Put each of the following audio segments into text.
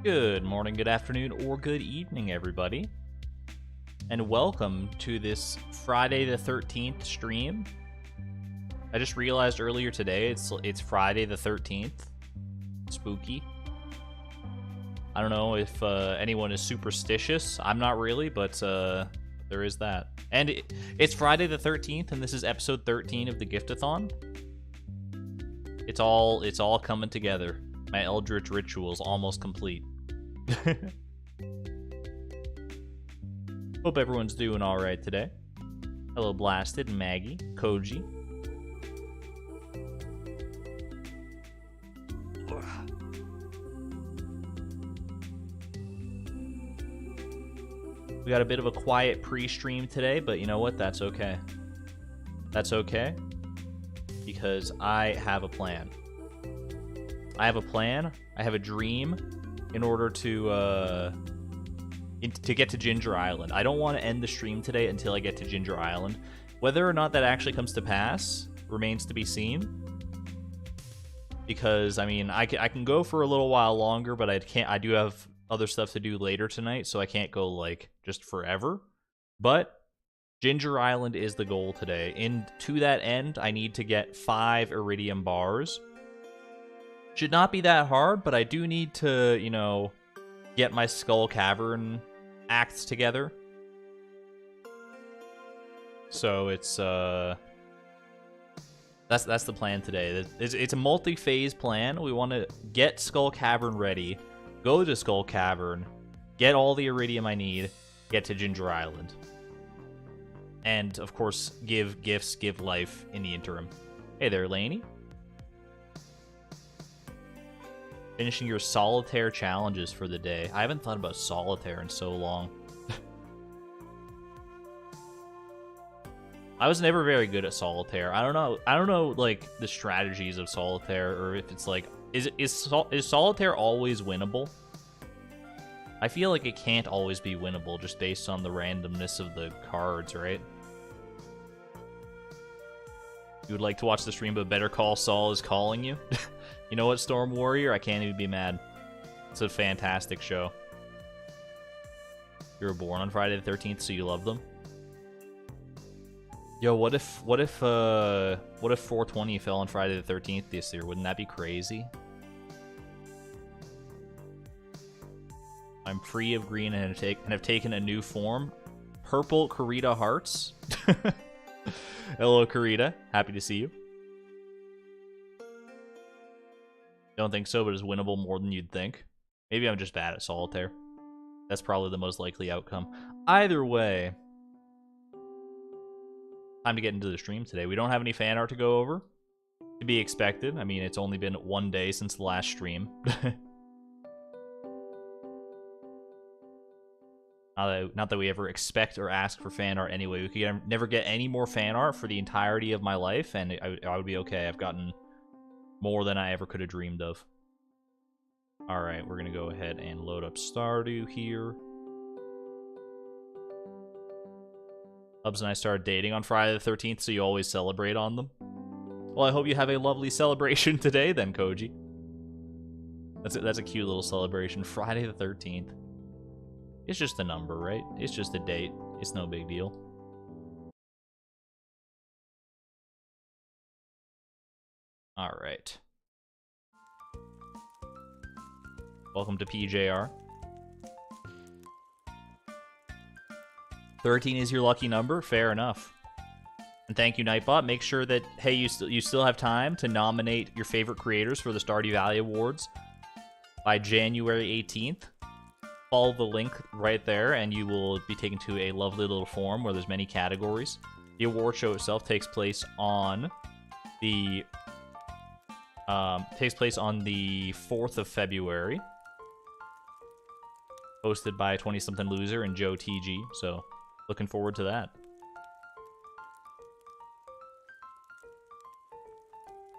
Good morning, good afternoon, or good evening, everybody. And welcome to this Friday the 13th stream. I just realized earlier today it's Friday the 13th. Spooky. I don't know if anyone is superstitious. I'm not really, but there is that. And it's Friday the 13th, and this is episode 13 of the Gift-a-Thon. It's all coming together. My Eldritch ritual's almost complete. Hope everyone's doing alright today. Hello, Blasted, Maggie, Koji. We got a bit of a quiet pre-stream today, but you know what? That's okay. That's okay, because I have a plan. I have a plan. I have a dream in order to get to Ginger Island. I don't want to end the stream today until I get to Ginger Island. Whether or not that actually comes to pass remains to be seen. Because, I mean, I can go for a little while longer, but I do have other stuff to do later tonight, so I can't go, like, just forever. But Ginger Island is the goal today. And to that end, I need to get 5 iridium bars. Should not be that hard, but I do need to, you know, get my Skull Cavern acts together. So it's that's the plan today. It's a multi-phase plan. We want to get Skull Cavern ready, go to Skull Cavern, get all the iridium I need, get to Ginger Island, and of course give gifts, give life in the interim. Hey there, Lainey. Finishing your solitaire challenges for the day. I haven't thought about solitaire in so long. I was never very good at solitaire. I don't know like the strategies of solitaire, or if it's like is solitaire always winnable? I feel like it can't always be winnable just based on the randomness of the cards, right? You would like to watch the stream, but Better Call Saul is calling you? You know what, Storm Warrior? I can't even be mad. It's a fantastic show. You were born on Friday the 13th, so you love them? Yo, what if 420 fell on Friday the 13th this year? Wouldn't that be crazy? I'm free of green and have taken a new form. Purple Karita hearts. Hello, Karita. Happy to see you. Don't think so, but it's winnable more than you'd think. Maybe I'm just bad at solitaire. That's probably the most likely outcome. Either way, time to get into the stream today. We don't have any fan art to go over. To be expected. I mean, it's only been one day since the last stream. Not that we ever expect or ask for fan art anyway. We could never get any more fan art for the entirety of my life, and I would be okay. I've gotten more than I ever could have dreamed of. Alright, we're gonna go ahead and load up Stardew here. Hubs and I started dating on Friday the 13th, so you always celebrate on them. Well, I hope you have a lovely celebration today then, Koji. That's a cute little celebration. Friday the 13th. It's just a number, right? It's just a date. It's no big deal. Alright. Welcome to PJR. 13 is your lucky number? Fair enough. And thank you, Nightbot. Make sure that, hey, you still have time to nominate your favorite creators for the Stardew Valley Awards by January 18th. Follow the link right there, and you will be taken to a lovely little form where there's many categories. The award show itself takes place on the 4th of February. Hosted by 20-something loser and Joe TG, so looking forward to that.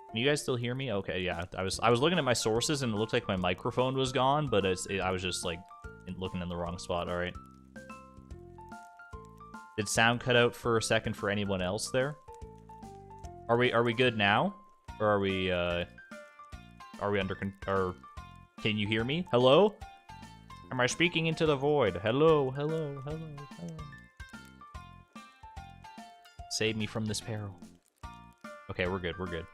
Can you guys still hear me? Okay, yeah. I was looking at my sources and it looked like my microphone was gone, but I was just like looking in the wrong spot. All right. Did sound cut out for a second for anyone else there? Are we good now? Or are we under or can you hear me? Hello? Am I speaking into the void? Hello, hello, hello, hello. Save me from this peril. Okay, we're good, we're good.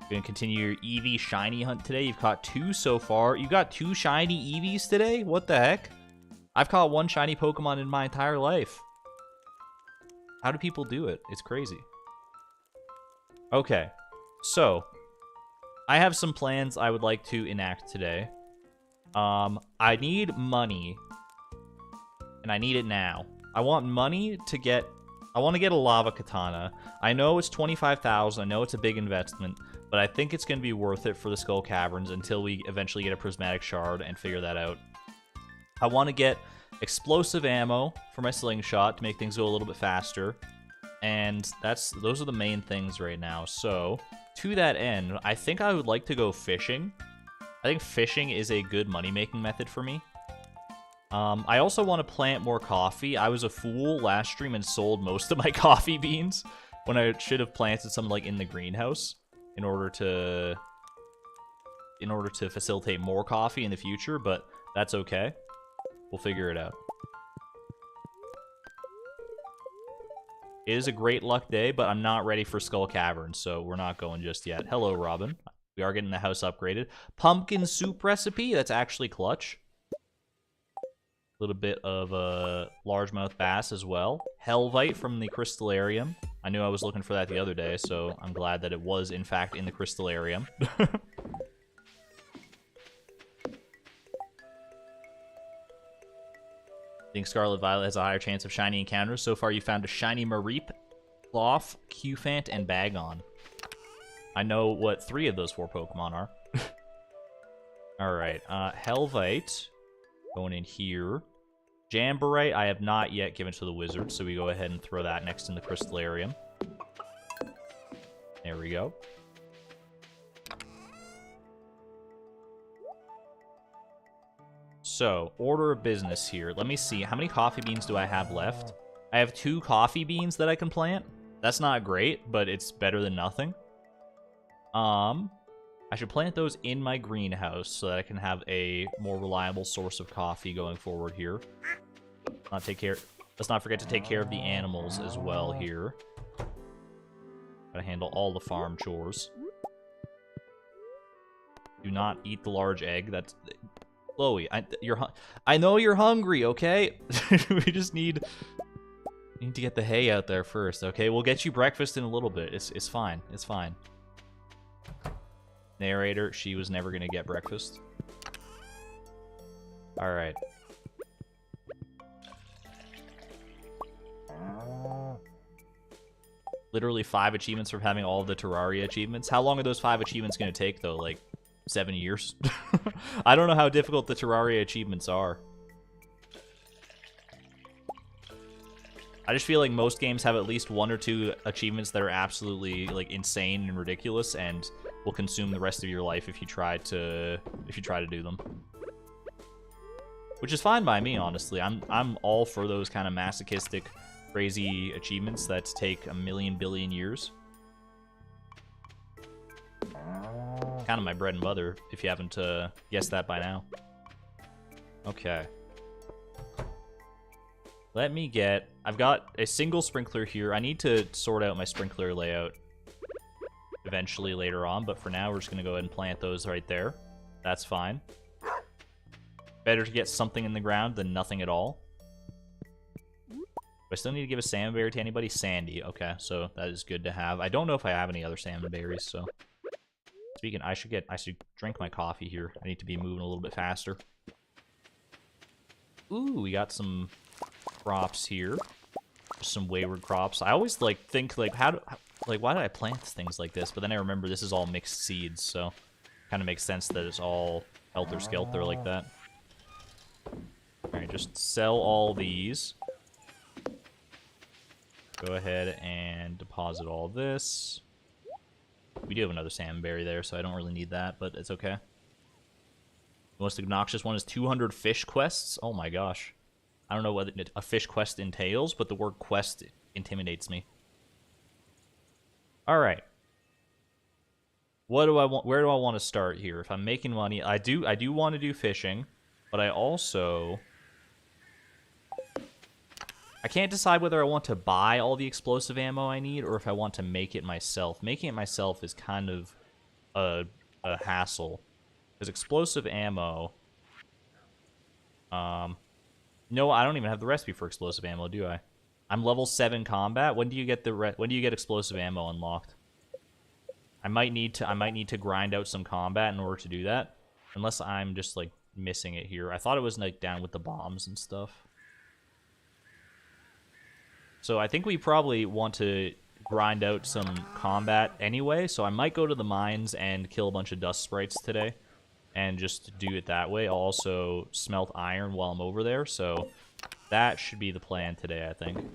Gonna continue your Eevee shiny hunt today. You've caught 2 so far. You got 2 shiny Eevees today? What the heck? I've caught 1 shiny Pokemon in my entire life. How do people do it? It's crazy. Okay, so I have some plans I would like to enact today. I need money, and I need it now. I want money to get... I want to get a lava katana. I know it's 25,000. I know it's a big investment, but I think it's going to be worth it for the Skull Caverns until we eventually get a prismatic shard and figure that out. I want to get explosive ammo for my slingshot to make things go a little bit faster, and those are the main things right now. So, to that end, I think I would like to go fishing. I think fishing is a good money-making method for me. I also want to plant more coffee. I was a fool last stream and sold most of my coffee beans when I should have planted some like in the greenhouse in order to facilitate more coffee in the future, but that's okay. We'll figure it out. It is a great luck day, but I'm not ready for Skull Cavern, so we're not going just yet. Hello, Robin. We are getting the house upgraded. Pumpkin soup recipe, that's actually clutch. A little bit of a largemouth bass as well. Helvite from the Crystallarium. I knew I was looking for that the other day, so I'm glad that it was, in fact, in the Crystallarium. I think Scarlet Violet has a higher chance of shiny encounters. So far, you found a shiny Mareep, Cloth, Qfant, and Bagon. I know what 3 of those 4 Pokemon are. Alright, Helvite. Going in here. Jamborite, I have not yet given to the wizard, so we go ahead and throw that next in the Crystallarium. There we go. So, order of business here. Let me see. How many coffee beans do I have left? I have 2 coffee beans that I can plant. That's not great, but it's better than nothing. I should plant those in my greenhouse so that I can have a more reliable source of coffee going forward here. Let's not forget to take care of the animals as well here. Gotta handle all the farm chores. Do not eat the large egg. That's... Chloe, I know you're hungry, okay? We just need to get the hay out there first, okay? We'll get you breakfast in a little bit. It's fine. It's fine. Narrator, she was never gonna get breakfast. Alright. Literally 5 achievements from having all of the Terraria achievements. How long are those 5 achievements gonna take, though? Like, 7 years? I don't know how difficult the Terraria achievements are. I just feel like most games have at least 1 or 2 achievements that are absolutely, like, insane and ridiculous, and will consume the rest of your life if you try to do them. Which is fine by me, honestly. I'm all for those kind of masochistic, crazy achievements that take a million billion years. Kind of my bread and butter, if you haven't guessed that by now. Okay. Let me get... I've got a single sprinkler here. I need to sort out my sprinkler layout eventually later on, but for now we're just going to go ahead and plant those right there. That's fine. Better to get something in the ground than nothing at all. Do I still need to give a salmon berry to anybody? Sandy. Okay, so that is good to have. I don't know if I have any other salmon berries, so... Speaking, I should drink my coffee here. I need to be moving a little bit faster. Ooh, we got some crops here. Some wayward crops. I always think why did I plant things like this? But then I remember this is all mixed seeds, so kind of makes sense that it's all helter-skelter like that. Alright, just sell all these. Go ahead and deposit all this. We do have another salmonberry there, so I don't really need that, but it's okay. The most obnoxious one is 200 fish quests. Oh my gosh. I don't know what a fish quest entails, but the word quest intimidates me. Alright. What do I want? Where do I want to start here? If I'm making money, I do want to do fishing, but I also I can't decide whether I want to buy all the explosive ammo I need or if I want to make it myself. Making it myself is kind of a hassle because explosive ammo. No, I don't even have the recipe for explosive ammo, do I? I'm level 7 combat. When do you get when do you get explosive ammo unlocked? I might need to grind out some combat in order to do that. Unless I'm just like missing it here. I thought it was like down with the bombs and stuff. So I think we probably want to grind out some combat anyway. So I might go to the mines and kill a bunch of dust sprites today. And just do it that way. I'll also smelt iron while I'm over there. So that should be the plan today, I think.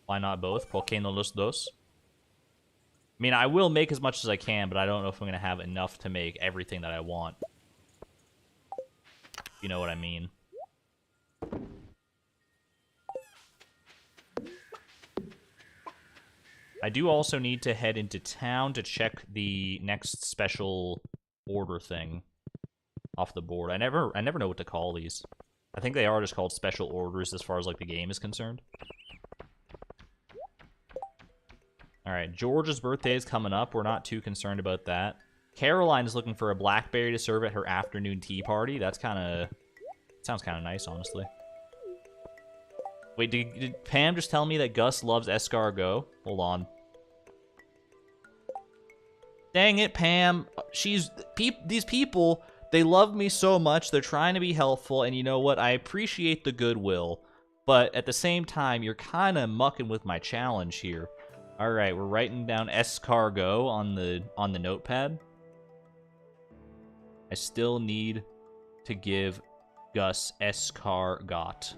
Why not both? ¿Por qué no los dos? I mean, I will make as much as I can, but I don't know if I'm going to have enough to make everything that I want. You know what I mean. I do also need to head into town to check the next special order thing off the board. I never know what to call these. I think they are just called special orders as far as like the game is concerned. Alright, George's birthday is coming up. We're not too concerned about that. Caroline is looking for a blackberry to serve at her afternoon tea party. That's kind of... sounds kind of nice, honestly. Wait, did Pam just tell me that Gus loves escargot? Hold on. Dang it, Pam. These people, they love me so much. They're trying to be helpful, and you know what? I appreciate the goodwill. But at the same time, you're kind of mucking with my challenge here. All right, we're writing down escargot on the notepad. I still need to give Gus escargot.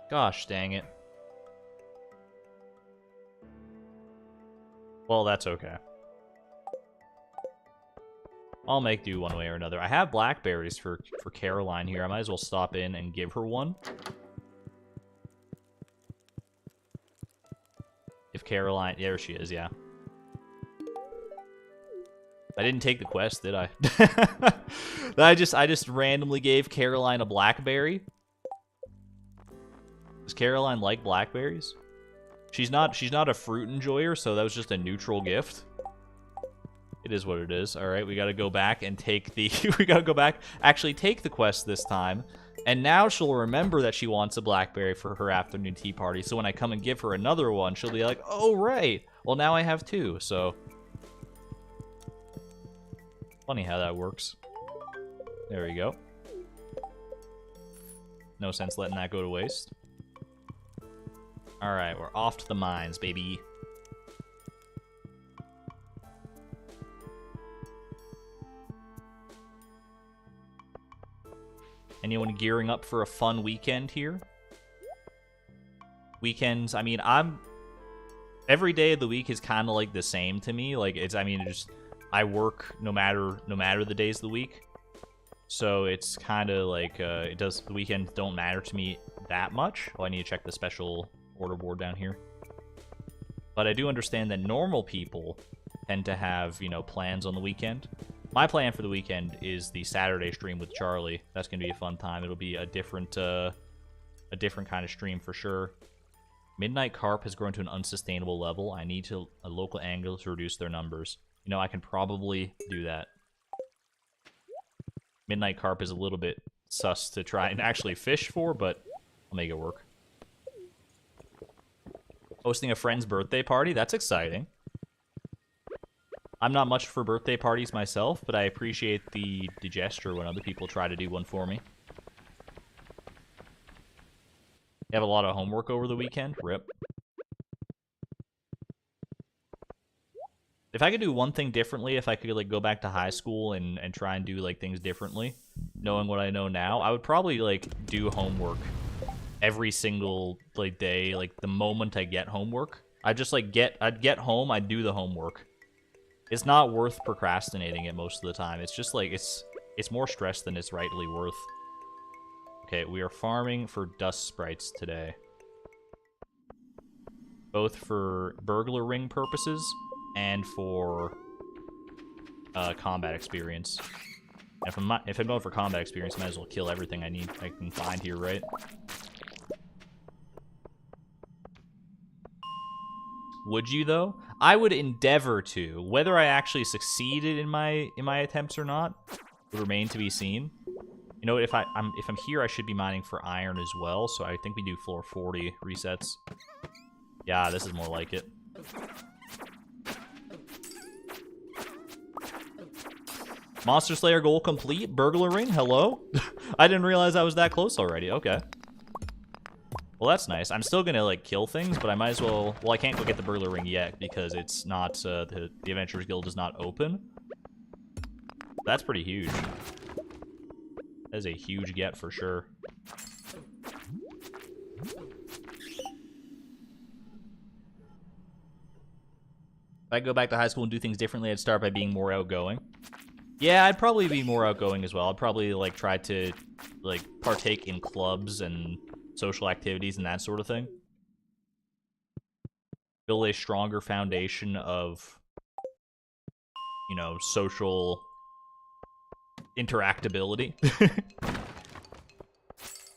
Gosh, dang it. Well, that's okay. I'll make do one way or another. I have blackberries for Caroline here. I might as well stop in and give her one. If Caroline... there she is, yeah. I didn't take the quest, did I? I just randomly gave Caroline a blackberry. Does Caroline like blackberries? She's not a fruit enjoyer, so that was just a neutral gift. It is what it is. All right, we got to go back and take the actually take the quest this time. And now she'll remember that she wants a blackberry for her afternoon tea party. So when I come and give her another one, she'll be like, "Oh right. Well, now I have two." So funny how that works. There we go. No sense letting that go to waste. Alright, we're off to the mines, baby. Anyone gearing up for a fun weekend here? Weekends, I mean, every day of the week is kind of like the same to me. Like, I work no matter the days of the week. So it's kind of like, the weekends don't matter to me that much. Oh, I need to check the special order board down here. But I do understand that normal people tend to have, plans on the weekend. My plan for the weekend is the Saturday stream with Charlie. That's going to be a fun time. It'll be a different kind of stream for sure. Midnight Carp has grown to an unsustainable level. I need a local angle to reduce their numbers. I can probably do that. Midnight Carp is a little bit sus to try and actually fish for, but I'll make it work. Hosting a friend's birthday party? That's exciting. I'm not much for birthday parties myself, but I appreciate the gesture when other people try to do one for me. You have a lot of homework over the weekend? Rip. If I could do one thing differently, if I could like go back to high school and try and do like things differently, knowing what I know now, I would probably like do homework every single like day, like the moment I get homework. I'd get home, I'd do the homework. It's not worth procrastinating it most of the time. It's just like it's more stress than it's rightly worth. Okay, we are farming for dust sprites today. Both for burglar ring purposes and for combat experience. If I'm going for combat experience, I might as well kill everything I can find here, right? Would you though? I would endeavor to. Whether I actually succeeded in my attempts or not would remain to be seen. You know, if I'm here, I should be mining for iron as well. So I think we do floor 40 resets. Yeah, this is more like it. Monster Slayer goal complete. Burglar ring. Hello. I didn't realize I was that close already. Okay. Well, that's nice. I'm still gonna, like, kill things, but I might as well... Well, I can't go get the burglar ring yet, because it's not, the Adventurers Guild is not open. That's pretty huge. That is a huge get, for sure. If I go back to high school and do things differently, I'd start by being more outgoing. Yeah, I'd probably be more outgoing as well. I'd probably, like, try to, like, partake in clubs and... social activities and that sort of thing. Build a stronger foundation of, you know, social interactability.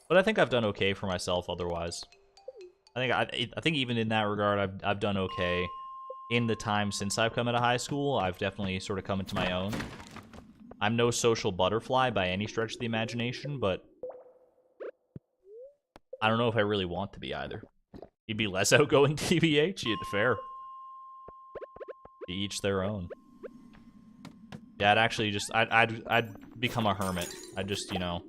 But I think I've done okay for myself otherwise. I think even in that regard, I've done okay. In the time since I've come out of high school, I've definitely sort of come into my own. I'm no social butterfly by any stretch of the imagination, but I don't know if I really want to be either. You'd be less outgoing, TBH? Fair. To each their own. Yeah, I'd actually just... I'd become a hermit. I'd just, you know...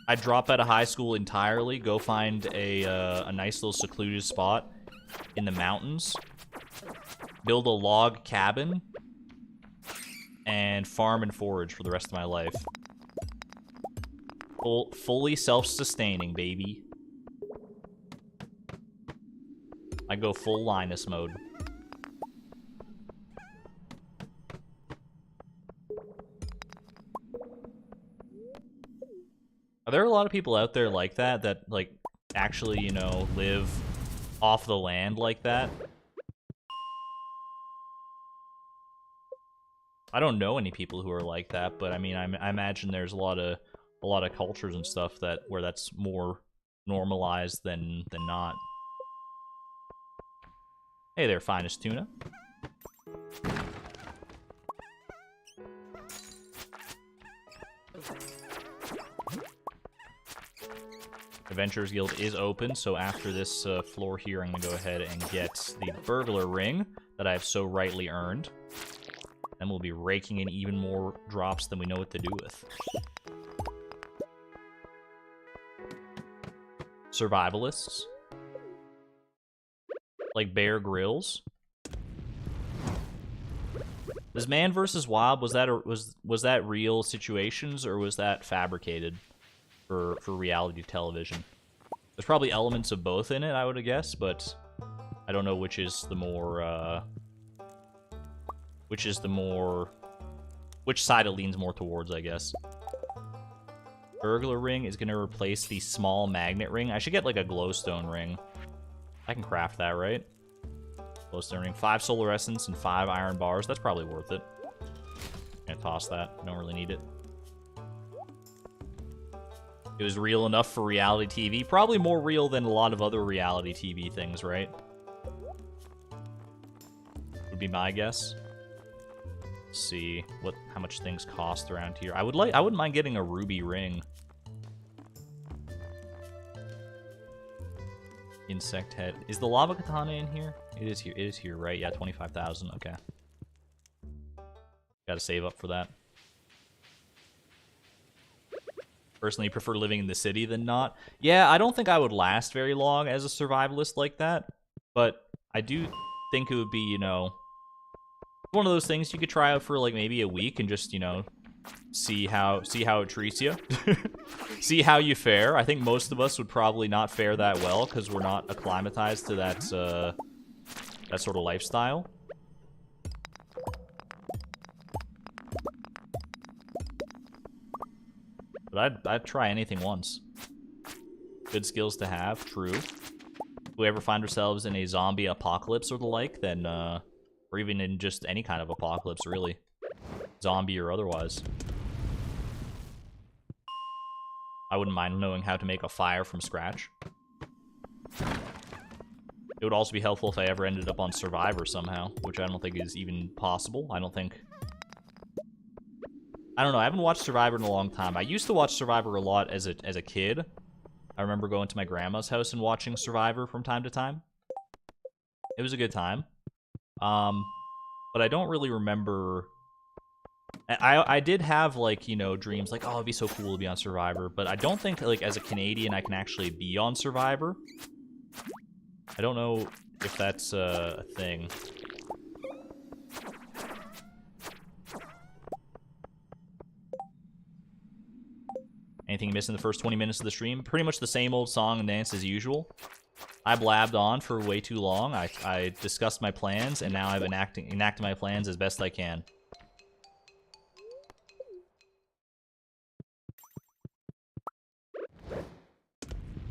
I'd drop out of high school entirely, go find a nice little secluded spot in the mountains, build a log cabin, and farm and forage for the rest of my life. Fully self-sustaining, baby. I go full Linus mode. Are there a lot of people out there like that, like, actually, you know, live off the land like that? I don't know any people who are like that, but I mean, I imagine there's a lot of cultures and stuff where that's more normalized than not. Hey there, finest tuna. Adventurers Guild is open, so after this floor here, I'm gonna go ahead and get the burglar ring that I have so rightly earned. Then we'll be raking in even more drops than we know what to do with. Survivalists. Like Bear Grylls. This Man vs. Wild, was that real situations, or was that fabricated for reality television? There's probably elements of both in it, I would guess, but I don't know which is the more which side it leans more towards, I guess. Burglar ring is going to replace the small magnet ring. I should get, like, a glowstone ring. I can craft that, right? Glowstone ring. 5 solar essence and 5 iron bars. That's probably worth it. Gonna toss that. Don't really need it. It was real enough for reality TV. Probably more real than a lot of other reality TV things, right? Would be my guess. Let's see how much things cost around here. I wouldn't mind getting a ruby ring. Insect head. Is the lava katana in here? It is here. It is here, right? Yeah, 25,000. Okay. Gotta save up for that. Personally, prefer living in the city than not. Yeah, I don't think I would last very long as a survivalist like that. But I do think it would be, you know, one of those things you could try out for, like, maybe a week and just, you know, see how it treats you. See how you fare. I think most of us would probably not fare that well because we're not acclimatized to that sort of lifestyle. But I'd try anything once. Good skills to have, true. we ever find ourselves in a zombie apocalypse or the like, then, or even in just any kind of apocalypse, really. Zombie or otherwise. I wouldn't mind knowing how to make a fire from scratch. It would also be helpful if I ever ended up on Survivor somehow, which I don't think is even possible. I don't know, I haven't watched Survivor in a long time. I used to watch Survivor a lot as a kid. I remember going to my grandma's house and watching Survivor from time to time. It was a good time. But I don't really remember... I did have, like, you know, dreams like, oh, it'd be so cool to be on Survivor, but I don't think, like, as a Canadian, I can actually be on Survivor. I don't know if that's a thing. Anything you missed in the first 20 minutes of the stream? Pretty much the same old song and dance as usual. I blabbed on for way too long. I discussed my plans, and now I've enacted my plans as best I can.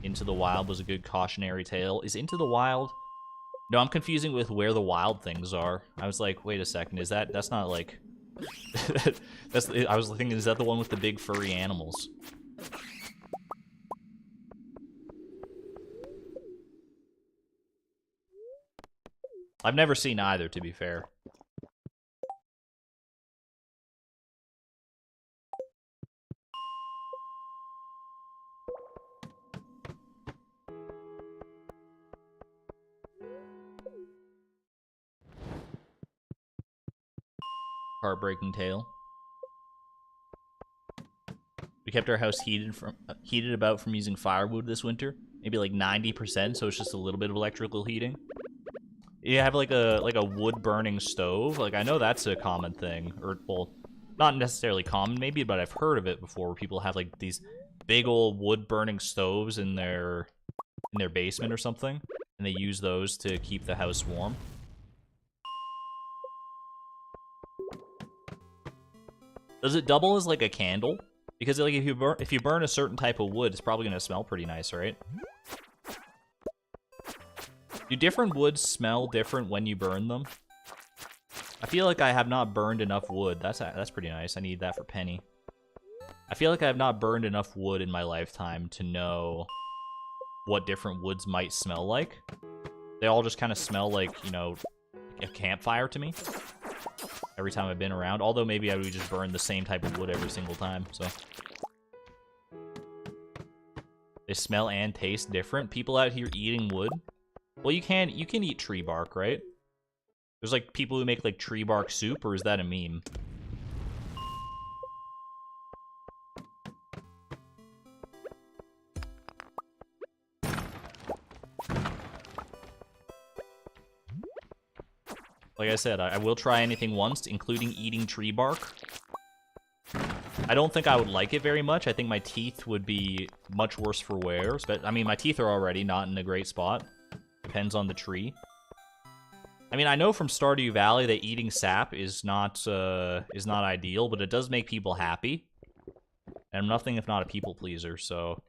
Into the Wild was a good cautionary tale. Is Into the Wild... No, I'm confusing with Where the Wild Things Are. I was like, wait a second, that's not like... I was thinking, is that the one with the big furry animals? I've never seen either, to be fair. Heartbreaking tale. We kept our house heated about from using firewood this winter. Maybe like 90%, so it's just a little bit of electrical heating. You have like a wood burning stove. Like, I know that's a common thing, or well, not necessarily common maybe, but I've heard of it before, where people have like these big old wood burning stoves in their basement or something, and they use those to keep the house warm. Does it double as like a candle? Because like if you burn a certain type of wood, it's probably gonna smell pretty nice, right? Do different woods smell different when you burn them? I feel like I have not burned enough wood. That's pretty nice. I need that for Penny. I feel like I have not burned enough wood in my lifetime to know what different woods might smell like. They all just kind of smell like, you know, a campfire to me every time I've been around. Although maybe I would just burn the same type of wood every single time, so. They smell and taste different. People out here eating wood. Well, you can eat tree bark, right? There's like people who make like tree bark soup, or is that a meme? Like I said, I will try anything once, including eating tree bark. I don't think I would like it very much. I think my teeth would be much worse for wear. But I mean, my teeth are already not in a great spot. Depends on the tree. I mean, I know from Stardew Valley that eating sap is not ideal, but it does make people happy. And I'm nothing if not a people pleaser, so.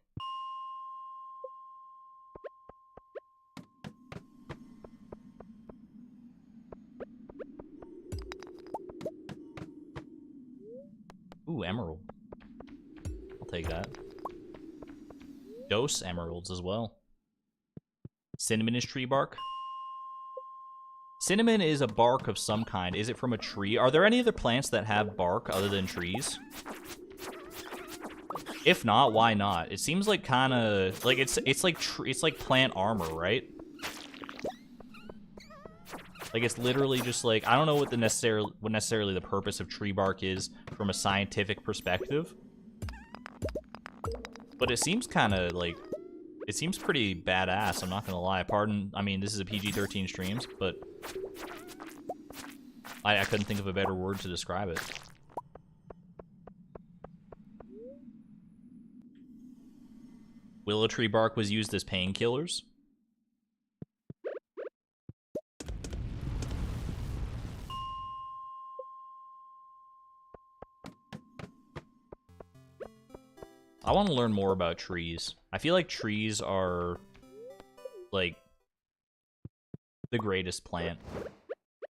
Ooh, emerald. I'll take that. Dose emeralds as well. Cinnamon is tree bark. Cinnamon is a bark of some kind. Is it from a tree? Are there any other plants that have bark other than trees? If not, why not? It seems like kind of like it's like plant armor, right? Like it's literally just like, I don't know what necessarily the purpose of tree bark is from a scientific perspective, but it seems kind of like, it seems pretty badass, I'm not gonna lie. Pardon, I mean, this is a PG-13 streams, but I couldn't think of a better word to describe it. Willow tree bark was used as painkillers. I want to learn more about trees. I feel like trees are, like, the greatest plant.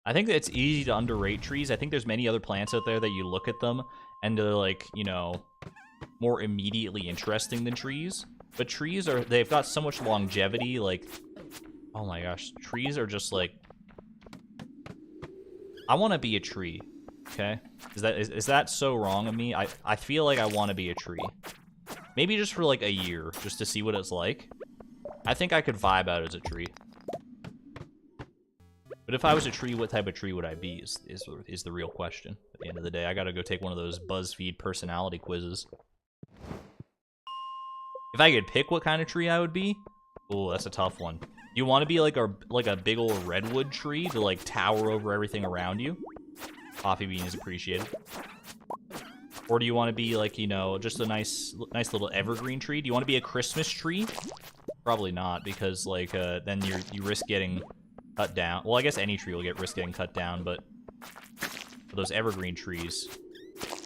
I think that it's easy to underrate trees. I think there's many other plants out there that you look at them and they're like, you know, more immediately interesting than trees. But trees they've got so much longevity, like, oh my gosh, trees are just like, I want to be a tree, okay? Is that so wrong of me? I feel like I want to be a tree. Maybe just for like a year, just to see what it's like. I think I could vibe out as a tree. But if I was a tree, what type of tree would I be is the real question. At the end of the day, I gotta go take one of those BuzzFeed personality quizzes. If I could pick what kind of tree I would be, oh, that's a tough one. You want to be like a big old redwood tree to like tower over everything around you? Coffee bean is appreciated. Or do you want to be like, you know, just a nice little evergreen tree? Do you want to be a Christmas tree? Probably not, because like then you risk getting cut down. Well, I guess any tree will risk getting cut down, but for those evergreen trees,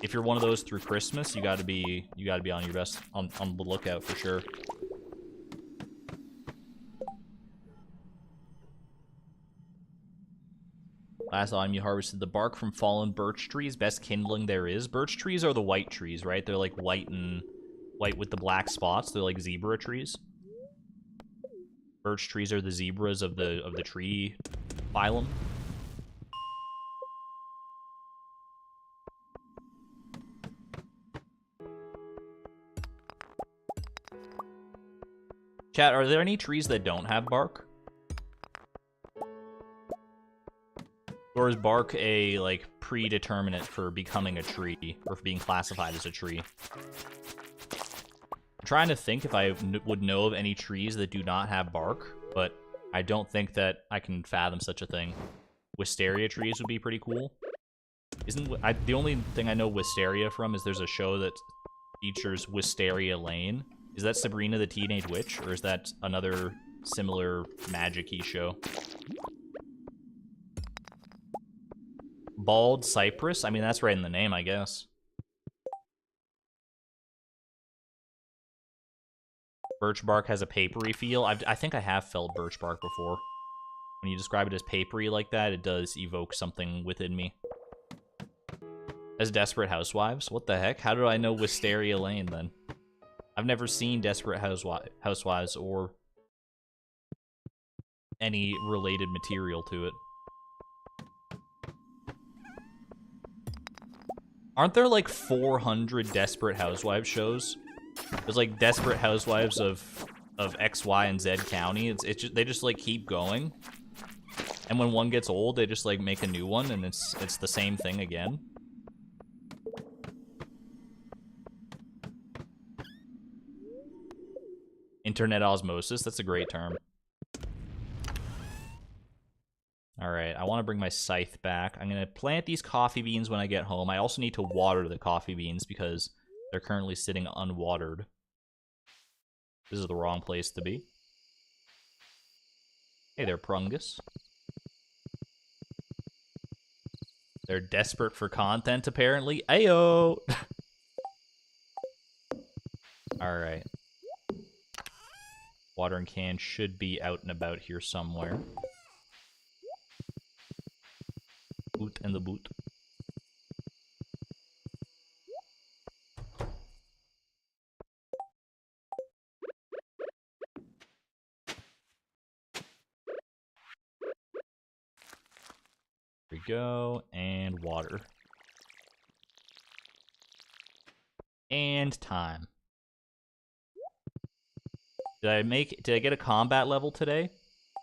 if you're one of those through Christmas, you gotta be on your best on the lookout for sure. Last autumn you harvested the bark from fallen birch trees. Best kindling there is. Birch trees are the white trees, right? They're like white with the black spots. They're like zebra trees. Birch trees are the zebras of the tree phylum. Chat, are there any trees that don't have bark? Or is bark a, like, predeterminate for becoming a tree, or for being classified as a tree? I'm trying to think if I would know of any trees that do not have bark, but I don't think that I can fathom such a thing. Wisteria trees would be pretty cool. The only thing I know Wisteria from is there's a show that features Wisteria Lane. Is that Sabrina the Teenage Witch, or is that another similar magic-y show? Bald cypress? I mean, that's right in the name, I guess. Birch bark has a papery feel. I think I have felt birch bark before. When you describe it as papery like that, it does evoke something within me. As Desperate Housewives? What the heck? How do I know Wisteria Lane, then? I've never seen Desperate Housewives or any related material to it. Aren't there like 400 Desperate Housewives shows? There's like Desperate Housewives of X, Y, and Z County. They just like keep going. And when one gets old, they just like make a new one, and it's the same thing again. Internet osmosis, that's a great term. Alright, I want to bring my scythe back. I'm going to plant these coffee beans when I get home. I also need to water the coffee beans because they're currently sitting unwatered. This is the wrong place to be. Hey there, Prungus. They're desperate for content, apparently. Ayo! Alright. Watering can should be out and about here somewhere. Boot and the boot. There we go, and water. And time. Did I get a combat level today?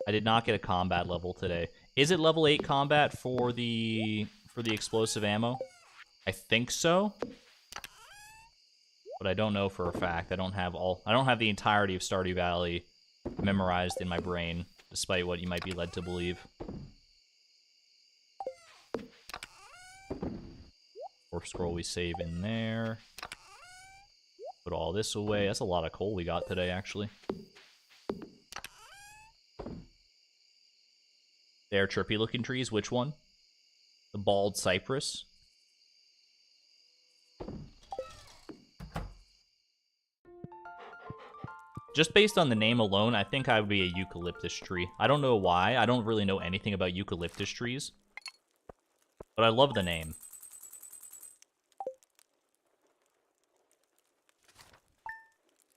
I did not get a combat level today. Is it level 8 combat for the explosive ammo? I think so. But I don't know for a fact. I don't have the entirety of Stardew Valley memorized in my brain, despite what you might be led to believe. Or scroll we save in there. Put all this away. That's a lot of coal we got today, actually. They're chirpy-looking trees. Which one? The bald cypress. Just based on the name alone, I think I would be a eucalyptus tree. I don't know why. I don't really know anything about eucalyptus trees. But I love the name.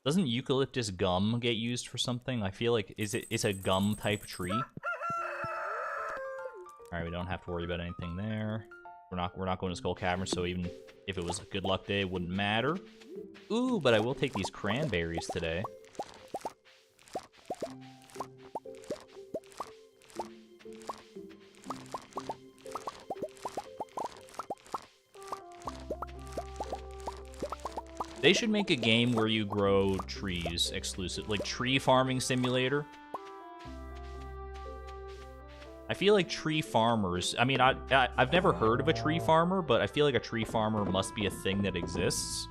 Doesn't eucalyptus gum get used for something? I feel like it's a gum type tree. Alright, we don't have to worry about anything there. We're not going to Skull Cavern, so even if it was a good luck day, it wouldn't matter. Ooh, but I will take these cranberries today. They should make a game where you grow trees exclusive, like tree farming simulator. I feel like tree farmers, I mean, I've never heard of a tree farmer, but I feel like a tree farmer must be a thing that exists.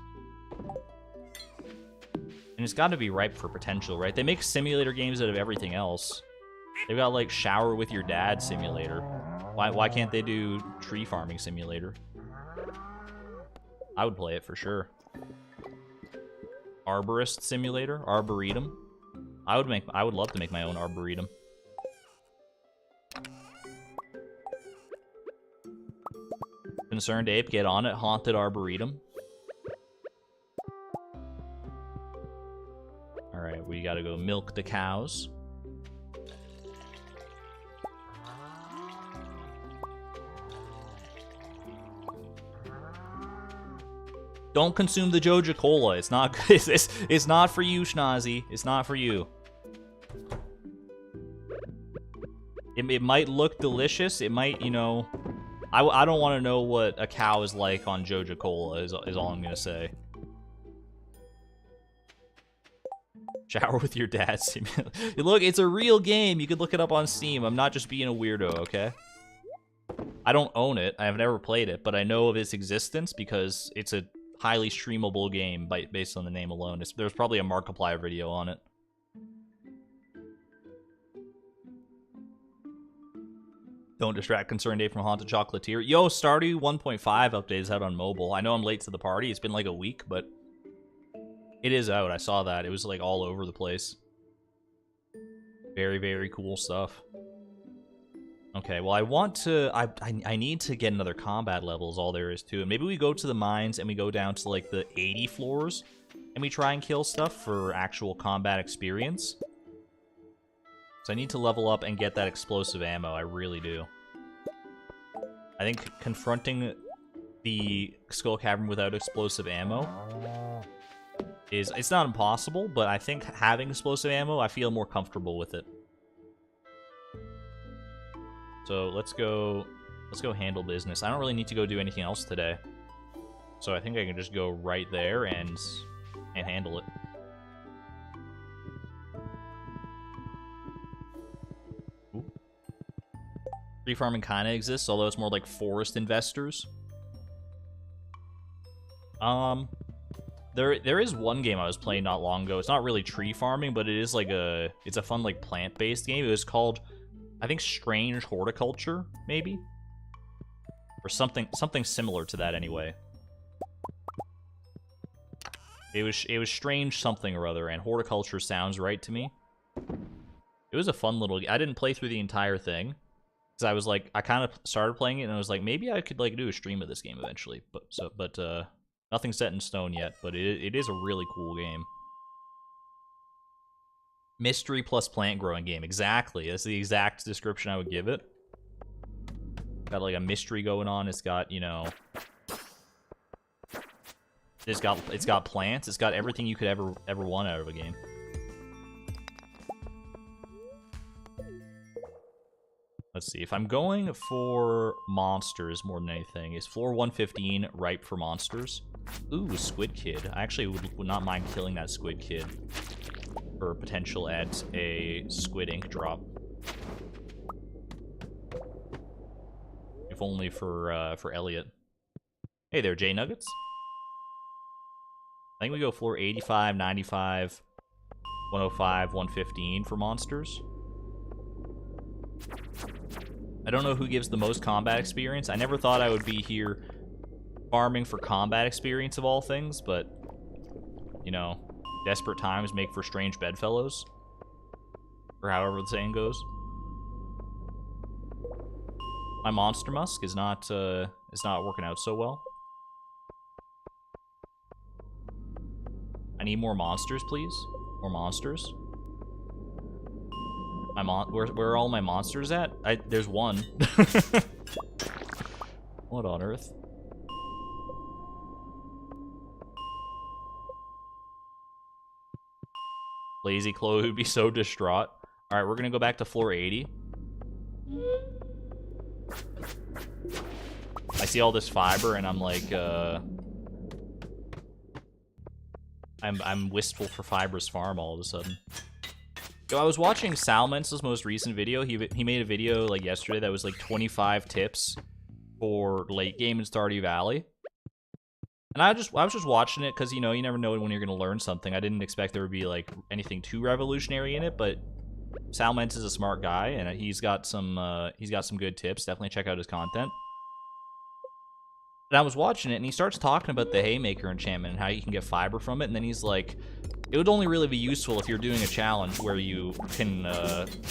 And it's got to be ripe for potential, right? They make simulator games out of everything else. They've got, like, shower with your dad simulator. Why can't they do tree farming simulator? I would play it for sure. Arborist simulator, arboretum. I would love to make my own arboretum. Concerned ape, get on it. Haunted arboretum. Alright, we gotta go milk the cows. Don't consume the Joja Cola. It's not good. It's not for you, Schnozzy. It's not for you. It might look delicious. It might, you know... I don't want to know what a cow is like on Joja Cola, is all I'm going to say. Shower with your dad simulator. Look, it's a real game. You could look it up on Steam. I'm not just being a weirdo, okay? I don't own it. I've never played it, but I know of its existence because it's a highly streamable game based on the name alone. There's probably a Markiplier video on it. Don't distract Concerned Dave from Haunted Chocolatier. Yo, Stardew 1.5 update is out on mobile. I know I'm late to the party. It's been like a week, but it is out. I saw that. It was like all over the place. Very, very cool stuff. Okay, well, I want to... I need to get another combat level is all there is to it. Maybe we go to the mines and we go down to, like, the 80 floors and we try and kill stuff for actual combat experience. So I need to level up and get that explosive ammo. I really do. I think confronting the Skull Cavern without explosive ammo is... It's not impossible, but I think having explosive ammo, I feel more comfortable with it. So let's go handle business. I don't really need to go do anything else today. So I think I can just go right there and handle it. Ooh. Tree farming kind of exists, although it's more like forest investors. There is one game I was playing not long ago. It's not really tree farming, but it is like it's a fun like plant-based game. It was called, I think, Strange Horticulture, maybe? Or something similar to that anyway. It was Strange something or other, and horticulture sounds right to me. It was a fun little... I didn't play through the entire thing, because I was like... I kind of started playing it, and I was like, maybe I could like do a stream of this game eventually. But nothing's set in stone yet, but it is a really cool game. Mystery plus plant growing game. Exactly. That's the exact description I would give it. Got like a mystery going on. It's got, you know... It's got plants. It's got everything you could ever want out of a game. Let's see. If I'm going for monsters more than anything, is floor 115 ripe for monsters? Ooh, Squid Kid. I actually would not mind killing that Squid Kid for potential at a Squid Ink drop. If only for Elliot. Hey there, J Nuggets. I think we go floor 85, 95, 105, 115 for monsters. I don't know who gives the most combat experience. I never thought I would be here farming for combat experience of all things, but, you know, Desperate times make for strange bedfellows. Or however the saying goes. My monster musk is not working out so well. I need more monsters, please. More monsters. Where are all my monsters at? There's one. What on earth? Lazy Chloe would be so distraught. Alright, we're gonna go back to floor 80. I see all this fiber and I'm like, I'm wistful for Fiber's farm all of a sudden. Yo, I was watching Salmence's most recent video. He made a video like yesterday that was like 25 tips for late game in Stardew Valley. And I was just watching it because, you know, you never know when you're gonna learn something. I didn't expect there would be like anything too revolutionary in it, but Salmence is a smart guy and he's got some good tips. Definitely check out his content. And I was watching it and he starts talking about the Haymaker enchantment and how you can get fiber from it, and then he's like, it would only really be useful if you're doing a challenge where you can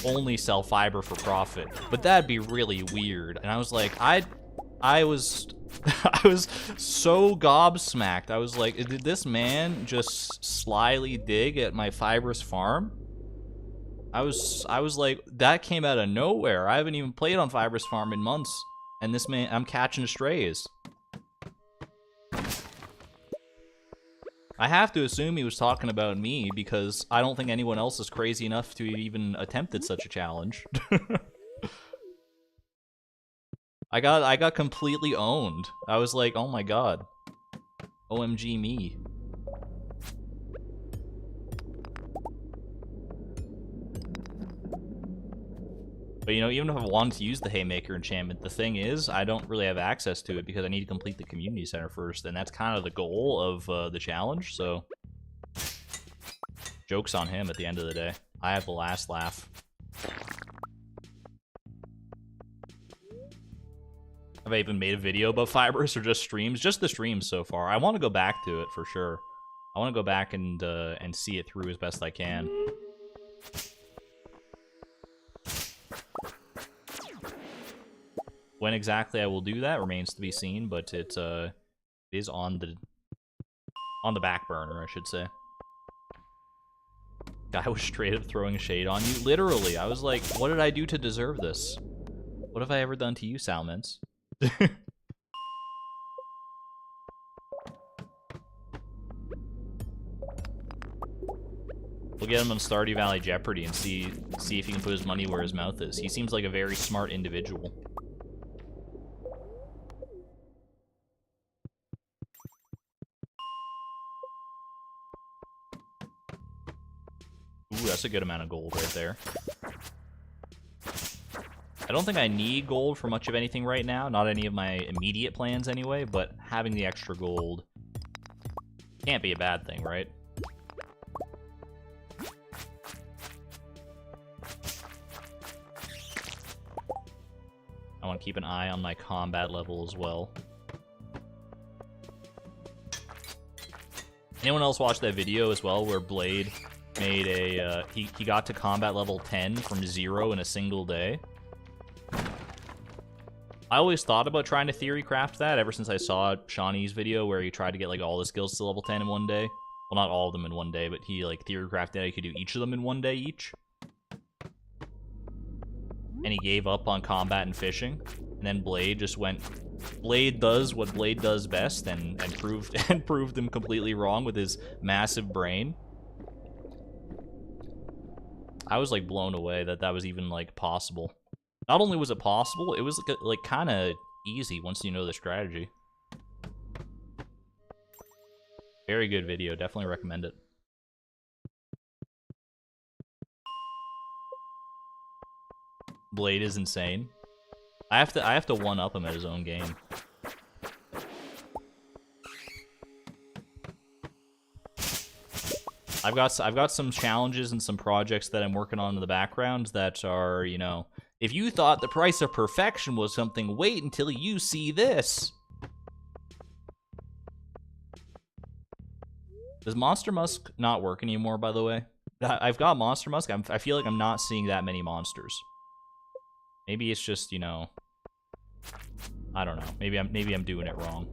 only sell fiber for profit. But that'd be really weird. And I was like, I was so gobsmacked. I was like, did this man just slyly dig at my fibrous farm? I was like, that came out of nowhere. I haven't even played on Fibrous Farm in months, and this man, I'm catching strays. I have to assume he was talking about me because I don't think anyone else is crazy enough to even attempted such a challenge. I got completely owned. I was like, oh my god. OMG me. But, you know, even if I wanted to use the Haymaker enchantment, the thing is, I don't really have access to it because I need to complete the community center first, and that's kind of the goal of the challenge, so... Joke's on him at the end of the day. I have the last laugh. Have I even made a video about Fibrous or just streams? Just the streams so far. I want to go back to it for sure. I want to go back and see it through as best I can. When exactly I will do that remains to be seen, but it is on the back burner, I should say. Guy was straight up throwing shade on you. Literally, I was like, what did I do to deserve this? What have I ever done to you, Salmence? We'll get him on Stardew Valley Jeopardy and see if he can put his money where his mouth is. He seems like a very smart individual. Ooh, that's a good amount of gold right there. I don't think I need gold for much of anything right now. Not any of my immediate plans anyway, but having the extra gold can't be a bad thing, right? I want to keep an eye on my combat level as well. Anyone else watch that video as well where Blade made a, he got to combat level 10 from 0 in a single day? I always thought about trying to theory craft that ever since I saw Shawnee's video where he tried to get like all the skills to level 10 in one day. Well, not all of them in one day, but he like theory crafted how he could do each of them in one day each. And he gave up on combat and fishing. And then Blade just went, Blade does what Blade does best and proved him completely wrong with his massive brain. I was like blown away that that was even like possible. Not only was it possible, it was like kind of easy once you know the strategy. Very good video, definitely recommend it. Blade is insane. I have to one up him at his own game. I've got some challenges and some projects that I'm working on in the background that are, you know, if you thought the price of perfection was something, wait until you see this. Does Monster Musk not work anymore, by the way? I've got Monster Musk. I feel like I'm not seeing that many monsters. Maybe it's just, you know, I don't know. Maybe I'm doing it wrong.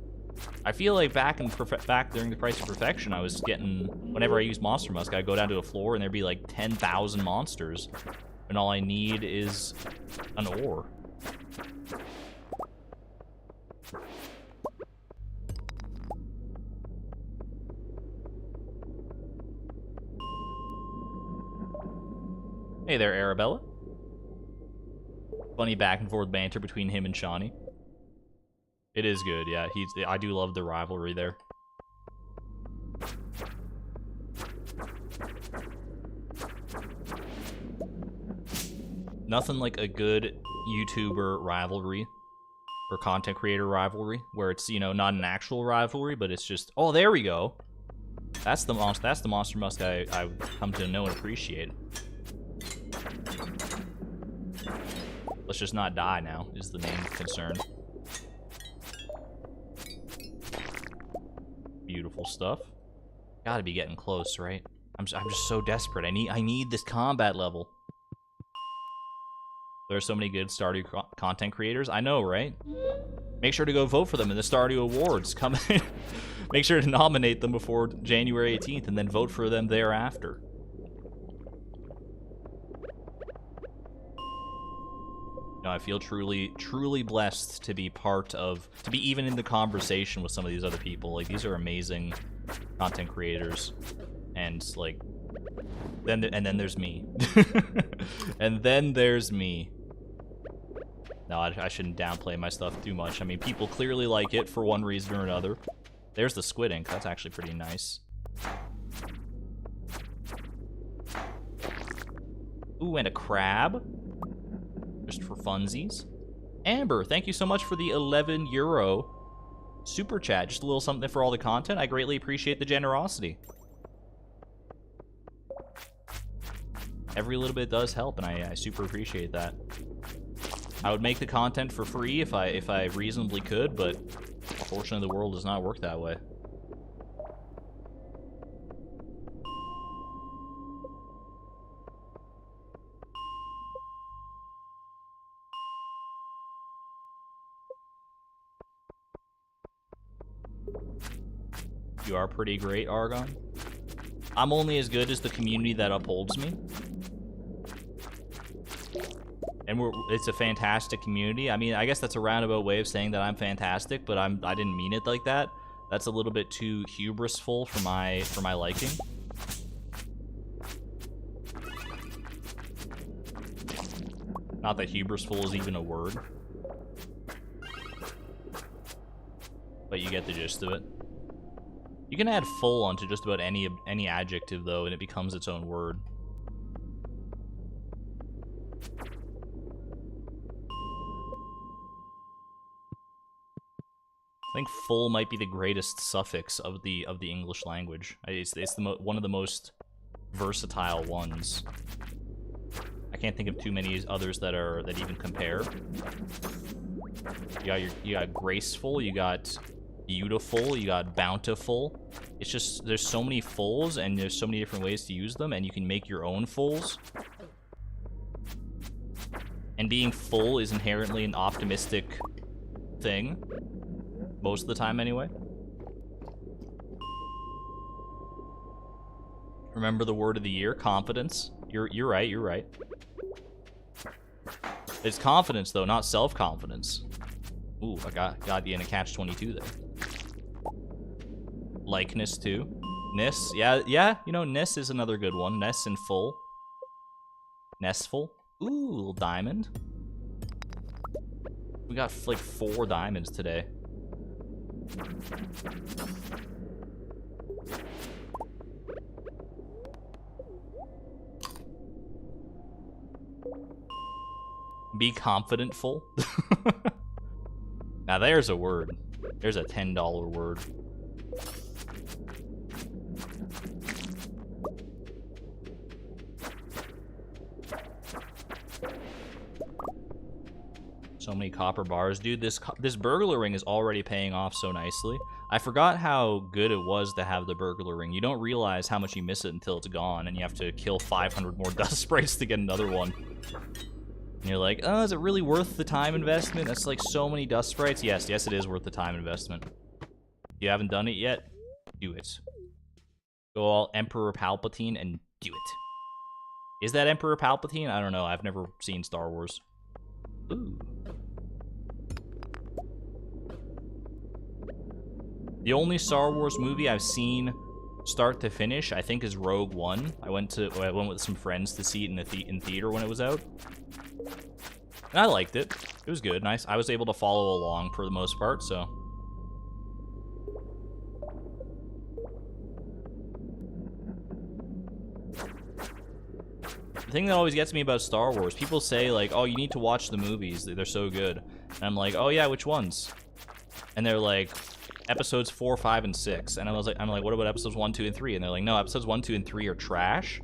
I feel like back during the Price of Perfection, I was getting, whenever I use Monster Musk, I'd go down to a floor and there'd be like 10,000 monsters, and all I need is an ore. Hey there, Arabella. Funny back and forth banter between him and Shawnee. It is good, yeah. I do love the rivalry there. Nothing like a good YouTuber rivalry or content creator rivalry where it's, you know, not an actual rivalry, but it's just, oh, there we go. That's the Monster Musk I come to know and appreciate. Let's just not die now, is the main concern. Beautiful stuff. Gotta be getting close, right? I'm just so desperate. I need this combat level. There are so many good Stardew content creators. I know, right? Make sure to go vote for them in the Stardew Awards. Come in. Make sure to nominate them before January 18th and then vote for them thereafter. No, I feel truly blessed to be to be even in the conversation with some of these other people. Like, these are amazing content creators, and like, then there's me, and then there's me. No, I shouldn't downplay my stuff too much. I mean, people clearly like it for one reason or another. There's the squid ink. That's actually pretty nice. Ooh, and a crab. Just for funsies. Amber, thank you so much for the 11 euro super chat. Just a little something for all the content. I greatly appreciate the generosity. Every little bit does help, and I super appreciate that. I would make the content for free if I reasonably could, but unfortunately the world does not work that way. You are pretty great, Argon. I'm only as good as the community that upholds me. And it's a fantastic community. I mean, I guess that's a roundabout way of saying that I'm fantastic, but I didn't mean it like that. That's a little bit too hubrisful for my liking. Not that hubrisful is even a word. But you get the gist of it. You can add full onto just about any adjective, though, and it becomes its own word. I think full might be the greatest suffix of the English language. It's one of the most versatile ones. I can't think of too many others that even compare. You got graceful, you got beautiful, you got bountiful. It's just, there's so many fulls and there's so many different ways to use them, and you can make your own fulls. And being full is inherently an optimistic thing. Most of the time, anyway. Remember the word of the year, confidence. You're right, you're right. It's confidence, though, not self-confidence. Ooh, I got you in a catch-22 there. Likeness, too. Ness, yeah, you know, Ness is another good one. Ness and full. Nessful. Ooh, little diamond. We got, like, 4 diamonds today. Be confidentful. Now there's a word. There's a $10 word. So many copper bars. Dude, this burglar ring is already paying off so nicely. I forgot how good it was to have the burglar ring. You don't realize how much you miss it until it's gone, and you have to kill 500 more dust sprites to get another one. And you're like, oh, is it really worth the time investment? That's like so many dust sprites. Yes, it is worth the time investment. If you haven't done it yet, do it. Go all Emperor Palpatine and do it. Is that Emperor Palpatine? I don't know. I've never seen Star Wars. Ooh. The only Star Wars movie I've seen start to finish, I think, is Rogue One. I went with some friends to see it in theater when it was out. And I liked it. It was good. Nice. I was able to follow along for the most part, so. The thing that always gets me about Star Wars, people say, like, oh, you need to watch the movies. They're so good. And I'm like, oh, yeah, which ones? And they're like, episodes 4, 5, and 6. And I'm like, what about episodes 1, 2, and 3? And they're like, no, episodes 1, 2, and 3 are trash.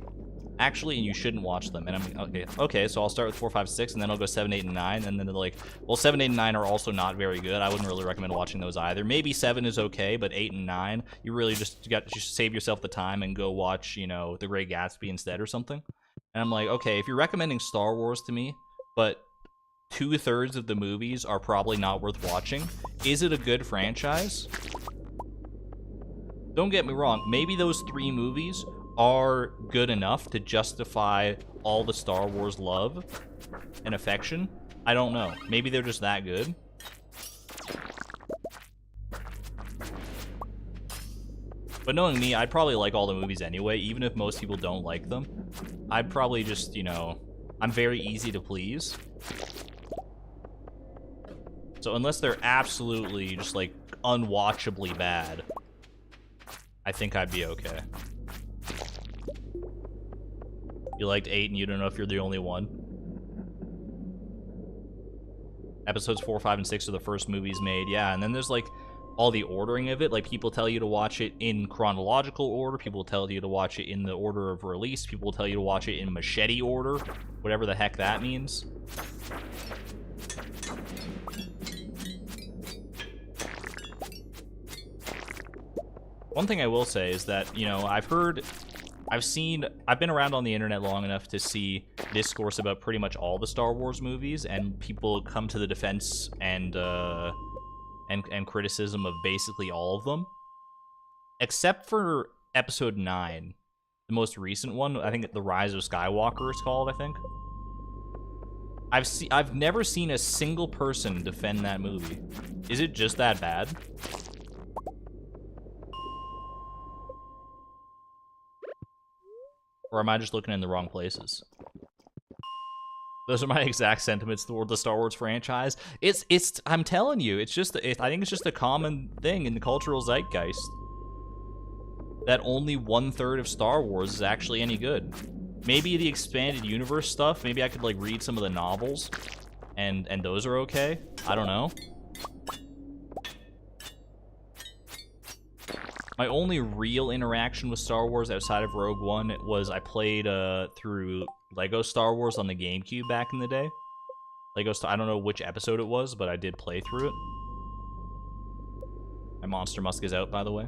Actually, and you shouldn't watch them. And I'm like, okay, so I'll start with 4, 5, 6, and then I'll go 7, 8, and 9. And then they're like, well, 7, 8, and 9 are also not very good. I wouldn't really recommend watching those either. Maybe 7 is okay, but 8 and 9, you really just save yourself the time and go watch, you know, The Great Gatsby instead or something. And I'm like, okay, if you're recommending Star Wars to me, but 2/3 of the movies are probably not worth watching, is it a good franchise? Don't get me wrong, maybe those 3 movies are good enough to justify all the Star Wars love and affection. I don't know. Maybe they're just that good. But knowing me, I'd probably like all the movies anyway, even if most people don't like them. I'd probably just, you know, I'm very easy to please. So unless they're absolutely just, like, unwatchably bad, I think I'd be okay. You liked 8 and you don't know if you're the only one. Episodes 4, 5, and 6 are the first movies made, yeah, and then there's, like, all the ordering of it. Like, people tell you to watch it in chronological order, people tell you to watch it in the order of release, people tell you to watch it in machete order, whatever the heck that means. One thing I will say is that, you know, I've been around on the internet long enough to see discourse about pretty much all the Star Wars movies, and people come to the defense and criticism of basically all of them, except for Episode 9, the most recent one. I think The Rise of Skywalker is called. I think I've never seen a single person defend that movie. Is it just that bad? Or am I just looking in the wrong places? Those are my exact sentiments toward the Star Wars franchise. I'm telling you, I think it's just a common thing in the cultural zeitgeist that only 1/3 of Star Wars is actually any good. Maybe the expanded universe stuff, maybe I could, like, read some of the novels, and those are okay. I don't know. My only real interaction with Star Wars outside of Rogue One was I played through Lego Star Wars on the GameCube back in the day. I don't know which episode it was, but I did play through it. My Monster Musk is out, by the way.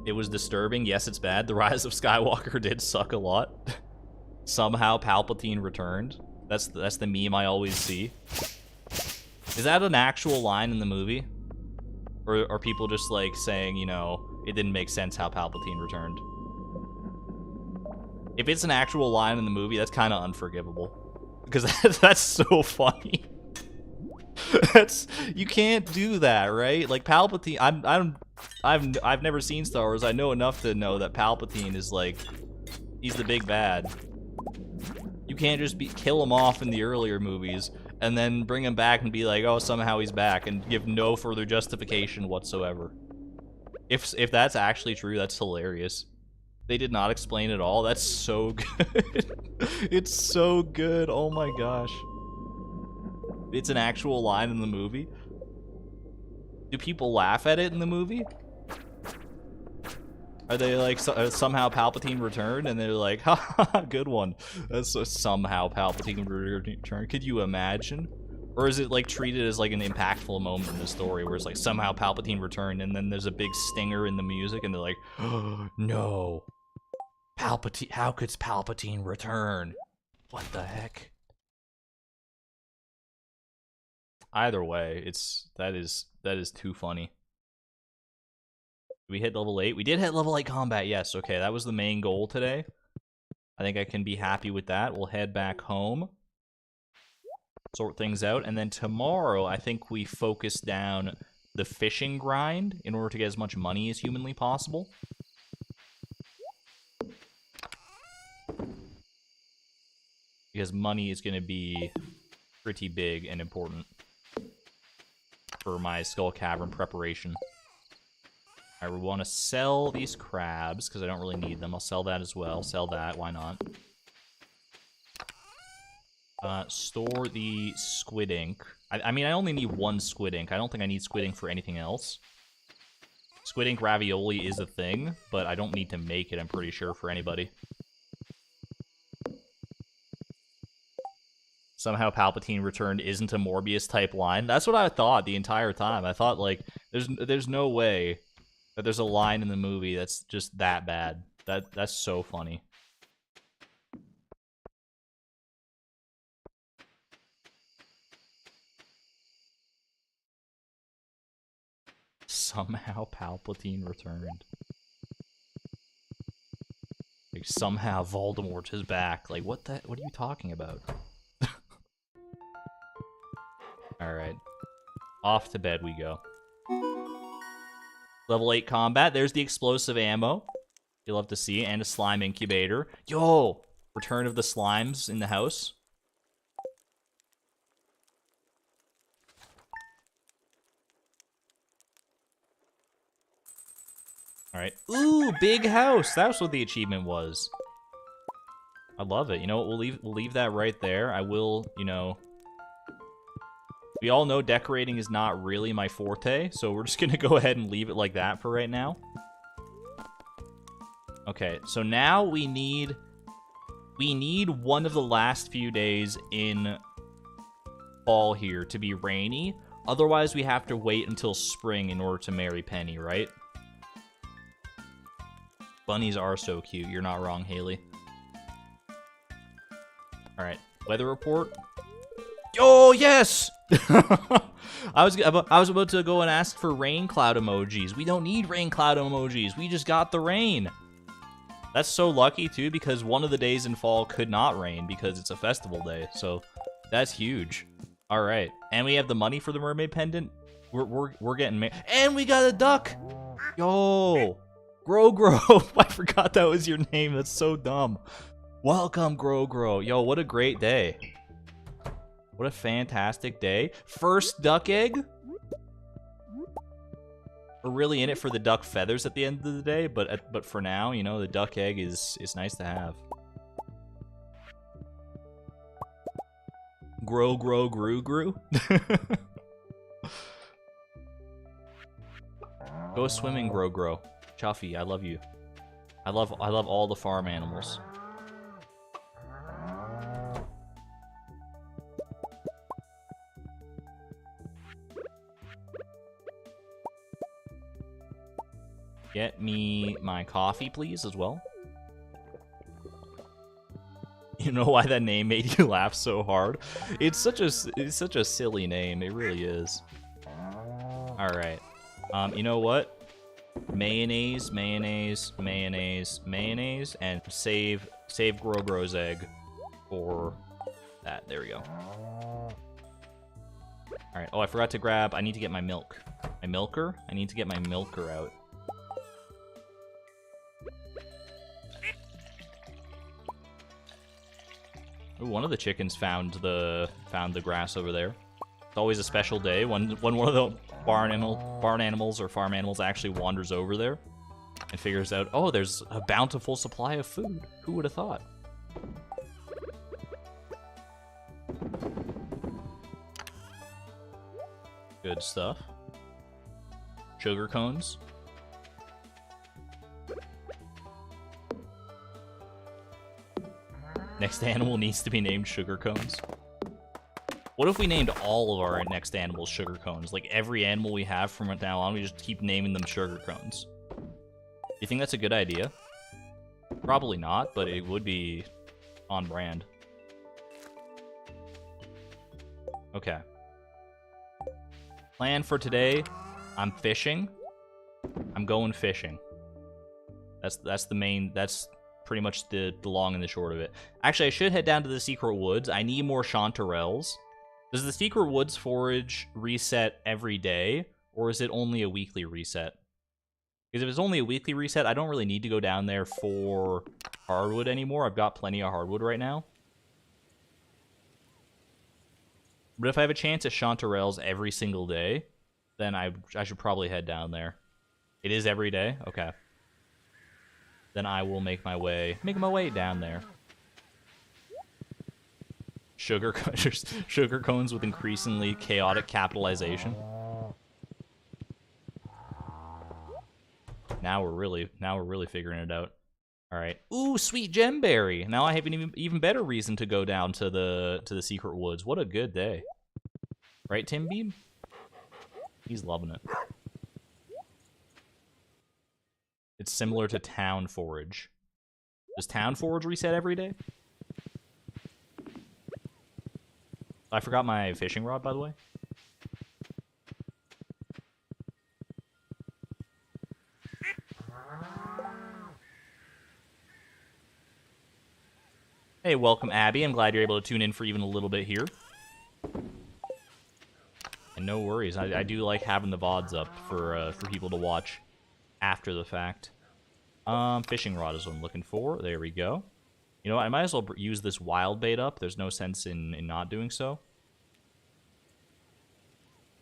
It was disturbing. Yes, it's bad. The Rise of Skywalker did suck a lot. Somehow Palpatine returned. That's the meme I always see. Is that an actual line in the movie? Or are people just, like, saying, you know, it didn't make sense how Palpatine returned? If it's an actual line in the movie, that's kind of unforgivable. Because that's so funny. You can't do that, right? Like, Palpatine, I've never seen Star Wars. I know enough to know that Palpatine is, like, he's the big bad. You can't just kill him off in the earlier movies and then bring him back and be like, oh, somehow he's back, and give no further justification whatsoever. If that's actually true, that's hilarious. They did not explain it all. That's so good. It's so good. Oh my gosh. It's an actual line in the movie. Do people laugh at it in the movie? Are they like, somehow Palpatine returned, and they're like, ha, good one. That's somehow Palpatine returned. Could you imagine? Or is it like treated as like an impactful moment in the story where it's like somehow Palpatine returned and then there's a big stinger in the music and they're like, oh, no. Palpatine, how could Palpatine return? What the heck? Either way, that is too funny. We hit level 8. We did hit level 8 combat, yes. Okay, that was the main goal today. I think I can be happy with that. We'll head back home. Sort things out, and then tomorrow I think we focus down the fishing grind in order to get as much money as humanly possible. Because money is going to be pretty big and important for my Skull Cavern preparation. Alright, we want to sell these crabs, because I don't really need them. I'll sell that as well. Sell that, why not? Store the squid ink. I mean, I only need 1 squid ink. I don't think I need squid ink for anything else. Squid ink ravioli is a thing, but I don't need to make it, I'm pretty sure, for anybody. Somehow Palpatine returned isn't a Morbius-type line. That's what I thought the entire time. I thought, like, there's no way that there's a line in the movie that's just that bad. That's so funny. Somehow Palpatine returned. Like, somehow Voldemort is back. Like, what are you talking about? Alright. Off to bed we go. Level 8 combat. There's the explosive ammo. You'll love to see. And a slime incubator. Yo! Return of the slimes in the house. Alright. Ooh, big house! That's what the achievement was. I love it. You know what? We'll leave that right there. I will, you know... We all know decorating is not really my forte, so we're just gonna go ahead and leave it like that for right now. Okay, so now we need one of the last few days in fall here to be rainy. Otherwise, we have to wait until spring in order to marry Penny, right? Bunnies are so cute. You're not wrong, Haley. Alright, weather report. Oh, yes! I was about to go and ask for rain cloud emojis. We don't need rain cloud emojis. We just got the rain. That's so lucky, too, because one of the days in fall could not rain because it's a festival day. So that's huge. All right. And we have the money for the mermaid pendant. We're getting... And we got a duck! Yo! Grow. I forgot that was your name. That's so dumb. Welcome, Grow. Yo, what a great day. What a fantastic day. First duck egg? We're really in it for the duck feathers at the end of the day, but for now, you know, the duck egg is nice to have. Grow, grew. Go swimming, Grow. Chuffy, I love you. I love all the farm animals. Get me my coffee, please, as well. You know why that name made you laugh so hard? It's such a silly name. It really is. All right. You know what? Mayonnaise, and save Grow's egg for that. There we go. All right. Oh, I forgot to grab. I need to get my milk. My milker. I need to get my milker out. Ooh, one of the chickens found the grass over there. It's always a special day when one of the barn animals or farm animals actually wanders over there and figures out, oh, there's a bountiful supply of food. Who would have thought? Good stuff. Sugar cones. Next animal needs to be named Sugar Cones. What if we named all of our next animals sugar cones? Like, every animal we have from now on, we just keep naming them sugar cones. Do you think that's a good idea? Probably not, but it would be on brand. Okay. Plan for today, I'm fishing. I'm going fishing. That's the main, that's pretty much the long and the short of it. Actually, I should head down to the secret woods. I need more chanterelles. Does the secret woods forage reset every day, or is it only a weekly reset? Because if it's only a weekly reset, I don't really need to go down there for hardwood anymore. I've got plenty of hardwood right now. But if I have a chance at chanterelles every single day, then I should probably head down there. It is every day? Okay. Then I will make my way down there. Sugar cones with increasingly chaotic capitalization. Now we're really figuring it out. All right. Ooh, sweet gemberry. Now I have an even better reason to go down to the secret woods. What a good day. Right, Tim Beam? He's loving it. It's similar to town forage. Does town forage reset every day? I forgot my fishing rod, by the way. Hey, welcome, Abby. I'm glad you're able to tune in for even a little bit here. And no worries. I do like having the VODs up for people to watch after the fact. Fishing rod is what I'm looking for. There we go. You know what? I might as well use this wild bait up. There's no sense in not doing so.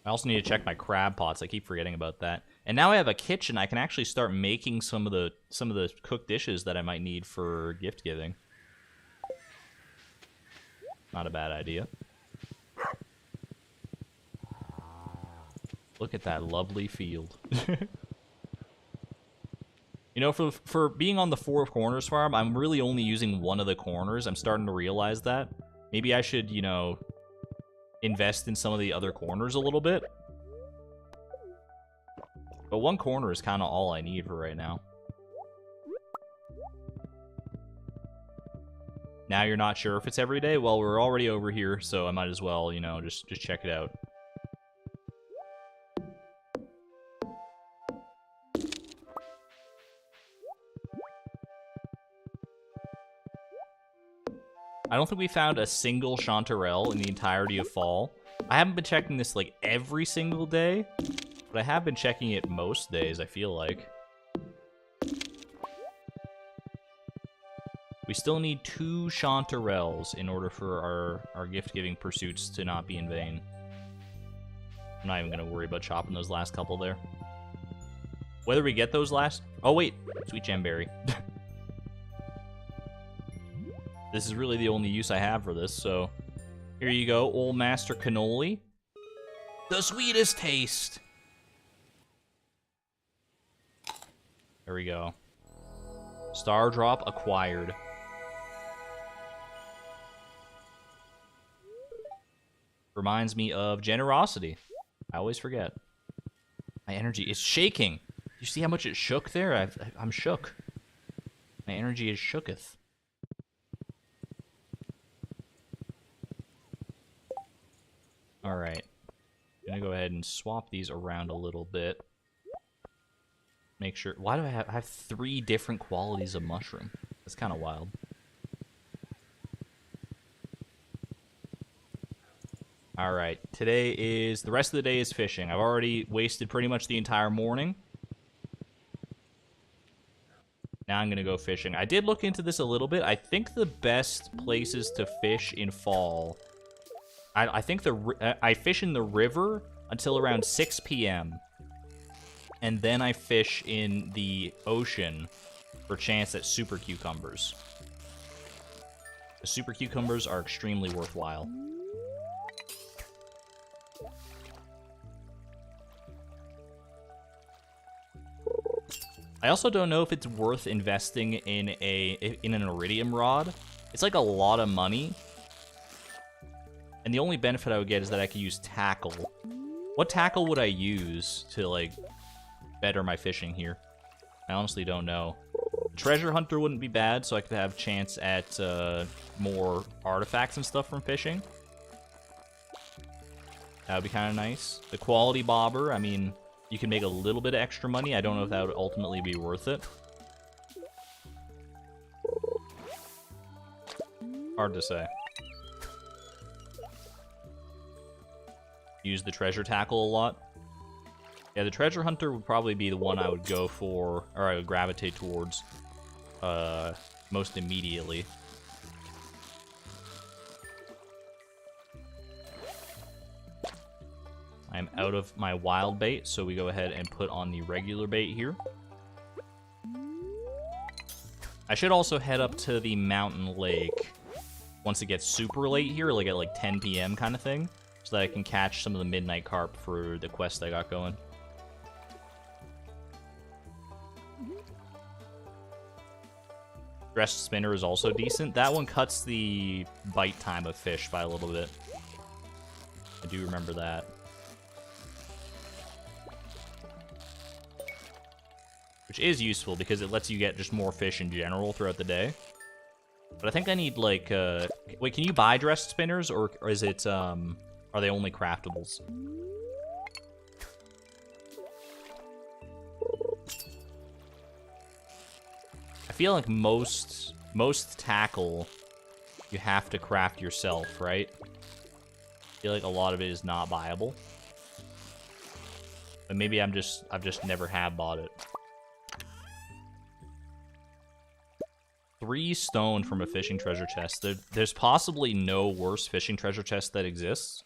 I also need to check my crab pots. I keep forgetting about that. And now I have a kitchen. I can actually start making some of the cooked dishes that I might need for gift giving. Not a bad idea. Look at that lovely field. You know, for being on the Four Corners farm, I'm really only using one of the corners. I'm starting to realize that. Maybe I should, you know, invest in some of the other corners a little bit. But one corner is kind of all I need for right now. Now you're not sure if it's every day? Well, we're already over here, so I might as well, you know, just check it out. I don't think we found a single chanterelle in the entirety of fall. I haven't been checking this, like, every single day, but I have been checking it most days, I feel like. We still need 2 chanterelles in order for our gift-giving pursuits to not be in vain. I'm not even going to worry about chopping those last couple there. Whether we get those last... Oh, wait. Sweet gemberry. This is really the only use I have for this, so... Here you go, Old Master Cannoli. The sweetest taste! There we go. Star drop acquired. Reminds me of generosity. I always forget. My energy is shaking. You see how much it shook there? I'm shook. My energy is shooketh. Alright. I'm gonna go ahead and swap these around a little bit. Make sure... Why do I have 3 different qualities of mushroom? That's kind of wild. Alright, today is... The rest of the day is fishing. I've already wasted pretty much the entire morning. Now I'm gonna go fishing. I did look into this a little bit. I think the best places to fish in fall... I think I fish in the river until around 6 p.m. And then I fish in the ocean for chance at super cucumbers. The super cucumbers are extremely worthwhile. I also don't know if it's worth investing in an iridium rod. It's like a lot of money. And the only benefit I would get is that I could use tackle. What tackle would I use to, like, better my fishing here? I honestly don't know. Treasure hunter wouldn't be bad, so I could have a chance at more artifacts and stuff from fishing. That would be kind of nice. The quality bobber, I mean, you can make a little bit of extra money. I don't know if that would ultimately be worth it. Hard to say. Use the treasure tackle a lot. Yeah, the treasure hunter would probably be the one I would go for, or I would gravitate towards most immediately. I'm out of my wild bait, so we go ahead and put on the regular bait here. I should also head up to the mountain lake once it gets super late here, like at like 10 p.m. kind of thing, so that I can catch some of the midnight carp for the quest I got going. Dressed spinner is also decent. That one cuts the bite time of fish by a little bit. I do remember that. Which is useful because it lets you get just more fish in general throughout the day. But I think I need, like, wait, can you buy dressed spinners, or is it, are they only craftables? I feel like most tackle you have to craft yourself, right? I feel like a lot of it is not buyable. But maybe I've just never have bought it. 3 stone from a fishing treasure chest. There's possibly no worse fishing treasure chest that exists.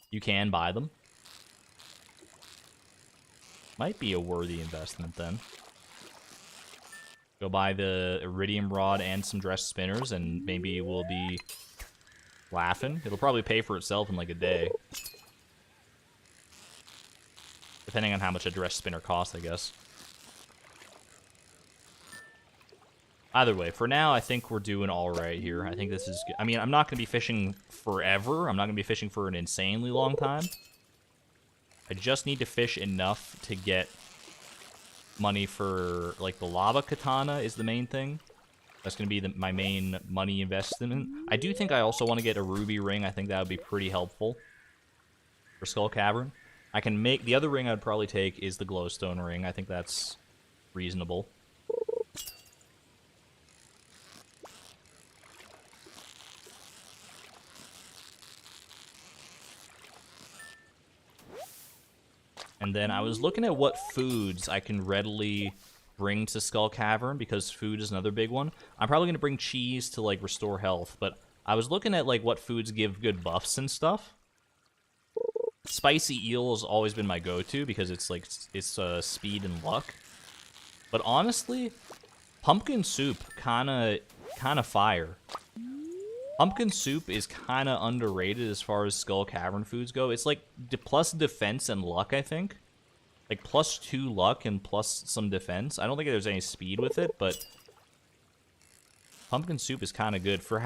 You can buy them. Might be a worthy investment then. Go buy the iridium rod and some dressed spinners, and maybe we'll be laughing. It'll probably pay for itself in like a day. Depending on how much a dressed spinner costs, I guess. Either way, for now, I think we're doing all right here. I think this is good. I mean, I'm not going to be fishing forever. I'm not going to be fishing for an insanely long time. I just need to fish enough to get money for, like, the lava katana is the main thing. That's going to be my main money investment. I do think I also want to get a ruby ring. I think that would be pretty helpful for Skull Cavern. I can make... The other ring I'd probably take is the glowstone ring. I think that's reasonable. And then I was looking at what foods I can readily bring to Skull Cavern, because food is another big one. I'm probably going to bring cheese to, like, restore health, but I was looking at, like, what foods give good buffs and stuff. Spicy eel has always been my go-to, because it's, like, it's speed and luck. But honestly, pumpkin soup kinda fire. Pumpkin soup is kind of underrated as far as Skull Cavern foods go. It's like plus defense and luck, I think. Like plus 2 luck and plus some defense. I don't think there's any speed with it, but pumpkin soup is kind of good for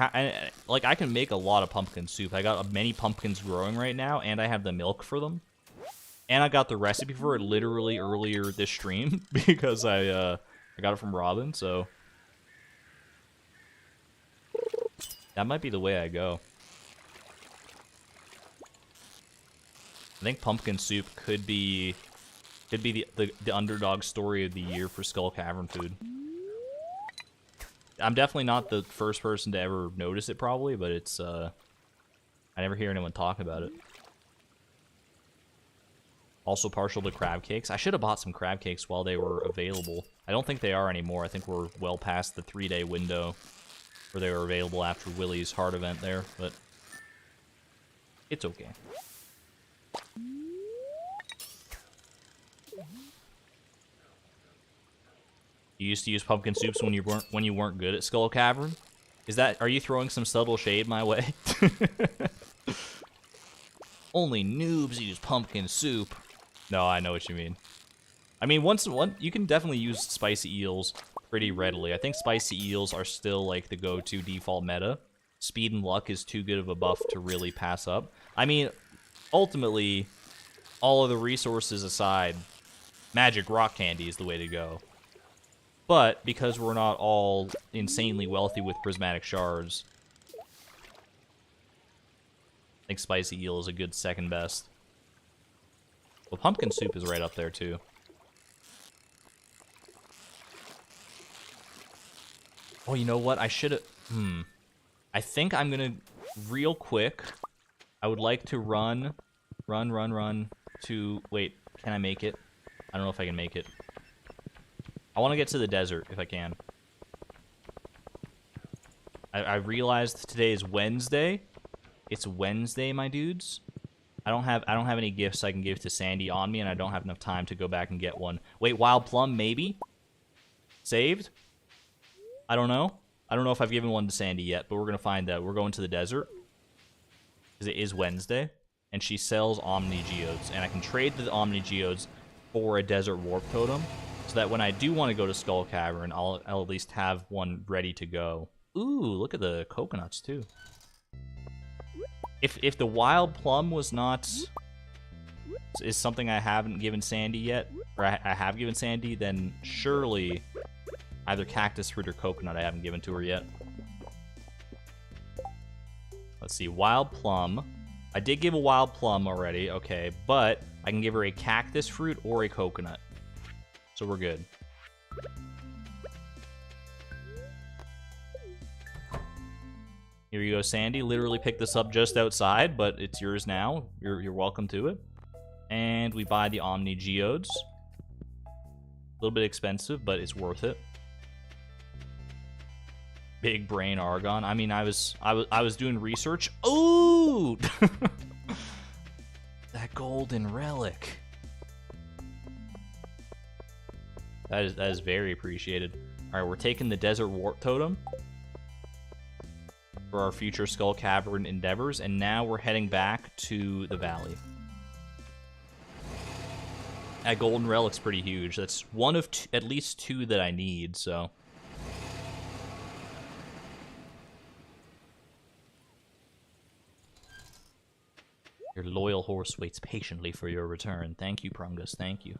like I can make a lot of pumpkin soup. I got many pumpkins growing right now, and I have the milk for them. And I got the recipe for it literally earlier this stream because I got it from Robin, so that might be the way I go. I think pumpkin soup could be the underdog story of the year for Skull Cavern food. I'm definitely not the first person to ever notice it, probably, but it's I never hear anyone talk about it. Also partial to crab cakes. I should have bought some crab cakes while they were available. I don't think they are anymore. I think we're well past the 3-day window where they were available after Willie's heart event there, but it's okay. You used to use pumpkin soups when you weren't good at Skull Cavern? Are you throwing some subtle shade my way? Only noobs use pumpkin soup. No, I know what you mean. I mean, you can definitely use spicy eels pretty readily. I think spicy eels are still like the go-to default meta speed and luck is too good of a buff to really pass up. I mean, ultimately, all of the resources aside, magic rock candy is the way to go. But because we're not all insanely wealthy with prismatic shards, I think spicy eel is a good second best. Well, pumpkin soup is right up there too. Oh, you know what? I should have... I think I'm gonna... Real quick, I would like to run to... Wait, can I make it? I don't know if I can make it. I want to get to the desert, if I can. I realized today is Wednesday. It's Wednesday, my dudes. I don't have any gifts I can give to Sandy on me, and I don't have enough time to go back and get one. Wait, wild plum, maybe? Saved? I don't know. I don't know if I've given one to Sandy yet, but we're going to find out. We're going to the desert, because it is Wednesday, and she sells Omni Geodes, and I can trade the Omni Geodes for a desert warp totem, so that when I do want to go to Skull Cavern, I'll at least have one ready to go. Ooh, look at the coconuts, too. If the wild plum was not... is something I haven't given Sandy yet, or I have given Sandy, then surely either cactus fruit or coconut I haven't given to her yet. Let's see, wild plum. I did give a wild plum already, okay, but I can give her a cactus fruit or a coconut. So we're good. Here you go, Sandy. Literally picked this up just outside, but it's yours now. You're welcome to it. And we buy the Omni Geodes. A little bit expensive, but it's worth it. Big brain Argon. I mean, I was doing research. Ooh! That golden relic. That is very appreciated. All right, we're taking the Desert Warp Totem for our future Skull Cavern endeavors, and now we're heading back to the valley. That golden relic's pretty huge. That's one of at least two that I need, so... Your loyal horse waits patiently for your return. Thank you, Prungus. Thank you.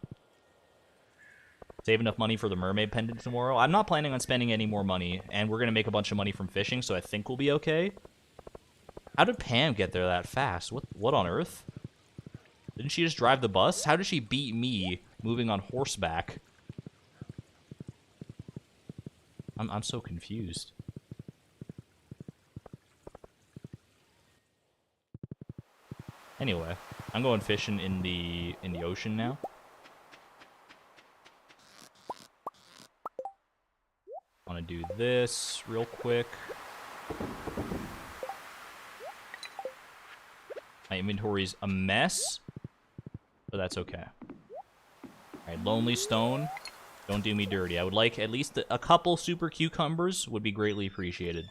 Save enough money for the mermaid pendant tomorrow. I'm not planning on spending any more money, and we're going to make a bunch of money from fishing, so I think we'll be okay. How did Pam get there that fast? What on earth? Didn't she just drive the bus? How did she beat me moving on horseback? I'm so confused. Anyway, I'm going fishing in the ocean now. I want to do this real quick. My inventory's a mess, but that's okay. Alright, Lonely Stone. Don't do me dirty. I would like at least a couple super cucumbers would be greatly appreciated.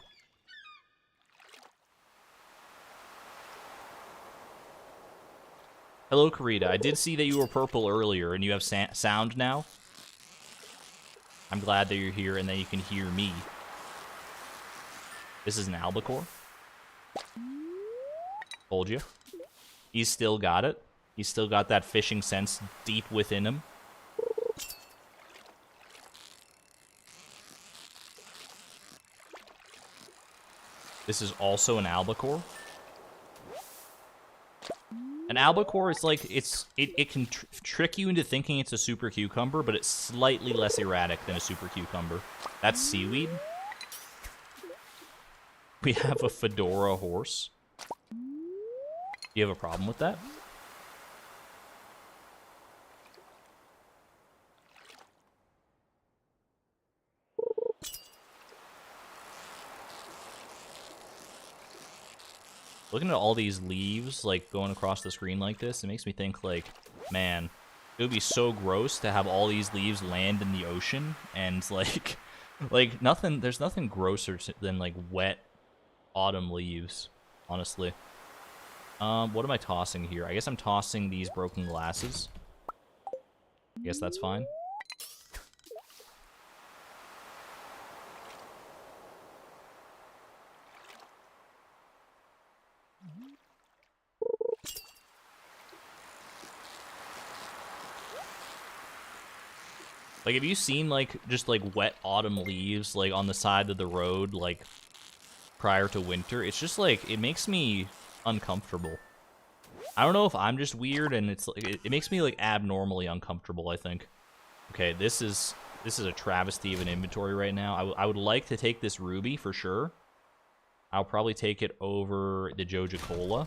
Hello, Karita. I did see that you were purple earlier, and you have sound now. I'm glad that you're here and that you can hear me. This is an albacore. Told you. He's still got it. He's still got that fishing sense deep within him. This is also an albacore. An albacore is like, it can trick you into thinking it's a super cucumber, but it's slightly less erratic than a super cucumber. That's seaweed. We have a fedora horse. Do you have a problem with that? Looking at all these leaves, like, going across the screen like this, it makes me think, like, man, it would be so gross to have all these leaves land in the ocean, and, like, nothing, there's nothing grosser than, like, wet autumn leaves, honestly. What am I tossing here? I guess I'm tossing these broken glasses. I guess that's fine. Like, have you seen, like, just, like, wet autumn leaves, like, on the side of the road, like, prior to winter? It's just, like, it makes me uncomfortable. I don't know if I'm just weird, and it's, like, it makes me, like, abnormally uncomfortable, I think. Okay, this is a travesty of an inventory right now. I would like to take this ruby, for sure. I'll probably take it over the Joja Cola.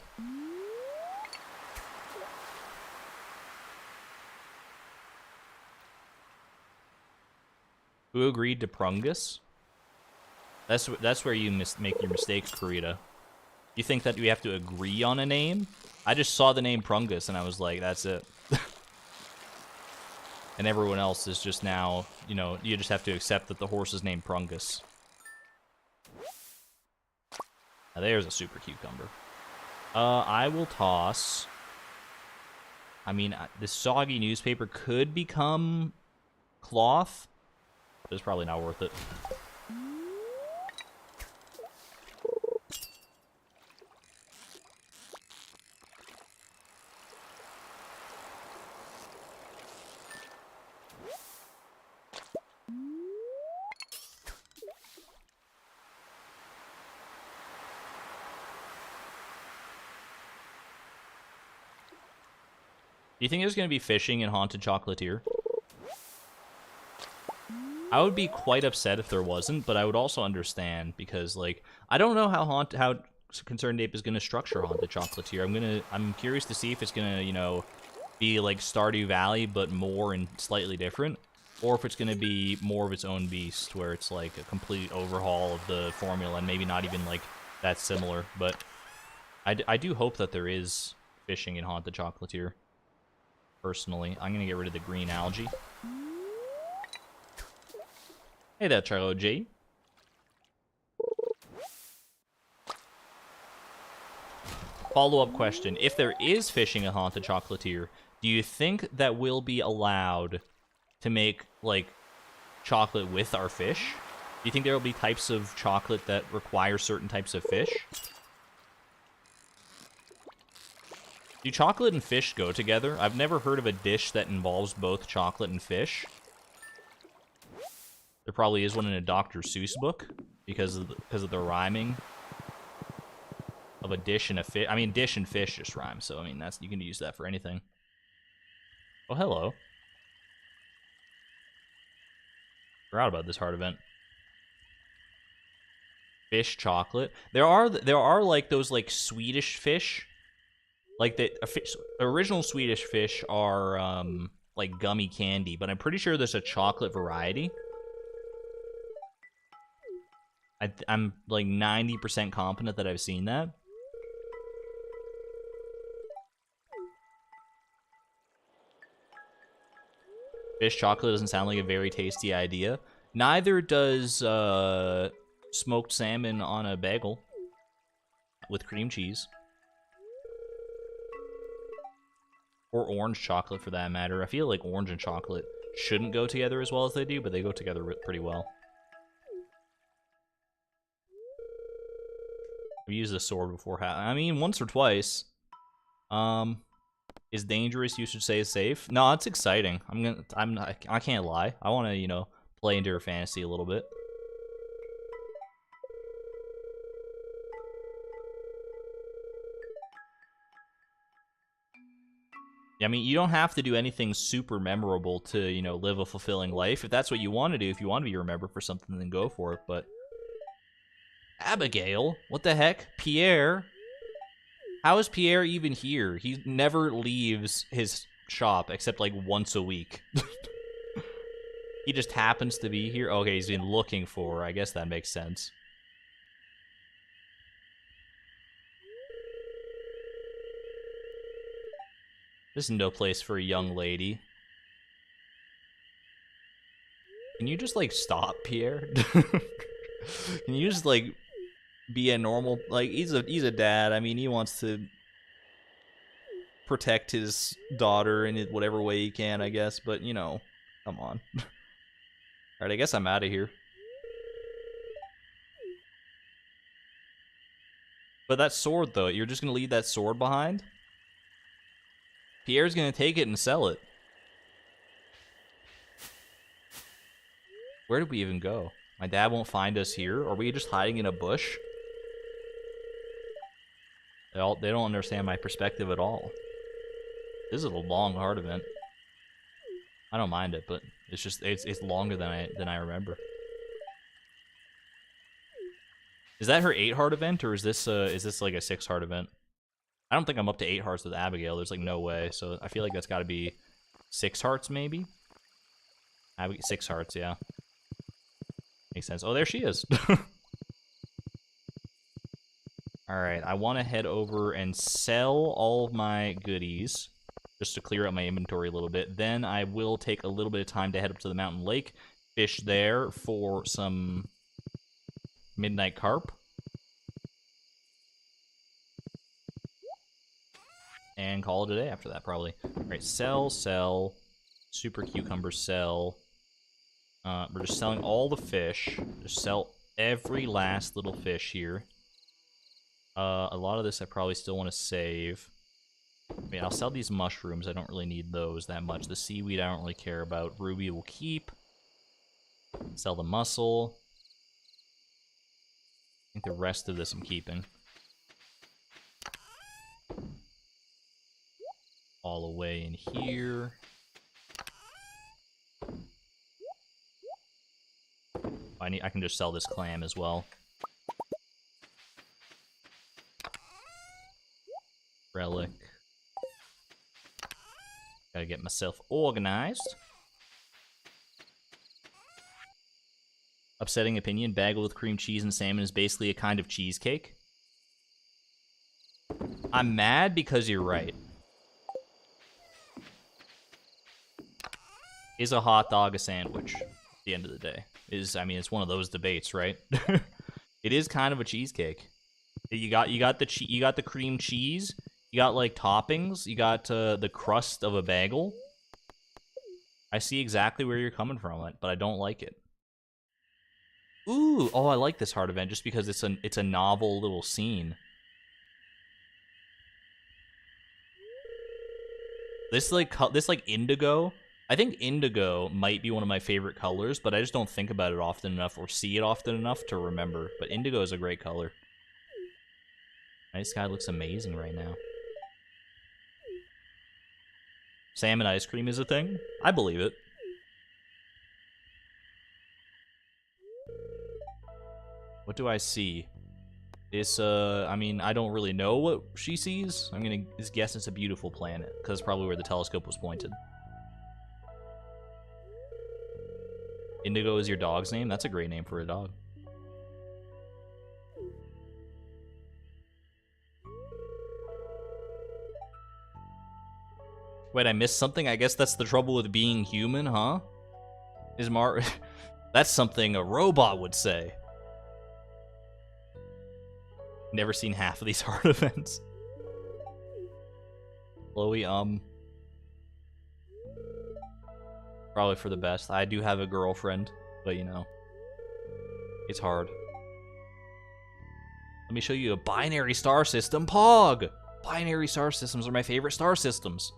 Who agreed to Prungus? That's where you make your mistake, Karita. You think that we have to agree on a name? I just saw the name Prungus, and I was like, that's it. And everyone else is just now, you know, you just have to accept that the horse is named Prungus. Now, there's a super cucumber. I will toss... I mean, this soggy newspaper could become cloth, but it's probably not worth it. Do you think there's going to be fishing in Haunted Chocolatier? I would be quite upset if there wasn't, but I would also understand because, like, I don't know how Concerned Ape is going to structure Haunted Chocolatier. I'm curious to see if it's going to, you know, be like Stardew Valley, but more and slightly different, or if it's going to be more of its own beast, where it's like a complete overhaul of the formula and maybe not even like that similar. But I do hope that there is fishing in Haunted Chocolatier. Personally, I'm gonna get rid of the green algae. Hey there, Charlo G. Follow-up question. If there is fishing at Haunted Chocolatier, do you think that we'll be allowed to make, like, chocolate with our fish? Do you think there will be types of chocolate that require certain types of fish? Do chocolate and fish go together? I've never heard of a dish that involves both chocolate and fish. There probably is one in a Dr. Seuss book because of the rhyming of a dish and a fish. I mean, dish and fish just rhyme, so I mean you can use that for anything. Oh, hello. Forgot about this heart event. Fish chocolate. There are like those like Swedish fish. Like, the original Swedish fish are, like, gummy candy, but I'm pretty sure there's a chocolate variety. I'm, like, 90% confident that I've seen that. Fish chocolate doesn't sound like a very tasty idea. Neither does, smoked salmon on a bagel with cream cheese. Or orange chocolate, for that matter. I feel like orange and chocolate shouldn't go together as well as they do, but they go together pretty well. I've used this sword before. I mean, once or twice. Is dangerous, you should say is safe. No, it's exciting. I can't lie. I want to, you know, play into her fantasy a little bit. I mean, you don't have to do anything super memorable to, you know, live a fulfilling life. If that's what you want to do, if you want to be remembered for something, then go for it. But Abigail, what the heck? Pierre? How is Pierre even here? He never leaves his shop except like once a week. He just happens to be here. Okay, he's been looking for her. I guess that makes sense. This is no place for a young lady. Can you just, like, stop, Pierre? Can you just, like, be a normal... Like, he's a dad. I mean, he wants to protect his daughter in whatever way he can, I guess. But, you know, come on. Alright, I guess I'm out of here. But that sword, though, you're just gonna leave that sword behind? Pierre's gonna take it and sell it. Where did we even go? My dad won't find us here? Are we just hiding in a bush? They don't understand my perspective at all. This is a long, hard event. I don't mind it, but it's just it's longer than I remember. Is that her 8 heart event, or is this like a 6 heart event? I don't think I'm up to 8 hearts with Abigail. There's like no way. So I feel like that's got to be 6 hearts maybe. 6 hearts, yeah. Makes sense. Oh, there she is. All right, I want to head over and sell all of my goodies just to clear out my inventory a little bit. Then I will take a little bit of time to head up to the mountain lake, fish there for some midnight carp. And call it a day after that, probably. All right, sell, super cucumber, sell. We're just selling all the fish. Just sell every last little fish here. A lot of this I probably still want to save. I mean, I'll sell these mushrooms. I don't really need those that much. The seaweed I don't really care about. Ruby will keep. Sell the mussel. I think the rest of this I'm keeping. All the way in here. I can just sell this clam as well. Relic. Gotta get myself organized. Upsetting opinion, bagel with cream cheese and salmon is basically a kind of cheesecake. I'm mad because you're right. Is a hot dog a sandwich at the end of the day? I mean, it's one of those debates, right? It is kind of a cheesecake. You got the cream cheese, you got like toppings, you got the crust of a bagel. I see exactly where you're coming from, but I don't like it. Ooh, oh, I like this heart event just because it's a novel little scene. This like indigo. I think indigo might be one of my favorite colors, but I just don't think about it often enough or see it often enough to remember. But indigo is a great color. Night sky looks amazing right now. Salmon ice cream is a thing? I believe it. What do I see? This, I mean, I don't really know what she sees. I'm gonna just guess it's a beautiful planet, because probably where the telescope was pointed. Indigo is your dog's name? That's a great name for a dog. Wait, I missed something? I guess that's the trouble with being human, huh? That's something a robot would say. Never seen half of these hard events. Chloe, probably for the best. I do have a girlfriend, but you know, it's hard. Let me show you a binary star system. Pog! Binary star systems are my favorite star systems.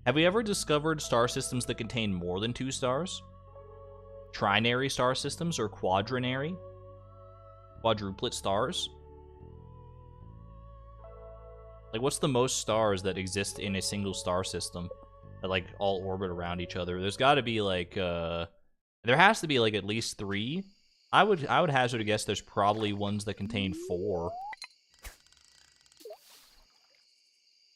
Have we ever discovered star systems that contain more than 2 stars? Trinary star systems or quadrinary? Quadruplet stars? Like, what's the most stars that exist in a single star system that, like, all orbit around each other? There's got to be, like, there has to be, like, at least 3. I would hazard a guess there's probably ones that contain 4.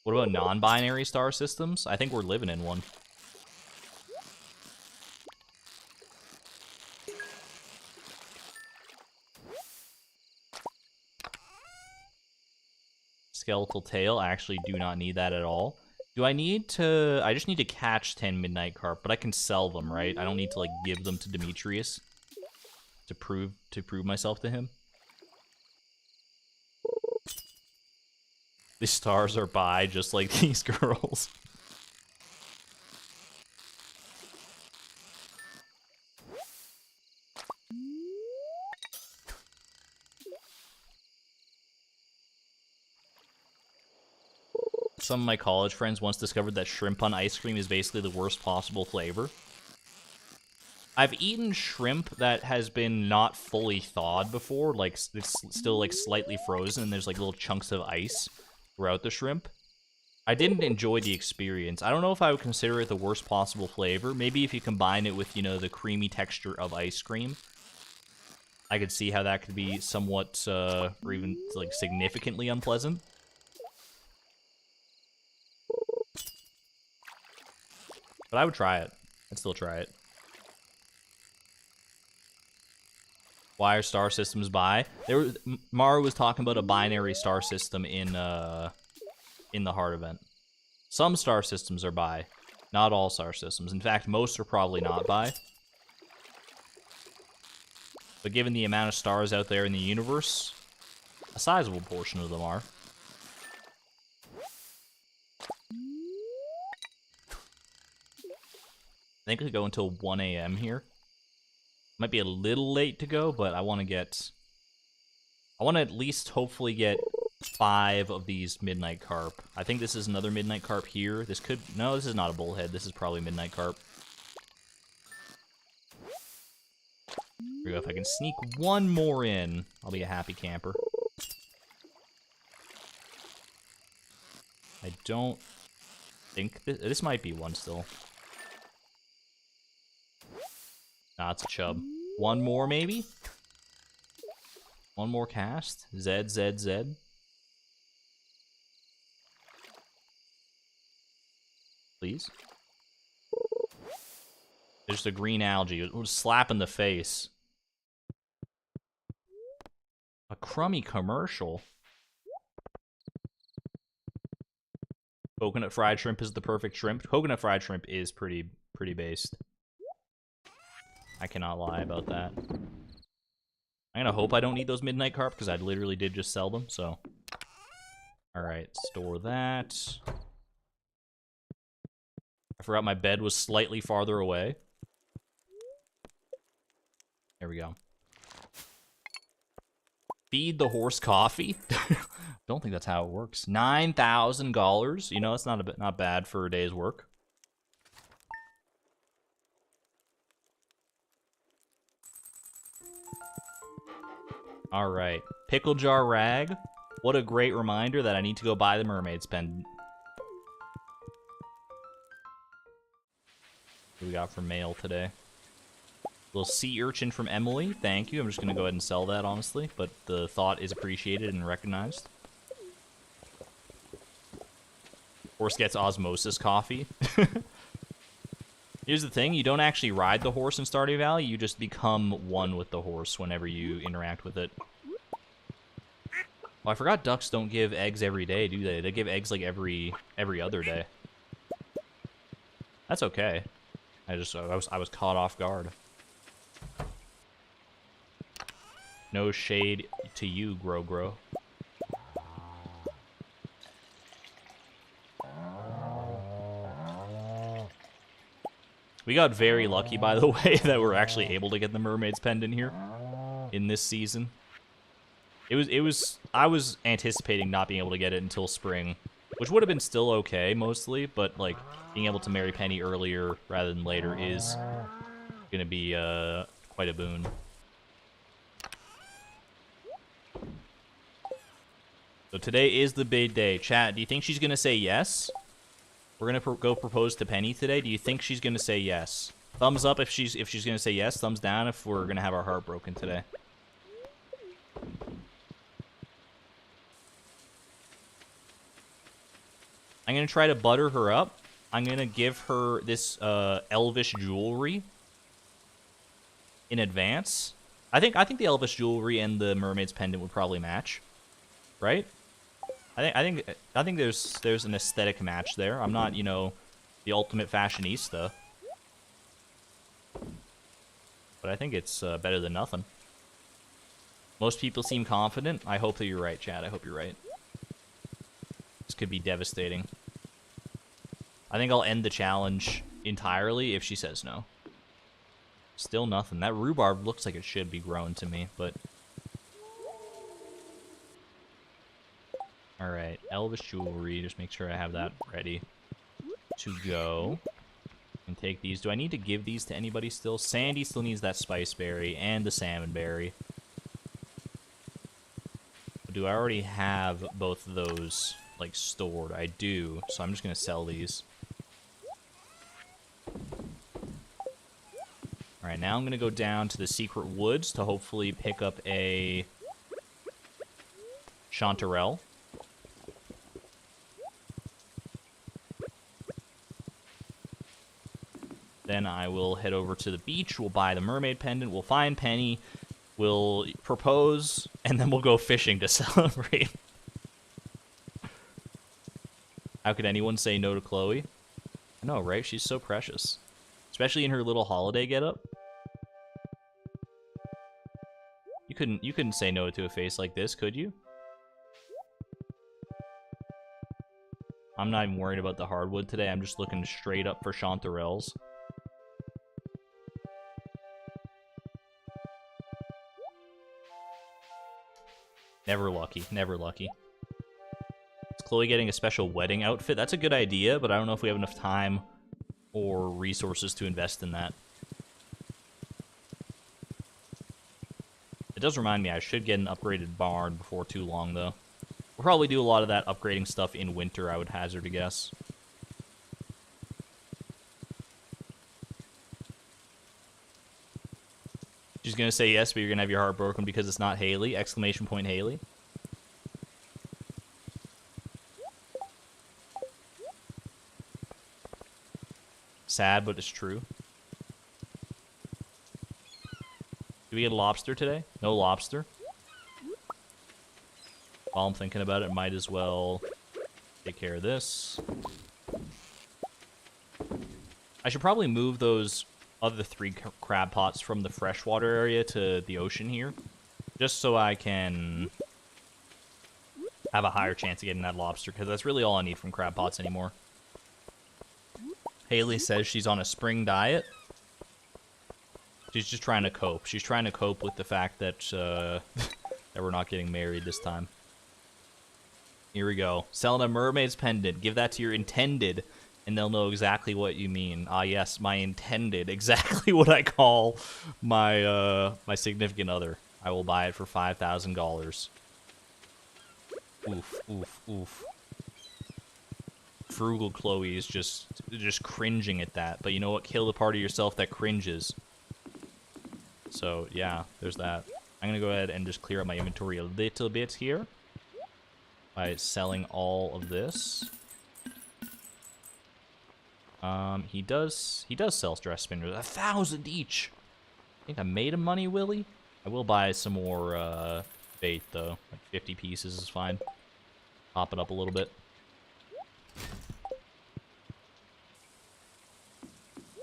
What about non-binary star systems? I think we're living in one. Skeletal tail. I actually do not need that at all. Do I need to... I just need to catch 10 midnight carp, but I can sell them, right? I don't need to, like, give them to Demetrius to prove myself to him. The stars are bi, just like these girls. Some of my college friends once discovered that shrimp on ice cream is basically the worst possible flavor. I've eaten shrimp that has been not fully thawed before, like it's still like slightly frozen and there's like little chunks of ice throughout the shrimp. I didn't enjoy the experience. I don't know if I would consider it the worst possible flavor. Maybe if you combine it with, you know, the creamy texture of ice cream, I could see how that could be somewhat, or even like significantly unpleasant. But I would try it. I'd still try it. Why are star systems bi? Maru was talking about a binary star system in the heart event. Some star systems are bi, not all star systems. In fact, most are probably not bi. But given the amount of stars out there in the universe, a sizable portion of them are. I think we go until 1 a.m. here. Might be a little late to go, but I want to at least hopefully get 5 of these midnight carp. I think this is another midnight carp here. No, this is not a bullhead. This is probably midnight carp. Here we go. If I can sneak one more in, I'll be a happy camper. I don't think this might be one still. Nah, it's a chub. One more, maybe? One more cast? Z, Z, Z. Please? There's the green algae. It would slap in the face. A crummy commercial. Coconut fried shrimp is the perfect shrimp. Coconut fried shrimp is pretty based. I cannot lie about that. I'm gonna hope I don't need those midnight carp, because I literally did just sell them, so. Alright, store that. I forgot my bed was slightly farther away. There we go. Feed the horse coffee? Don't think that's how it works. $9,000? You know, it's not bad for a day's work. Alright. Pickle jar rag. What a great reminder that I need to go buy the mermaid's pendant. What we got for mail today? Little sea urchin from Emily. Thank you. I'm just going to go ahead and sell that, honestly. But the thought is appreciated and recognized. Horse gets osmosis coffee. Here's the thing. You don't actually ride the horse in Stardew Valley. You just become one with the horse whenever you interact with it. Well, I forgot ducks don't give eggs every day, do they? They give eggs like every other day. That's okay. I was caught off guard. No shade to you, Grow. We got very lucky, by the way, that we're actually able to get the mermaid's pendant here in this season. I was anticipating not being able to get it until spring, which would have been still okay, mostly, but, like, being able to marry Penny earlier rather than later is gonna be, quite a boon. So today is the big day. Chat, do you think she's gonna say yes? We're gonna go propose to Penny today. Do you think she's gonna say yes? Thumbs up if she's gonna say yes. Thumbs down if we're gonna have our heart broken today. I'm gonna try to butter her up. I'm gonna give her this elvish jewelry in advance. I think the elvish jewelry and the mermaid's pendant would probably match, right? I think there's an aesthetic match there. I'm not, you know, the ultimate fashionista, but I think it's better than nothing. Most people seem confident. I hope that you're right, Chad. I hope you're right. This could be devastating. I think I'll end the challenge entirely if she says no. Still nothing. That rhubarb looks like it should be growing to me, but... Alright. Elvish jewelry. Just make sure I have that ready to go. And take these. Do I need to give these to anybody still? Sandy still needs that spice berry and the salmon berry. But do I already have both of those, like, stored? I do, so I'm just going to sell these. Alright, now I'm going to go down to the secret woods to hopefully pick up a chanterelle. Then I will head over to the beach. We'll buy the mermaid pendant. We'll find Penny. We'll propose. And then we'll go fishing to celebrate. How could anyone say no to Chloe? I know, right? She's so precious. Especially in her little holiday getup. You couldn't say no to a face like this, could you? I'm not even worried about the hardwood today. I'm just looking straight up for chanterelles. Never lucky. Never lucky. Is Chloe getting a special wedding outfit? That's a good idea, but I don't know if we have enough time or resources to invest in that. It does remind me I should get an upgraded barn before too long, though. We'll probably do a lot of that upgrading stuff in winter, I would hazard a guess. She's gonna say yes, but you're gonna have your heart broken because it's not Haley! Exclamation point Haley. Sad, but it's true. Do we get a lobster today? No lobster. While I'm thinking about it, might as well take care of this. I should probably move those other 3 crab pots from the freshwater area to the ocean here, just so I can have a higher chance of getting that lobster, because that's really all I need from crab pots anymore. Haley says she's on a spring diet. She's just trying to cope. She's trying to cope with the fact that that we're not getting married this time. Here we go. Selling a mermaid's pendant. Give that to your intended, and they'll know exactly what you mean. Ah, yes, my intended. Exactly what I call my my significant other. I will buy it for $5,000. Oof, oof, oof. Frugal Chloe is just cringing at that. But you know what? Kill the part of yourself that cringes. So, yeah, there's that. I'm going to go ahead and just clear up my inventory a little bit here by selling all of this. He does sell stress spinners. 1,000 each. I think I made him money, Willie. I will buy some more bait, though. Like 50 pieces is fine. Pop it up a little bit.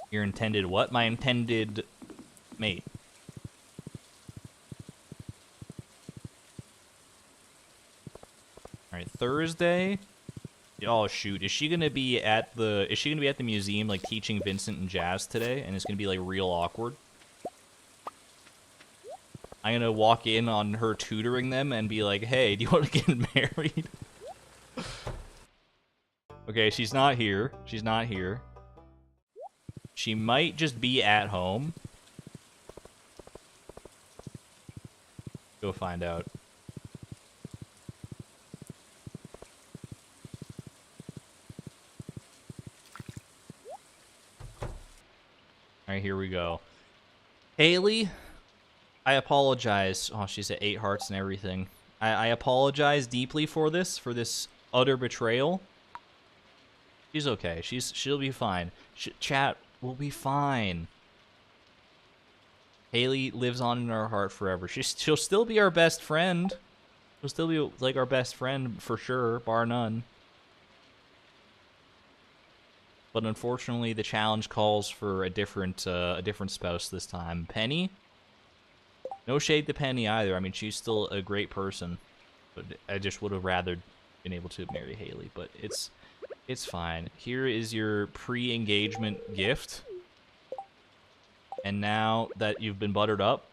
Your intended what? My intended mate. Alright, Thursday. Oh shoot, is she gonna be at the museum like teaching Vincent and Jazz today? And it's gonna be like real awkward. I'm gonna walk in on her tutoring them and be like, hey, do you want to get married? Okay, she's not here. She's not here. She might just be at home. Go find out. Alright, here we go. Haley, I apologize. Oh, she's at 8 hearts and everything. I apologize deeply for this utter betrayal. She's okay. She'll be fine. Chat will be fine. Haley lives on in our heart forever. She'll still be our best friend. She'll still be like our best friend for sure, bar none. But unfortunately, the challenge calls for a different spouse this time. Penny? No shade to Penny either. I mean, she's still a great person. But I just would have rather been able to marry Haley. But it's fine. Here is your pre-engagement gift. And now that you've been buttered up,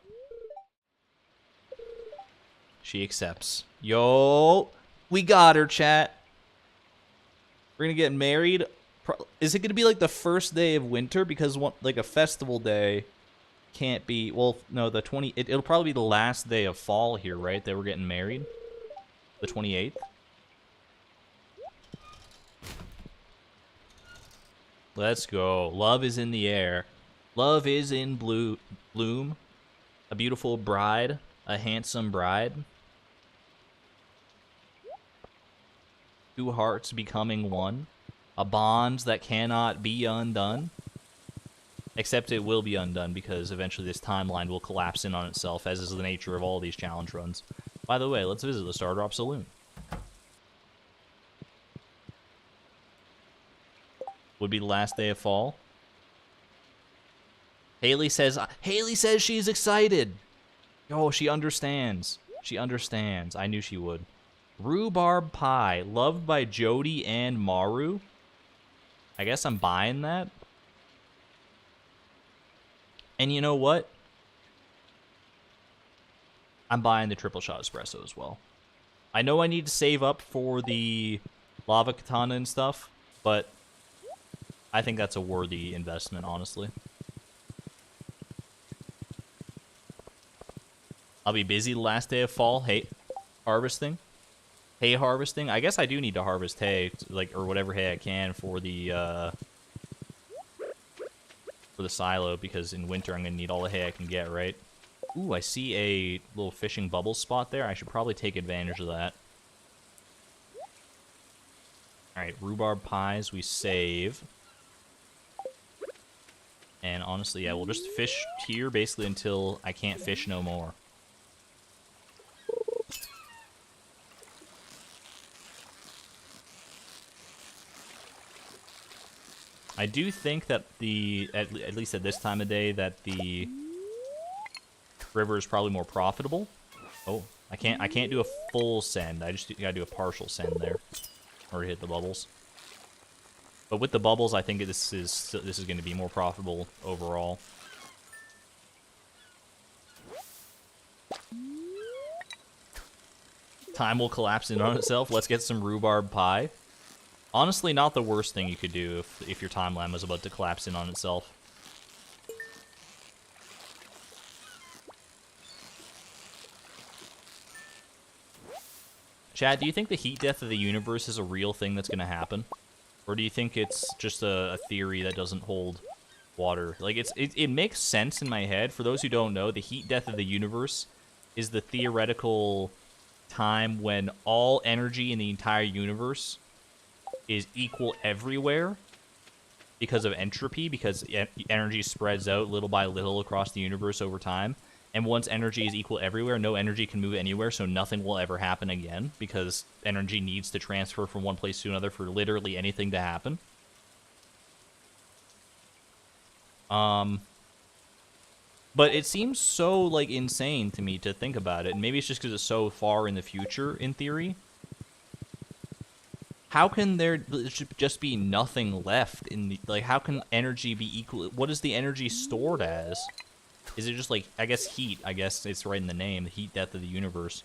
she accepts. Yo! We got her, chat. We're gonna get married. Is it gonna be like the first day of winter? Because like a festival day can't be. Well, no, the 20. It'll probably be the last day of fall here, right? That we're getting married. The 28th. Let's go. Love is in the air. Love is in bloom. A beautiful bride. A handsome bride. Two hearts becoming one. A bond that cannot be undone. Except it will be undone because eventually this timeline will collapse in on itself, as is the nature of all these challenge runs. By the way, let's visit the Stardrop Saloon. Would be the last day of fall. Haley says she's excited. Oh, she understands. She understands. I knew she would. Rhubarb pie, loved by Jody and Maru. I guess I'm buying that. And you know what? I'm buying the triple shot espresso as well. I know I need to save up for the lava katana and stuff, but I think that's a worthy investment, honestly. I'll be busy the last day of fall. Hay harvesting. Hay harvesting. I guess I do need to harvest hay, like, or whatever hay I can for the silo, because in winter I'm gonna need all the hay I can get, right? Ooh, I see a little fishing bubble spot there. I should probably take advantage of that. Alright, rhubarb pies we save. And honestly, yeah, we'll just fish here basically until I can't fish no more. I do think that at least at this time of day, that the river is probably more profitable. Oh, I can't do a full send. I just gotta do a partial send there, or hit the bubbles. But with the bubbles, I think this is going to be more profitable overall. Time will collapse in on itself. Let's get some rhubarb pie. Honestly, not the worst thing you could do if your timeline was about to collapse in on itself. Chad, do you think the heat death of the universe is a real thing that's going to happen? Or do you think it's just a theory that doesn't hold water? Like, it makes sense in my head. For those who don't know, the heat death of the universe is the theoretical time when all energy in the entire universe is equal everywhere because of entropy, because energy spreads out little by little across the universe over time. And once energy is equal everywhere, no energy can move anywhere, so nothing will ever happen again, because energy needs to transfer from one place to another for literally anything to happen. But it seems so, like, insane to me to think about it, and maybe it's just because it's so far in the future, in theory. How can there just be nothing left in the, like, how can energy be equal? What is the energy stored as? Is it just, like, I guess heat? I guess it's right in the name, the heat death of the universe.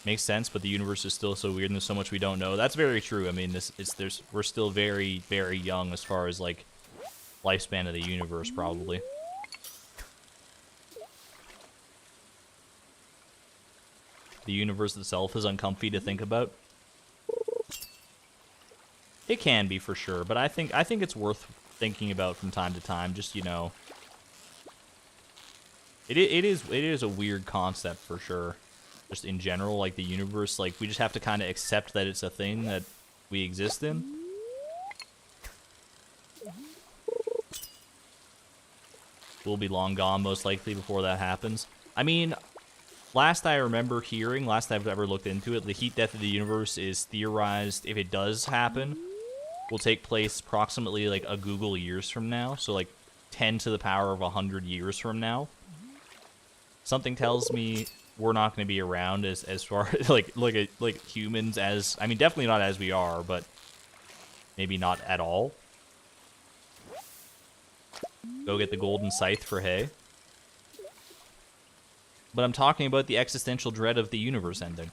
Makes sense, but the universe is still so weird and there's so much we don't know. That's very true. I mean, we're still very, very young as far as, like, lifespan of the universe, probably. The universe itself is uncomfy to think about. It can be, for sure, but I think it's worth thinking about from time to time. Just, you know, it is a weird concept for sure. Just in general, like the universe, like we just have to kind of accept that it's a thing that we exist in. We'll be long gone most likely before that happens. I mean, last I remember hearing, last I've ever looked into it, the heat death of the universe is theorized, if it does happen, will take place approximately like a Google years from now. So like 10 to the power of 100 years from now. Something tells me we're not going to be around as far like humans as, I mean, definitely not as we are, but maybe not at all. Go get the golden scythe for hay. But I'm talking about the existential dread of the universe ending.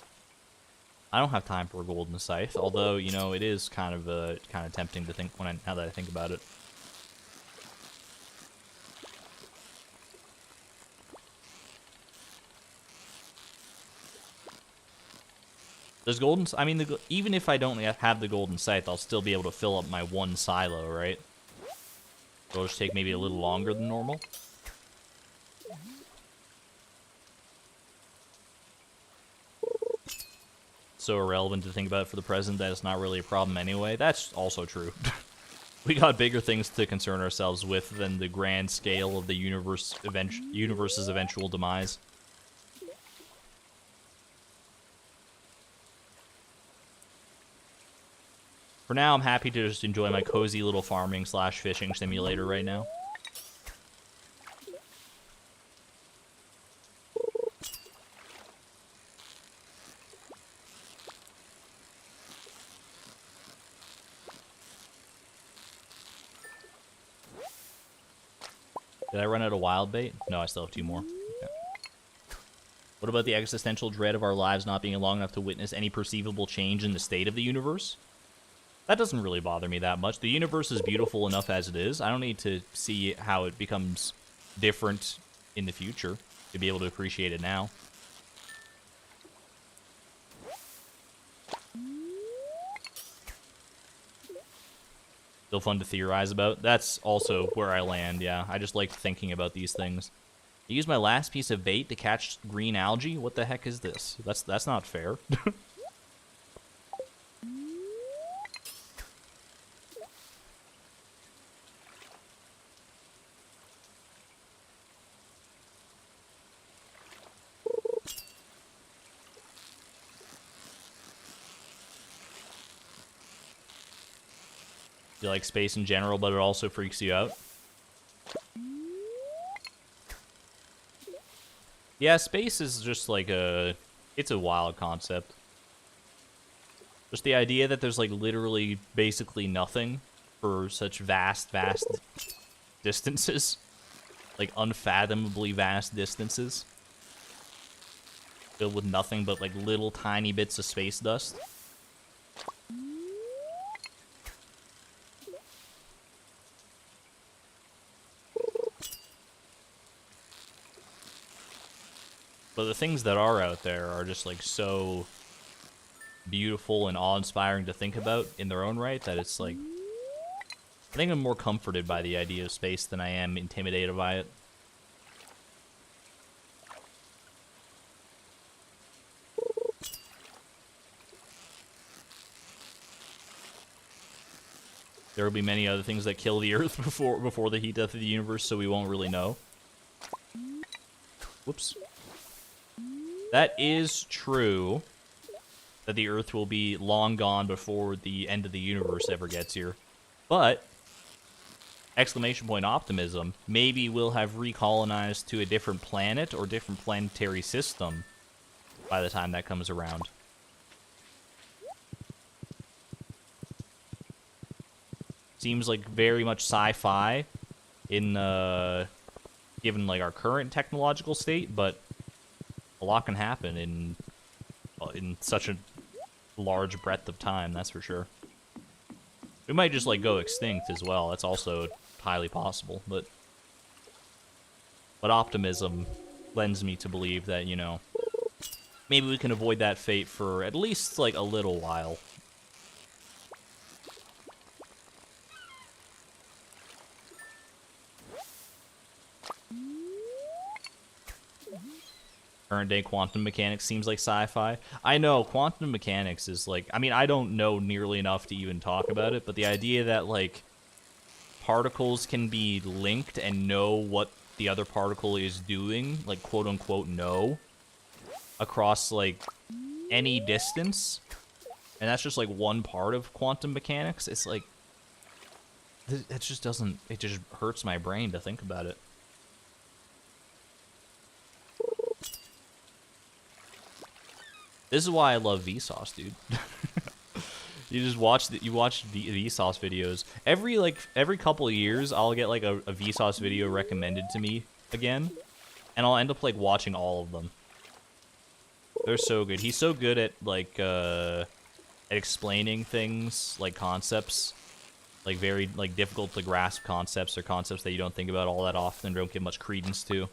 I don't have time for a golden scythe, although, you know, it is kind of tempting to think now that I think about it. There's golden... I mean, even if I don't have the golden scythe, I'll still be able to fill up my one silo, right? It'll just take maybe a little longer than normal. So irrelevant to think about for the present that it's not really a problem anyway. That's also true. We got bigger things to concern ourselves with than the grand scale of the universe's eventual demise. For now, I'm happy to just enjoy my cozy little farming / fishing simulator right now. Did I run out of wild bait? No, I still have 2 more. Okay. What about the existential dread of our lives not being long enough to witness any perceivable change in the state of the universe? That doesn't really bother me that much. The universe is beautiful enough as it is. I don't need to see how it becomes different in the future to be able to appreciate it now. Still fun to theorize about. That's also where I land, yeah. I just like thinking about these things. I used my last piece of bait to catch green algae? What the heck is this? That's not fair. You like space in general, but it also freaks you out? Yeah, space is just like it's a wild concept. Just the idea that there's like literally basically nothing for such vast distances. Like unfathomably vast distances. Filled with nothing but like little tiny bits of space dust. But the things that are out there are just like so beautiful and awe-inspiring to think about in their own right that it's like... I think I'm more comforted by the idea of space than I am intimidated by it. There will be many other things that kill the Earth before the heat death of the universe, so we won't really know. Whoops. That is true, that the Earth will be long gone before the end of the universe ever gets here. But, exclamation point optimism, maybe we'll have recolonized to a different planet or different planetary system by the time that comes around. Seems like very much sci-fi in, given like our current technological state, but a lot can happen in such a large breadth of time, that's for sure. We might just like go extinct as well. That's also highly possible, but optimism lends me to believe that, you know, maybe we can avoid that fate for at least like a little while. Current day quantum mechanics seems like sci-fi. I know, quantum mechanics is like... I mean, I don't know nearly enough to even talk about it, but the idea that, like, particles can be linked and know what the other particle is doing, like, quote-unquote know, across, like, any distance, and that's just, like, one part of quantum mechanics, it's like... It just doesn't... It just hurts my brain to think about it. This is why I love Vsauce, dude. You just watch Vsauce videos. Every couple of years, I'll get like a Vsauce video recommended to me again, and I'll end up like watching all of them. They're so good. He's so good at, like, at explaining things, like concepts. Like, very, like, difficult to grasp concepts, or concepts that you don't think about all that often, or don't give much credence to.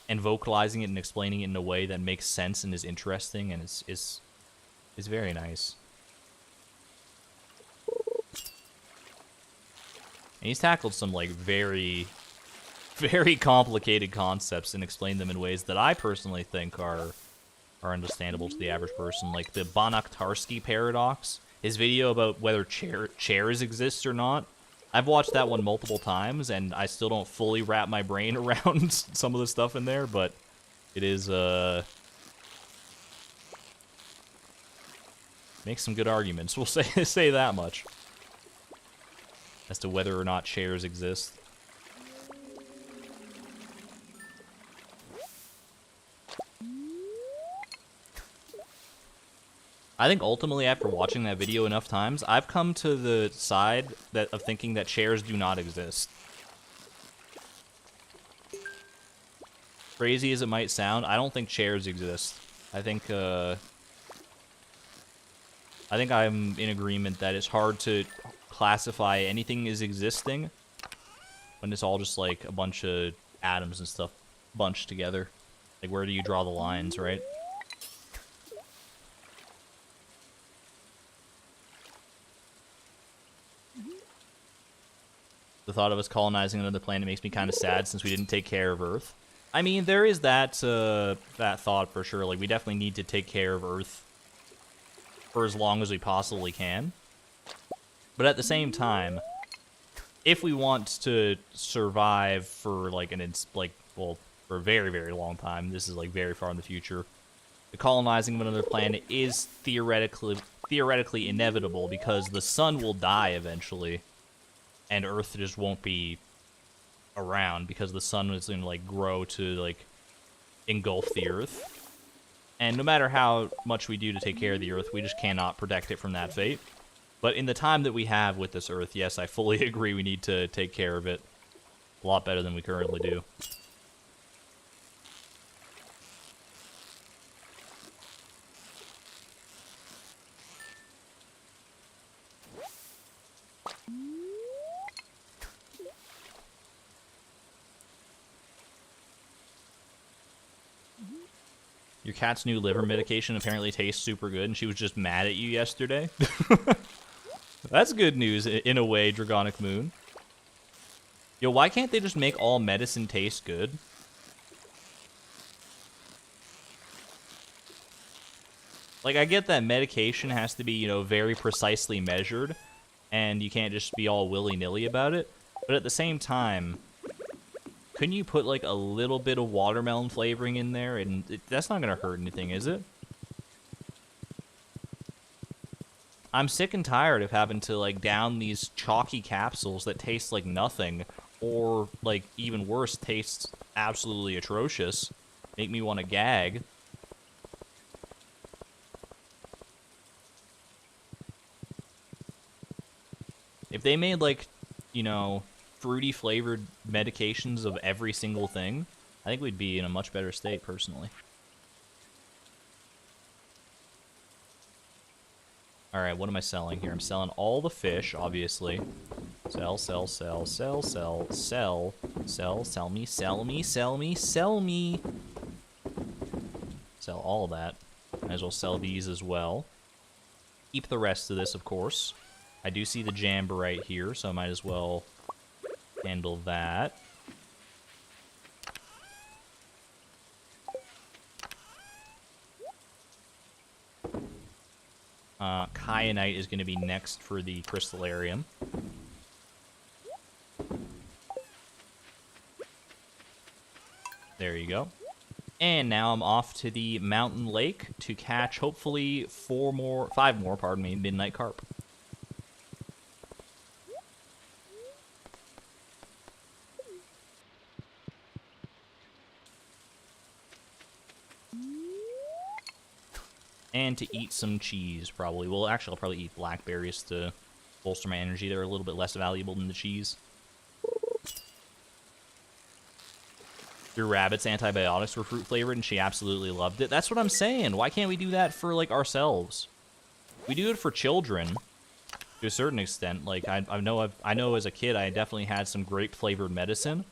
And vocalizing it and explaining it in a way that makes sense and is interesting and is very nice. And he's tackled some, like, very, very complicated concepts and explained them in ways that I personally think are understandable to the average person. Like the Banach-Tarski paradox, his video about whether chairs exist or not. I've watched that one multiple times, and I still don't fully wrap my brain around some of the stuff in there, but it is, makes some good arguments, we'll say that much, as to whether or not chairs exist. I think ultimately, after watching that video enough times, I've come to the side of thinking that chairs do not exist. Crazy as it might sound, I don't think chairs exist. I think I'm in agreement that it's hard to classify anything as existing when it's all just like a bunch of atoms and stuff bunched together. Like, where do you draw the lines, right? The thought of us colonizing another planet makes me kind of sad since we didn't take care of Earth. I mean, there is that thought for sure. Like, we definitely need to take care of Earth for as long as we possibly can. But at the same time, if we want to survive for like for a very, very long time, this is like very far in the future, the colonizing of another planet is theoretically inevitable because the sun will die eventually. And Earth just won't be around because the sun is going to, like, grow to, like, engulf the Earth. And no matter how much we do to take care of the Earth, we just cannot protect it from that fate. But in the time that we have with this Earth, yes, I fully agree we need to take care of it a lot better than we currently do. Your cat's new liver medication apparently tastes super good, and she was just mad at you yesterday. That's good news, in a way, Dragonic Moon. Yo, why can't they just make all medicine taste good? Like, I get that medication has to be, you know, very precisely measured, and you can't just be all willy-nilly about it. But at the same time, couldn't you put, like, a little bit of watermelon flavoring in there? And that's not going to hurt anything, is it? I'm sick and tired of having to, like, down these chalky capsules that taste like nothing. Or, like, even worse, taste absolutely atrocious. Make me want to gag. If they made, like, you know, fruity flavored medications of every single thing, I think we'd be in a much better state, personally. Alright, what am I selling here? I'm selling all the fish, obviously. Sell, sell, sell, sell, sell, sell, sell, sell me, sell me, sell me, sell me. Sell all that. Might as well sell these as well. Keep the rest of this, of course. I do see the jamba right here, so I might as well handle that. Kyanite is going to be next for the crystallarium. There you go. And now I'm off to the mountain lake to catch, hopefully, 5 more, pardon me, midnight carp. And to eat some cheese, probably. Well, actually, I'll probably eat blackberries to bolster my energy. They're a little bit less valuable than the cheese. Your rabbit's antibiotics were fruit flavored and she absolutely loved it. That's what I'm saying. Why can't we do that for, like, ourselves? We do it for children to a certain extent. Like, I know as a kid I definitely had some grape flavored medicine.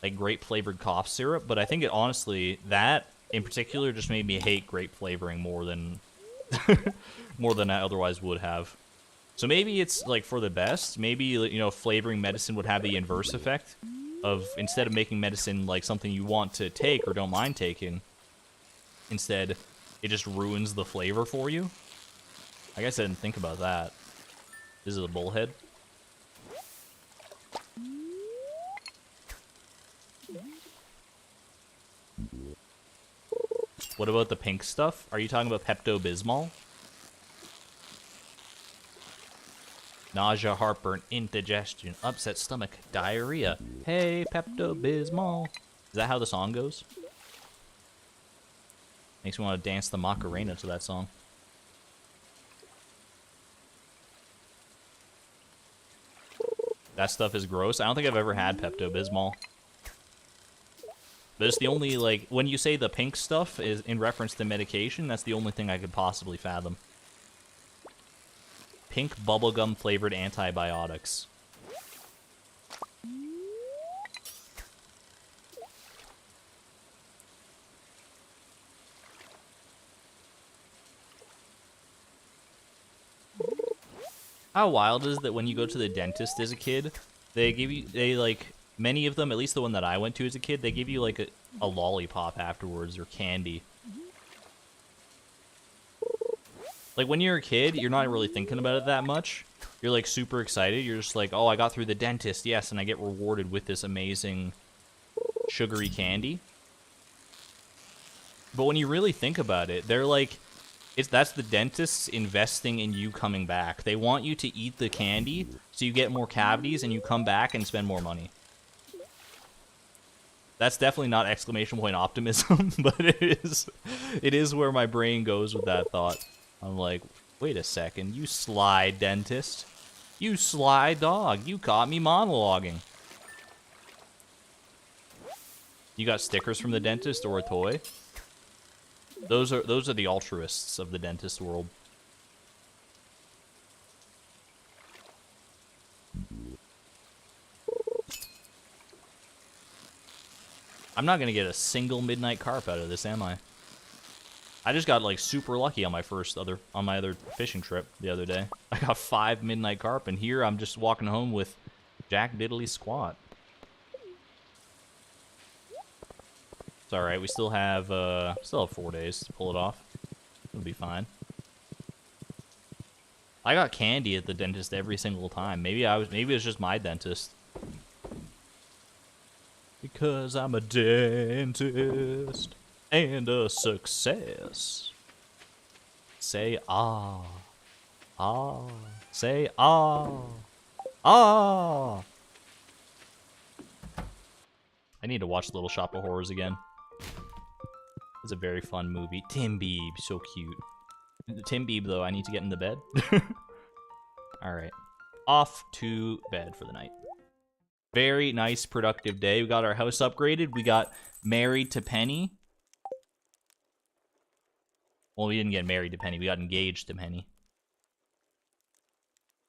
Like grape flavored cough syrup, but I think it honestly, that in particular just made me hate grape flavoring more than more than I otherwise would have. So maybe it's like for the best. Maybe, you know, flavoring medicine would have the inverse effect of, instead of making medicine like something you want to take or don't mind taking, instead it just ruins the flavor for you. I guess I didn't think about that. This is a bullhead. What about the pink stuff? Are you talking about Pepto-Bismol? Nausea, heartburn, indigestion, upset stomach, diarrhea. Hey, Pepto-Bismol. Is that how the song goes? Makes me want to dance the Macarena to that song. That stuff is gross. I don't think I've ever had Pepto-Bismol. But it's the only, like, when you say the pink stuff is in reference to medication, that's the only thing I could possibly fathom. Pink bubblegum flavored antibiotics. How wild is that when you go to the dentist as a kid, they give you, like, many of them, at least the one that I went to as a kid, they give you, like, a lollipop afterwards, or candy. Like, when you're a kid, you're not really thinking about it that much. You're, like, super excited. You're just like, oh, I got through the dentist, yes, and I get rewarded with this amazing sugary candy. But when you really think about it, they're like, that's the dentists investing in you coming back. They want you to eat the candy so you get more cavities and you come back and spend more money. That's definitely not exclamation point optimism, but it is where my brain goes with that thought. I'm like, wait a second, you sly dentist. You sly dog, you caught me monologuing. You got stickers from the dentist or a toy? Those are the altruists of the dentist world. I'm not gonna get a single midnight carp out of this, am I? I just got like super lucky on my other fishing trip the other day. I got 5 midnight carp, and here I'm just walking home with Jack Diddley squat. It's all right. We still have 4 days to pull it off. It'll be fine. I got candy at the dentist every single time. Maybe it was just my dentist. Because I'm a dentist and a success. Say ah. Ah. Say ah. Ah. I need to watch Little Shop of Horrors again. It's a very fun movie. Tim Beeb, so cute. Tim Beeb, though, I need to get into bed. Alright. Off to bed for the night. Very nice, productive day. We got our house upgraded. We got married to Penny. Well, we didn't get married to Penny. We got engaged to Penny.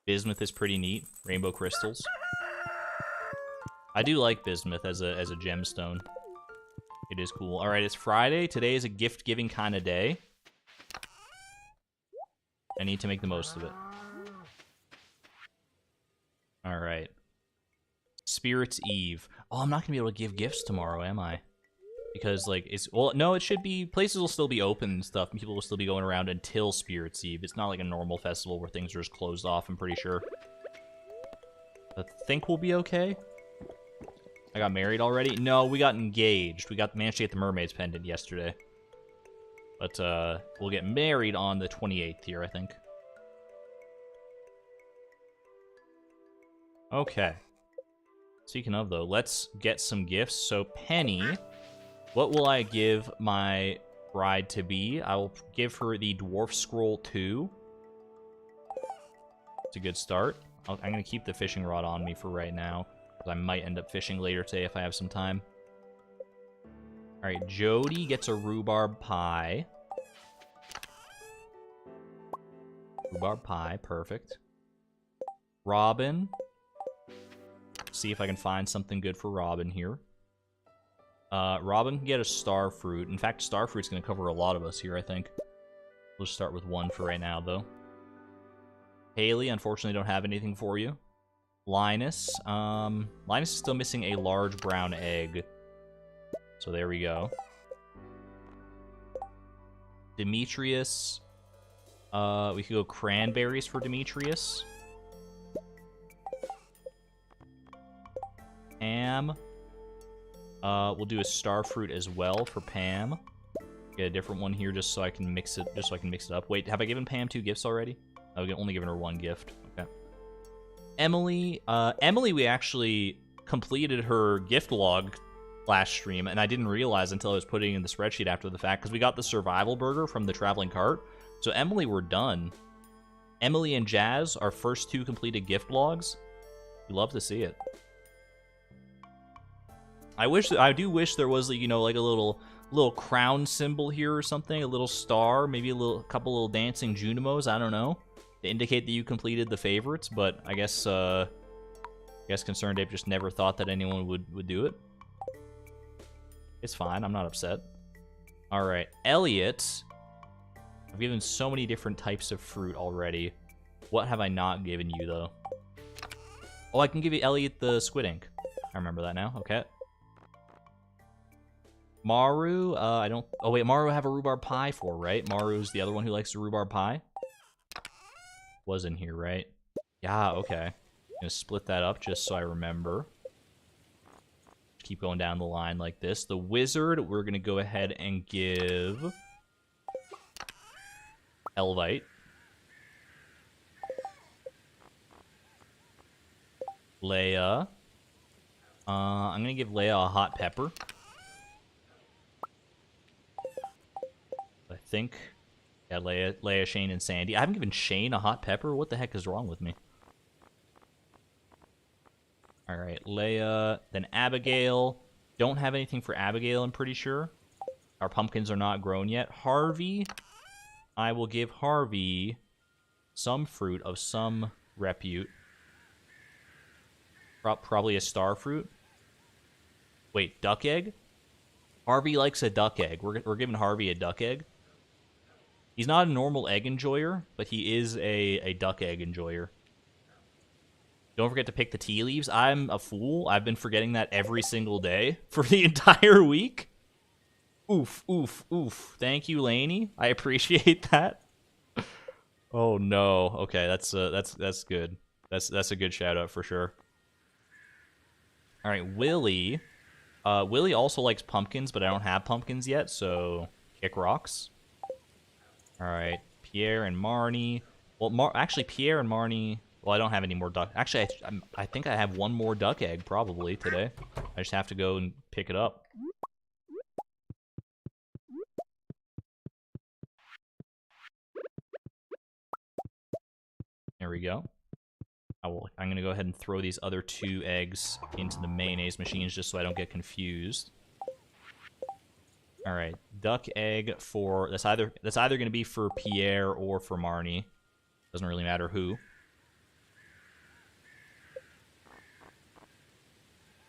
Bismuth is pretty neat. Rainbow crystals. I do like bismuth as a gemstone. It is cool. All right, it's Friday. Today is a gift-giving kind of day. I need to make the most of it. All right. Spirit's Eve. Oh, I'm not going to be able to give gifts tomorrow, am I? Because, like, well, no, it should be, places will still be open and stuff, and people will still be going around until Spirit's Eve. It's not like a normal festival where things are just closed off, I'm pretty sure. I think we'll be okay. I got married already? No, we got engaged. We managed to get the mermaid's pendant yesterday. But, we'll get married on the 28th here, I think. Okay. Speaking of, though, let's get some gifts. So, Penny, what will I give my bride-to-be? I will give her the Dwarf Scroll 2. It's a good start. I'm going to keep the fishing rod on me for right now. I might end up fishing later today if I have some time. Alright, Jody gets a rhubarb pie. Rhubarb pie, perfect. Robin. See if I can find something good for Robin here. Robin can get a star fruit. In fact, star fruit's going to cover a lot of us here, I think. We'll just start with one for right now, though. Haley, unfortunately, don't have anything for you. Linus. Linus is still missing a large brown egg. So there we go. Demetrius. We could go cranberries for Demetrius. Pam. We'll do a star fruit as well for Pam. Get a different one here just so I can mix it. Up. Wait, have I given Pam 2 gifts already? I've only given her 1 gift. Okay. Emily. Emily, we actually completed her gift log last stream, and I didn't realize until I was putting it in the spreadsheet after the fact, because we got the survival burger from the traveling cart. So Emily, we're done. Emily and Jazz, our first 2 completed gift logs. We love to see it. I do wish there was, you know, like a little crown symbol here or something, a little star, maybe a couple little dancing Junimos, I don't know, to indicate that you completed the favorites. But I guess Concerned Ape just never thought that anyone would do it. It's fine, I'm not upset. All right, Elliot. I've given so many different types of fruit already. What have I not given you though? Oh, I can give you Elliot the squid ink. I remember that now. Okay. Maru, I don't... Oh, wait, Maru I have a rhubarb pie for, right? Maru's the other one who likes the rhubarb pie? Was in here, right? Yeah, okay. I'm gonna split that up just so I remember. Keep going down the line like this. The wizard, we're gonna go ahead and give... Elvite. Leia. I'm gonna give Leia a hot pepper. I think. Yeah, Leia, Shane, and Sandy. I haven't given Shane a hot pepper. What the heck is wrong with me? Alright, Leia. Then Abigail. Don't have anything for Abigail, I'm pretty sure. Our pumpkins are not grown yet. Harvey. I will give Harvey some fruit of some repute. Probably a star fruit. Wait, duck egg? Harvey likes a duck egg. We're giving Harvey a duck egg. He's not a normal egg enjoyer, but he is a duck egg enjoyer. Don't forget to pick the tea leaves. I'm a fool. I've been forgetting that every single day for the entire week. Oof, oof, oof. Thank you, Lainey. I appreciate that. Oh no. Okay, that's good. That's a good shout out for sure. All right, Willie. Willie also likes pumpkins, but I don't have pumpkins yet, so kick rocks. All right, Pierre and Marnie. Well, actually, Pierre and Marnie. Well, I don't have any more duck. Actually, I think I have one more duck egg probably today. I just have to go and pick it up. There we go. I'm going to go ahead and throw these other 2 eggs into the mayonnaise machines just so I don't get confused. All right, duck egg for... That's either going to be for Pierre or for Marnie. Doesn't really matter who.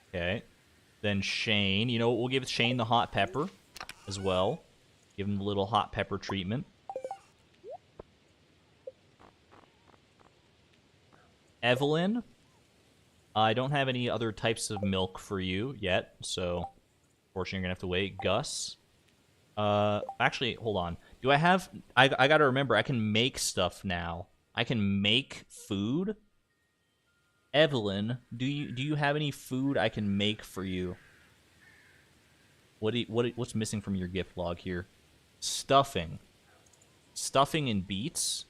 Okay. Then Shane. You know what? We'll give Shane the hot pepper as well. Give him a little hot pepper treatment. Evelyn. I don't have any other types of milk for you yet, so unfortunately you're gonna have to wait. Gus. Actually, hold on. Do I have... I gotta remember, I can make stuff now. I can make food? Evelyn, do you have any food I can make for you? What's missing from your gift log here? Stuffing. Stuffing and beets?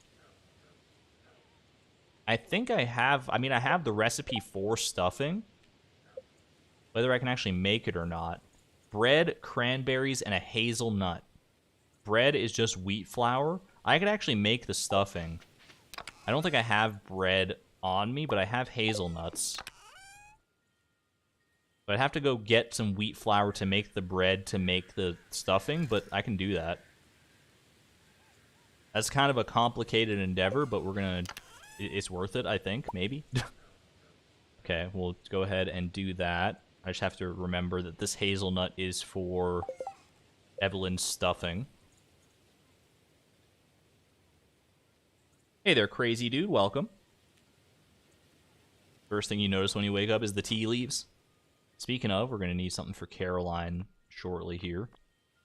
I think I have... I mean, I have the recipe for stuffing. Whether I can actually make it or not. Bread, cranberries, and a hazelnut. Bread is just wheat flour. I could actually make the stuffing. I don't think I have bread on me, but I have hazelnuts. But I'd have to go get some wheat flour to make the bread to make the stuffing, but I can do that. That's kind of a complicated endeavor, but we're gonna... It's worth it, I think, maybe. Okay, we'll go ahead and do that. I just have to remember that this hazelnut is for Evelyn's stuffing. Hey there, crazy dude. Welcome. First thing you notice when you wake up is the tea leaves. Speaking of, we're going to need something for Caroline shortly here. All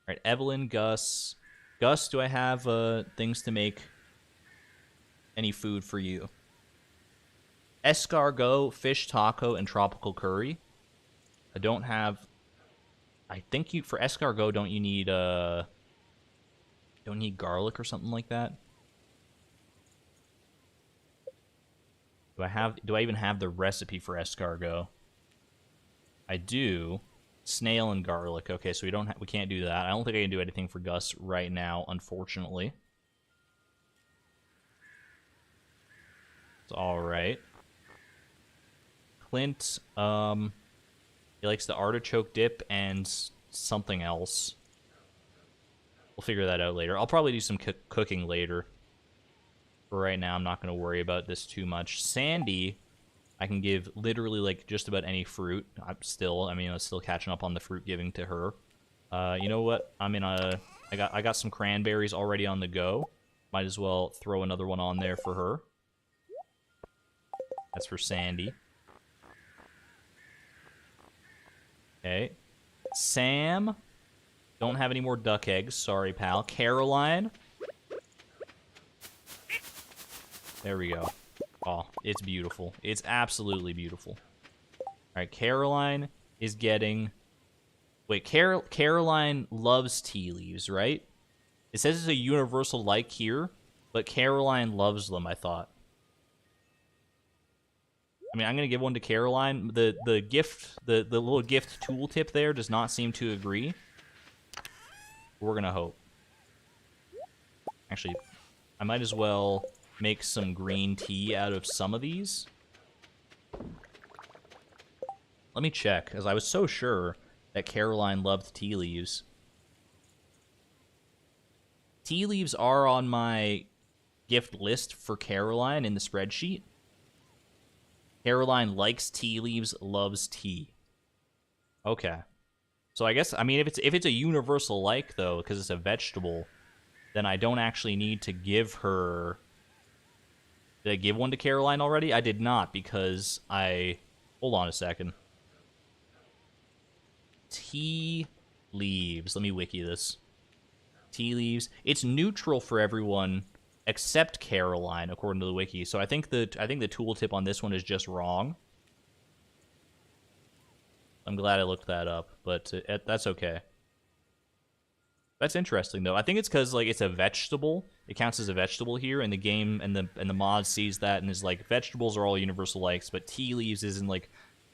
right, Evelyn, Gus. Gus, do I have things to make any food for you? Escargot, fish taco, and tropical curry. I don't have... I think you... For escargot, don't you need, don't need garlic or something like that? Do I even have the recipe for escargot? I do. Snail and garlic. Okay, so we can't do that. I don't think I can do anything for Gus right now, unfortunately. It's alright. Clint, he likes the artichoke dip and something else. We'll figure that out later. I'll probably do some cooking later. For right now, I'm not going to worry about this too much. Sandy, I can give literally like just about any fruit. I'm still catching up on the fruit giving to her. You know what? I got some cranberries already on the go. Might as well throw another one on there for her. That's for Sandy. Okay. Sam, don't have any more duck eggs. Sorry, pal. Caroline. There we go. Oh, it's beautiful. It's absolutely beautiful. Alright, Caroline is getting... Wait, Caroline loves tea leaves, right? It says it's a universal like here, but Caroline loves them, I thought. I mean, I'm going to give one to Caroline. The little gift tooltip there does not seem to agree. We're going to hope. Actually, I might as well... make some green tea out of some of these. Let me check, because I was so sure that Caroline loved tea leaves. Tea leaves are on my gift list for Caroline in the spreadsheet. Caroline likes tea leaves, loves tea. Okay. So I guess, I mean, if it's a universal like, though, because it's a vegetable, then I don't actually need to give her... Did I give one to Caroline already? I did not, because I... Hold on a second. Tea leaves. Let me wiki this. Tea leaves. It's neutral for everyone except Caroline, according to the wiki. So I think the tooltip on this one is just wrong. I'm glad I looked that up, but that's okay. That's interesting, though. I think it's because, like, it's a vegetable. It counts as a vegetable here, and the game and the mod sees that and is like, vegetables are all universal likes, but tea leaves is in, like,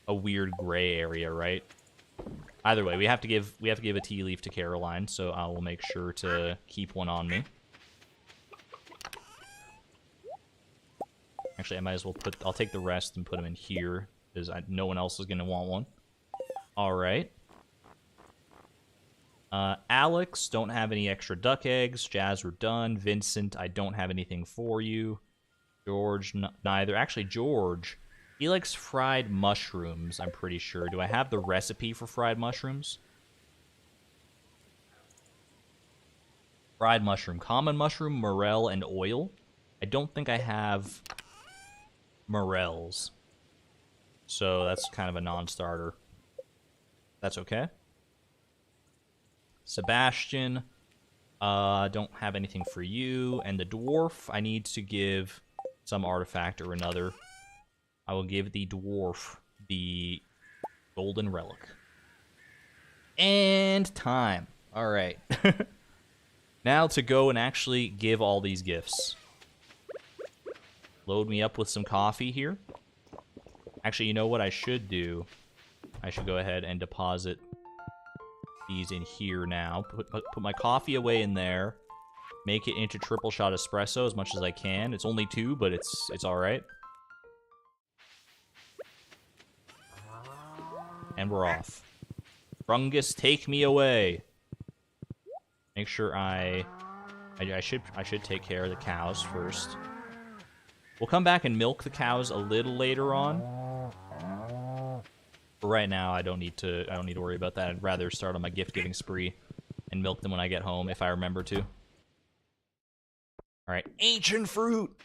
a weird gray area, right? Either way, we have to give a tea leaf to Caroline, so I will make sure to keep one on me. Actually, I might as well I'll take the rest and put them in here, because no one else is going to want one. Alright. Alex, don't have any extra duck eggs. Jazz, we're done. Vincent, I don't have anything for you. George, neither. Actually, George, he likes fried mushrooms, I'm pretty sure. Do I have the recipe for fried mushrooms? Fried mushroom. Common mushroom, morel, and oil. I don't think I have morels. So that's kind of a non-starter. That's okay. Sebastian, don't have anything for you. And the dwarf, I need to give some artifact or another. I will give the dwarf the golden relic. And time. All right. Now to go and actually give all these gifts. Load me up with some coffee here. Actually, you know what I should do? I should go ahead and deposit these in here now. Put my coffee away in there. Make it into triple shot espresso as much as I can. It's only 2, but it's all right. And we're off. Rungus, take me away. Make sure I should take care of the cows first. We'll come back and milk the cows a little later on. But right now, I don't need to worry about that. I'd rather start on my gift-giving spree and milk them when I get home, if I remember to. Alright, ancient fruit!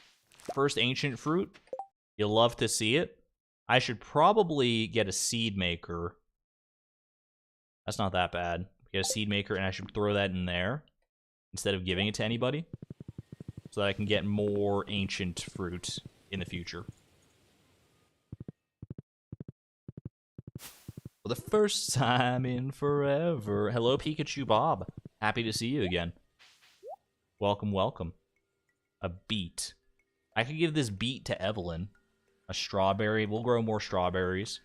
First ancient fruit. You'll love to see it. I should probably get a seed maker. That's not that bad. Get a seed maker, and I should throw that in there instead of giving it to anybody, so that I can get more ancient fruit in the future. For the first time in forever. Hello, Pikachu Bob. Happy to see you again. Welcome, welcome. A beet. I could give this beet to Evelyn. A strawberry. We'll grow more strawberries.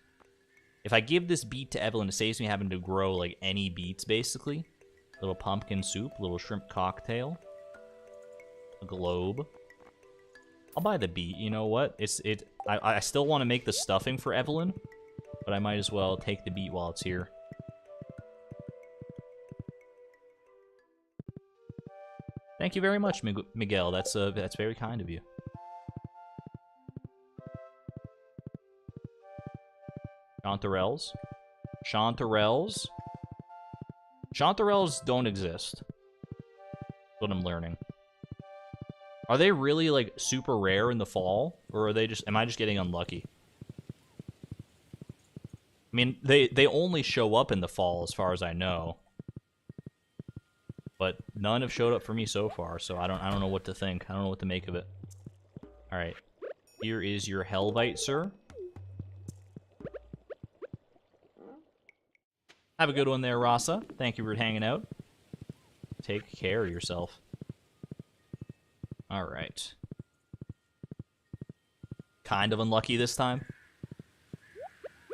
If I give this beet to Evelyn, it saves me having to grow, like, any beets, basically. Little pumpkin soup, little shrimp cocktail. A globe. I'll buy the beet, you know what? I still want to make the stuffing for Evelyn, but I might as well take the beet while it's here. Thank you very much, Miguel. That's very kind of you. Chanterelles. Chanterelles. Chanterelles don't exist. That's what I'm learning. Are they really, like, super rare in the fall? Or are they just... Am I just getting unlucky? I mean, they only show up in the fall, as far as I know. But none have showed up for me so far, so I don't know what to think. I don't know what to make of it. Alright. Here is your Helvite, sir. Have a good one there, Rasa. Thank you for hanging out. Take care of yourself. Alright. Kind of unlucky this time.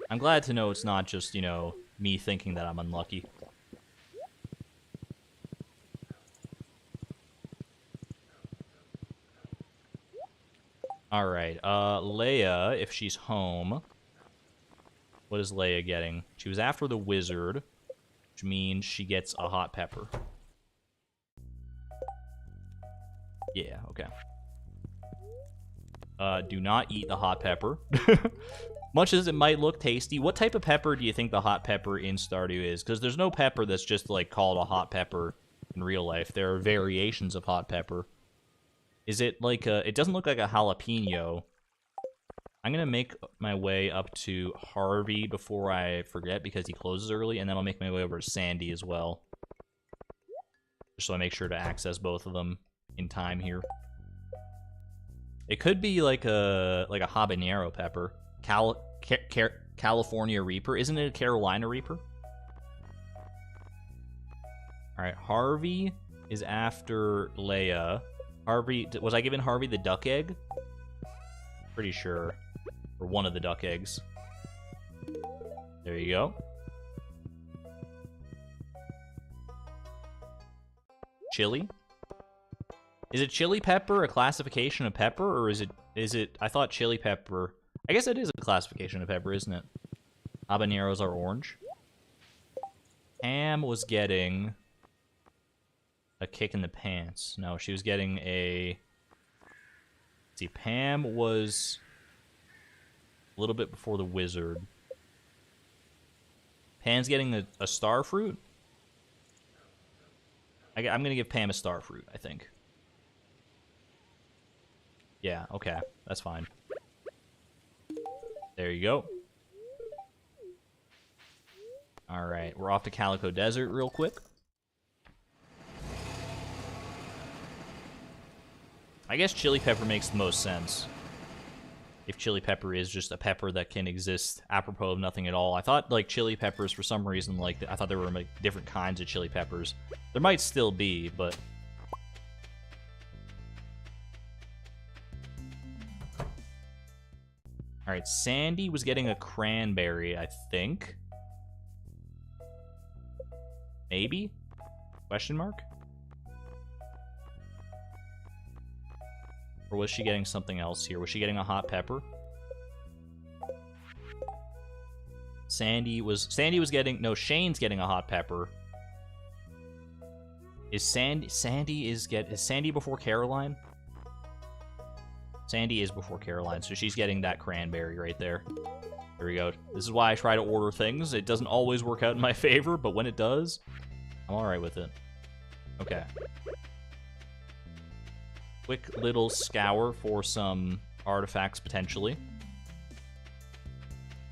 I'm glad to know it's not just, you know, me thinking that I'm unlucky. Alright, Leia, if she's home... What is Leia getting? She was after the wizard, which means she gets a hot pepper. Yeah, okay. Do not eat the hot pepper. Much as it might look tasty, what type of pepper do you think the hot pepper in Stardew is? Because there's no pepper that's just, like, called a hot pepper in real life. There are variations of hot pepper. Is it like a... It doesn't look like a jalapeno. I'm going to make my way up to Harvey before I forget, because he closes early, and then I'll make my way over to Sandy as well. Just so I make sure to access both of them in time here. It could be like a habanero pepper. California Reaper. Isn't it a Carolina Reaper? Alright, Harvey is after Leia. Harvey... Was I giving Harvey the duck egg? Pretty sure. Or one of the duck eggs. There you go. Chili. Is it chili pepper a classification of pepper, or is it... I thought chili pepper... I guess it is a classification of pepper, isn't it? Habaneros are orange. Pam was getting a kick in the pants. No, she was getting a... Let's see, Pam was a little bit before the wizard. Pam's getting a star fruit? I'm going to give Pam a star fruit, I think. Yeah, okay. That's fine. There you go. Alright, we're off to Calico Desert real quick. I guess chili pepper makes the most sense. If chili pepper is just a pepper that can exist apropos of nothing at all. I thought, like, chili peppers, for some reason, like, I thought there were, like, different kinds of chili peppers. There might still be, but... Alright, Sandy was getting a cranberry, I think. Maybe? Question mark? Or was she getting something else here? Was she getting a hot pepper? Sandy was getting, no, Shane's getting a hot pepper. Is Sandy before Caroline? Sandy is before Caroline, so she's getting that cranberry right there. There we go. This is why I try to order things. It doesn't always work out in my favor, but when it does, I'm alright with it. Okay. Quick little scour for some artifacts, potentially.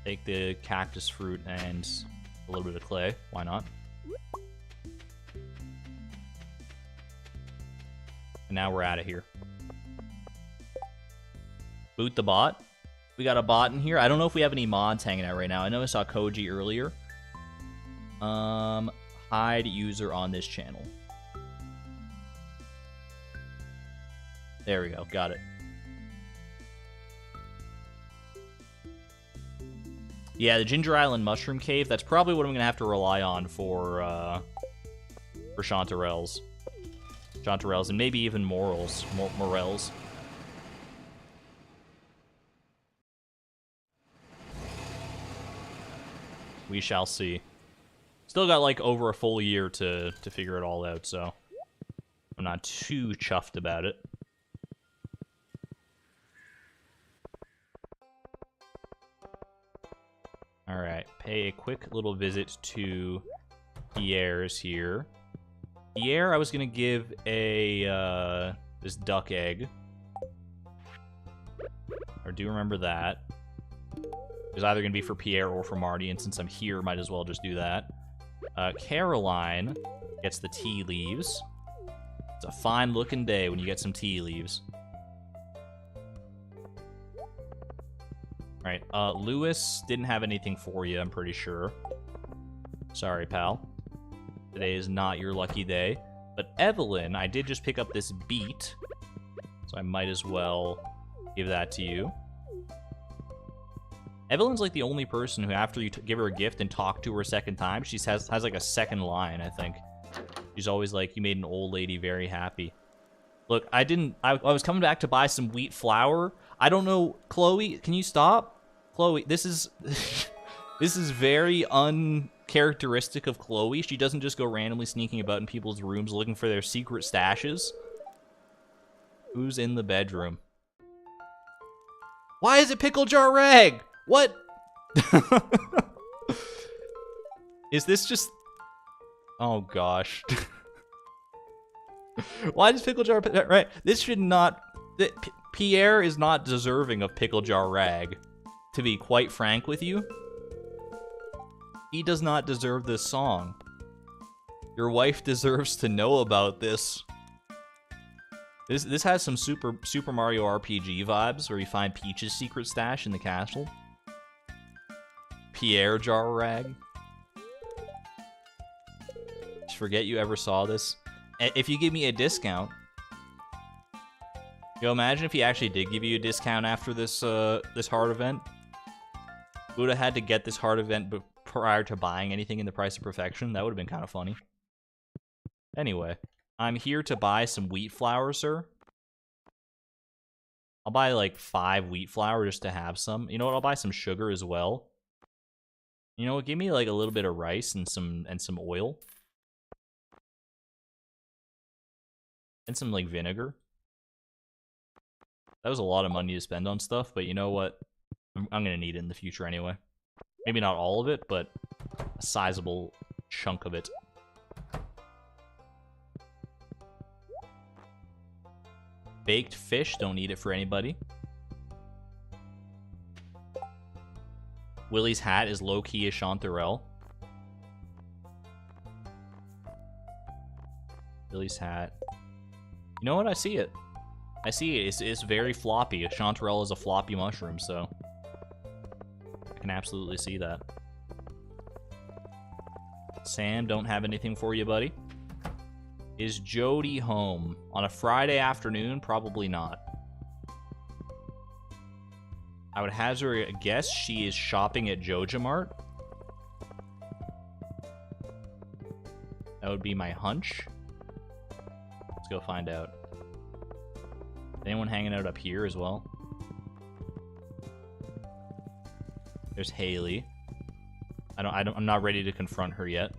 Take the cactus fruit and a little bit of clay. Why not? And now we're out of here. Boot the bot. We got a bot in here. I don't know if we have any mods hanging out right now. I know I saw Koji earlier. Hide user on this channel. There we go. Got it. Yeah, the Ginger Island Mushroom Cave, that's probably what I'm going to have to rely on for Chanterelles. Chanterelles, and maybe even Morels. Morels. We shall see. Still got, like, over a full year to figure it all out, so I'm not too chuffed about it. Alright, pay a quick little visit to Pierre's here. Pierre, I was gonna give a, this duck egg. I do remember that. It was either gonna be for Pierre or for Marty, and since I'm here, might as well just do that. Caroline gets the tea leaves. It's a fine-looking day when you get some tea leaves. Alright, Lewis didn't have anything for you, I'm pretty sure. Sorry, pal. Today is not your lucky day. But Evelyn, I did just pick up this beet, so I might as well give that to you. Evelyn's like the only person who, after you give her a gift and talk to her a second time, she has like a second line, I think. She's always like, you made an old lady very happy. Look, I was coming back to buy some wheat flour. I don't know, Chloe, can you stop? Chloe, this is this is very uncharacteristic of Chloe. She doesn't just go randomly sneaking about in people's rooms looking for their secret stashes. Who's in the bedroom? Why is it Pickle Jar Rag? What? Is this just... Oh, gosh. Why does Pickle Jar... Right, this should not... Pierre is not deserving of Pickle Jar Rag, to be quite frank with you. He does not deserve this song. Your wife deserves to know about this. This has some Super Mario RPG vibes, where you find Peach's secret stash in the castle. Pierre Jar Rag. Just forget you ever saw this. If you give me a discount... Yo, imagine if he actually did give you a discount after this this heart event. We would have had to get this heart event prior to buying anything in the Price of Perfection. That would have been kind of funny. Anyway, I'm here to buy some wheat flour, sir. I'll buy like 5 wheat flour just to have some. You know what? I'll buy some sugar as well. You know what? Give me like a little bit of rice and some oil. And some like vinegar. That was a lot of money to spend on stuff, but you know what? I'm gonna need it in the future anyway. Maybe not all of it, but a sizable chunk of it. Baked fish, don't need it for anybody. Willie's hat is low-key a chanterelle. Willie's hat. You know what? I see it. I see it. It's very floppy. A chanterelle is a floppy mushroom, so I can absolutely see that. Sam, don't have anything for you, buddy. Is Jody home? On a Friday afternoon? Probably not. I would hazard a guess she is shopping at JojaMart. That would be my hunch. Let's go find out. Anyone hanging out up here as well? There's Haley. I'm not ready to confront her yet.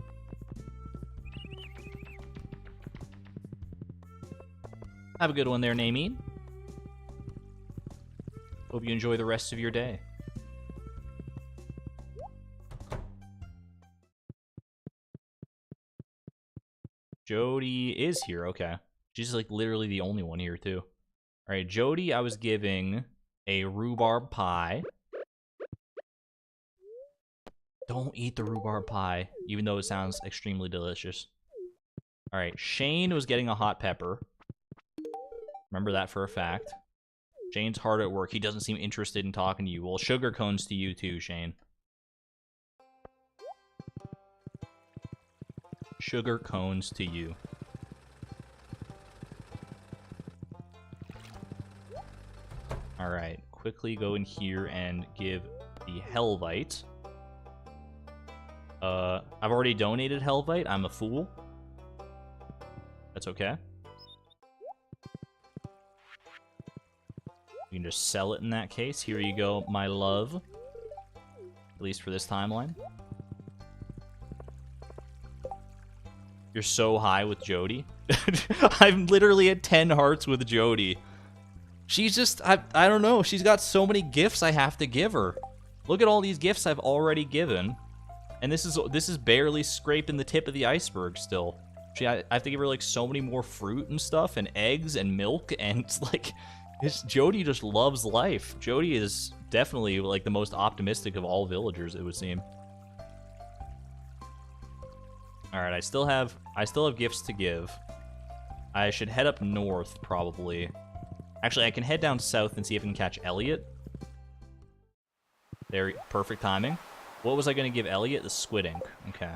Have a good one there, Nameen. Hope you enjoy the rest of your day. Jody is here, okay. She's like literally the only one here too. Alright, Jody, I was giving a rhubarb pie. Don't eat the rhubarb pie, even though it sounds extremely delicious. Alright, Shane was getting a hot pepper. Remember that for a fact. Shane's hard at work. He doesn't seem interested in talking to you. Well, sugar cones to you too, Shane. Sugar cones to you. Alright, quickly go in here and give the Helvite. I've already donated Helvite. I'm a fool. That's okay. You can just sell it in that case. Here you go, my love. At least for this timeline. You're so high with Jody. I'm literally at 10 hearts with Jody. She's just, I don't know. She's got so many gifts I have to give her. Look at all these gifts I've already given. And this is barely scraping the tip of the iceberg still. I have to give her like so many more fruit and stuff and eggs and milk and like Jody just loves life. Jody is definitely like the most optimistic of all villagers, it would seem. All right, I still have gifts to give. I should head up north probably. Actually, I can head down south and see if I can catch Elliot. There, perfect timing. What was I going to give Elliot? The squid ink. Okay.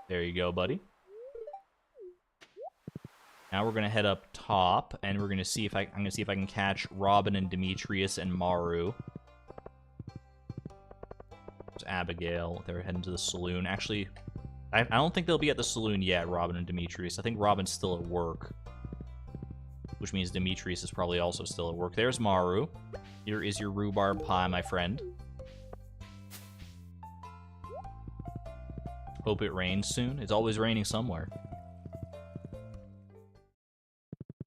There you go, buddy. Now we're going to head up top, and we're going to see if I'm going to see if I can catch Robin and Demetrius and Maru. There's Abigail. They're heading to the saloon. Actually, I don't think they'll be at the saloon yet, Robin and Demetrius. I think Robin's still at work. Which means Demetrius is probably also still at work. There's Maru. Here is your rhubarb pie, my friend. Hope it rains soon. It's always raining somewhere. Have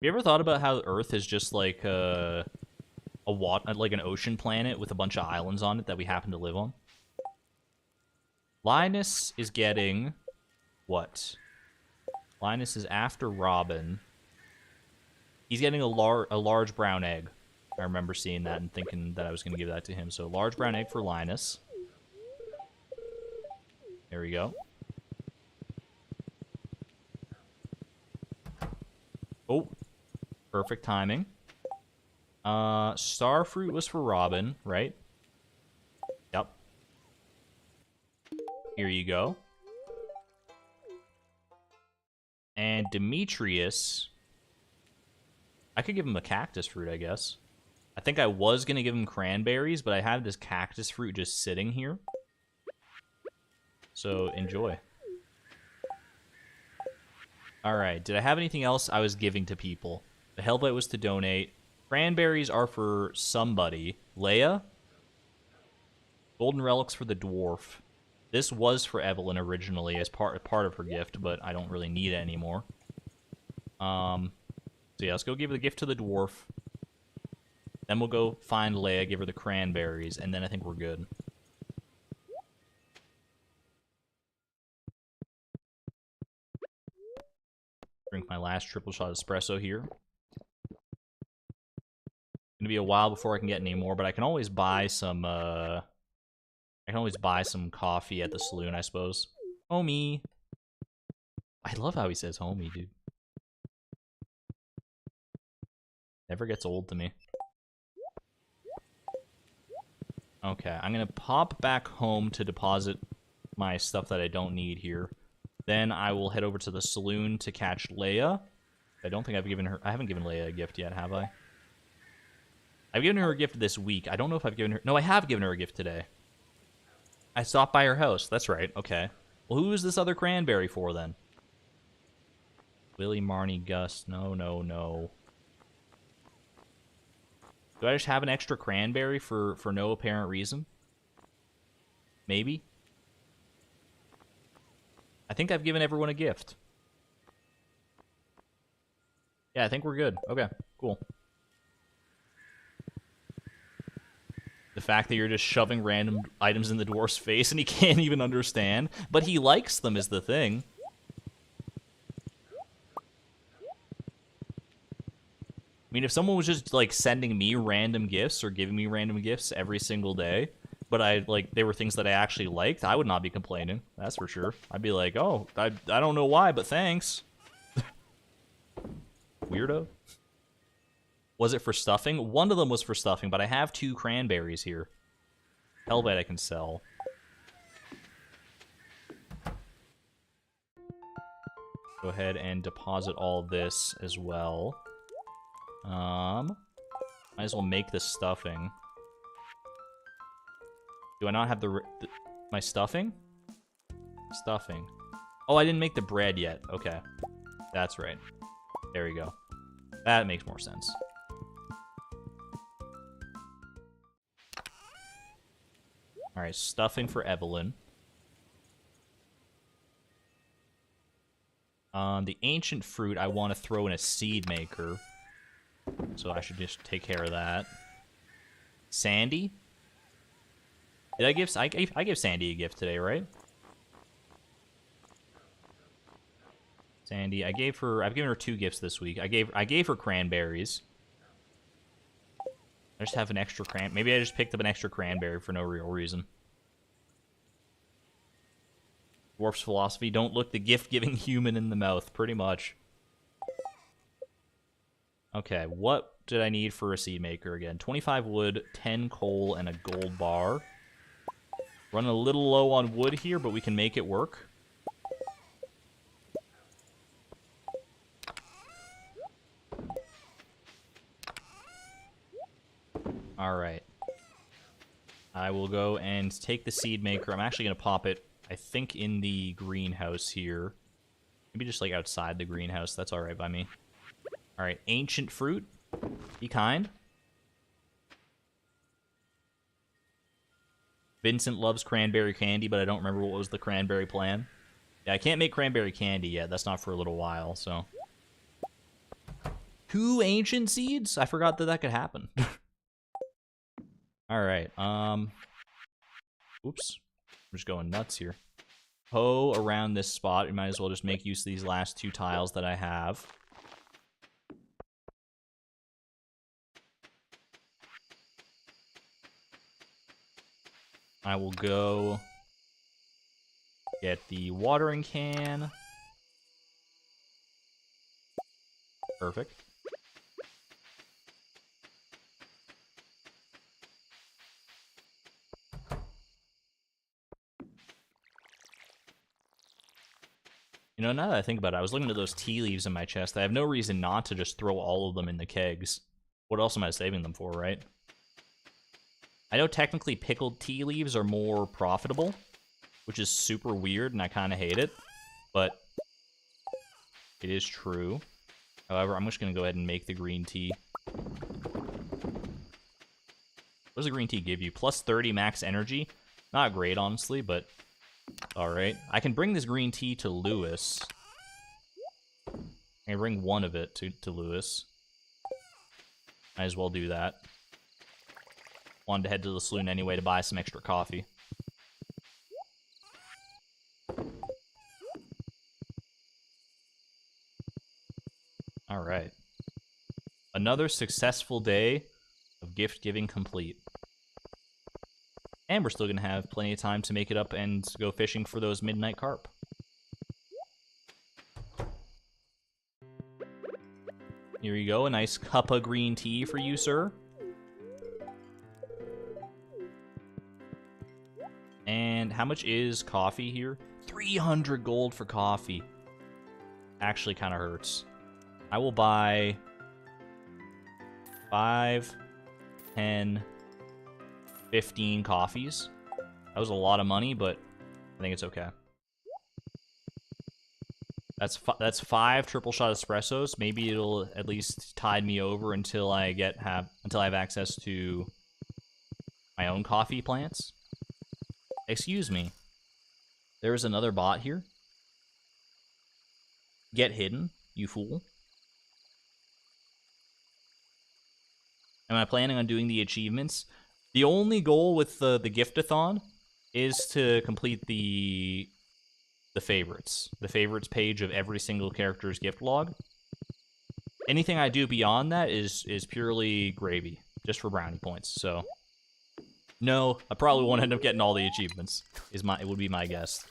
you ever thought about how Earth is just like like an ocean planet with a bunch of islands on it that we happen to live on? Linus is getting what? Linus is after Robin. He's getting a large brown egg. I remember seeing that and thinking that I was going to give that to him. So large brown egg for Linus. There we go. Oh, perfect timing. Starfruit was for Robin, right? Yep. Here you go. And Demetrius, I could give him a cactus fruit, I guess. I think I was going to give him cranberries, but I have this cactus fruit just sitting here. So, enjoy. Alright, did I have anything else I was giving to people? The Hellbite was to donate. Cranberries are for somebody. Leia? Golden relics for the dwarf. This was for Evelyn originally as part of her gift, but I don't really need it anymore. So yeah, let's go give the gift to the dwarf. Then we'll go find Leia, give her the cranberries, and then I think we're good. Drink my last triple shot of espresso here. Gonna be a while before I can get any more, but I can always buy some coffee at the saloon, I suppose. Homie. I love how he says homie, dude. Never gets old to me. Okay, I'm gonna pop back home to deposit my stuff that I don't need here. Then I will head over to the saloon to catch Leia. I don't think I haven't given Leia a gift yet, have I? I've given her a gift this week. I don't know if I've given her... No, I have given her a gift today. I stopped by her house. That's right. Okay. Well, who is this other cranberry for, then? Willie, Marnie, Gus. No, no, no. Do I just have an extra cranberry for no apparent reason? Maybe. I think I've given everyone a gift. Yeah, I think we're good. Okay, cool. The fact that you're just shoving random items in the dwarf's face and he can't even understand, but he likes them is the thing. I mean, if someone was just, like, sending me random gifts or giving me random gifts every single day, but they were things that I actually liked, I would not be complaining. That's for sure. I'd be like, oh, I don't know why, but thanks. Weirdo. Was it for stuffing? One of them was for stuffing, but I have 2 cranberries here. Helvet I can sell. Go ahead and deposit all this as well. Might as well make the stuffing. Do I not have my stuffing? Stuffing. Oh, I didn't make the bread yet. Okay. That's right. There we go. That makes more sense. Alright, stuffing for Evelyn. The ancient fruit I want to throw in a seed maker. So I should just take care of that. Sandy? Did I give... I gave Sandy a gift today, right? Sandy, I've given her 2 gifts this week. I gave her cranberries. I just have an extra maybe I just picked up an extra cranberry for no real reason. Dwarf's philosophy, don't look the gift-giving human in the mouth, pretty much. Okay, what did I need for a seed maker again? 25 wood, 10 coal, and a gold bar. Running a little low on wood here, but we can make it work. Alright. I will go and take the seed maker. I'm actually going to pop it, I think, in the greenhouse here. Maybe just, like, outside the greenhouse. That's alright by me. Alright, ancient fruit. Be kind. Vincent loves cranberry candy, but I don't remember what was the cranberry plan. Yeah, I can't make cranberry candy yet. That's not for a little while, so... 2 ancient seeds? I forgot that could happen. Alright, oops. I'm just going nuts here. Hoe around this spot. We might as well just make use of these last 2 tiles that I have. I will go get the watering can. Perfect. You know, now that I think about it, I was looking at those tea leaves in my chest. I have no reason not to just throw all of them in the kegs. What else am I saving them for, right? I know technically pickled tea leaves are more profitable, which is super weird, and I kind of hate it, but it is true. However, I'm just going to go ahead and make the green tea. What does the green tea give you? Plus 30 max energy? Not great, honestly, but alright. I can bring this green tea to Lewis. I can bring one of it to Lewis. Might as well do that. Wanted to head to the saloon anyway to buy some extra coffee. Alright. Another successful day of gift giving complete. And we're still going to have plenty of time to make it up and go fishing for those midnight carp. Here you go, a nice cup of green tea for you, sir. And how much is coffee here? 300 gold for coffee. Actually kind of hurts. I will buy 5, 10, 15 coffees. That was a lot of money, but I think it's okay. That's 5 triple shot espressos. Maybe it'll at least tide me over until I have access to my own coffee plants. Excuse me. There is another bot here. Get hidden, you fool. Am I planning on doing the achievements? The only goal with the Gift-a-Thon is to complete the favorites. The favorites page of every single character's gift log. Anything I do beyond that is purely gravy, just for brownie points. So, no, I probably won't end up getting all the achievements. It would be my guess.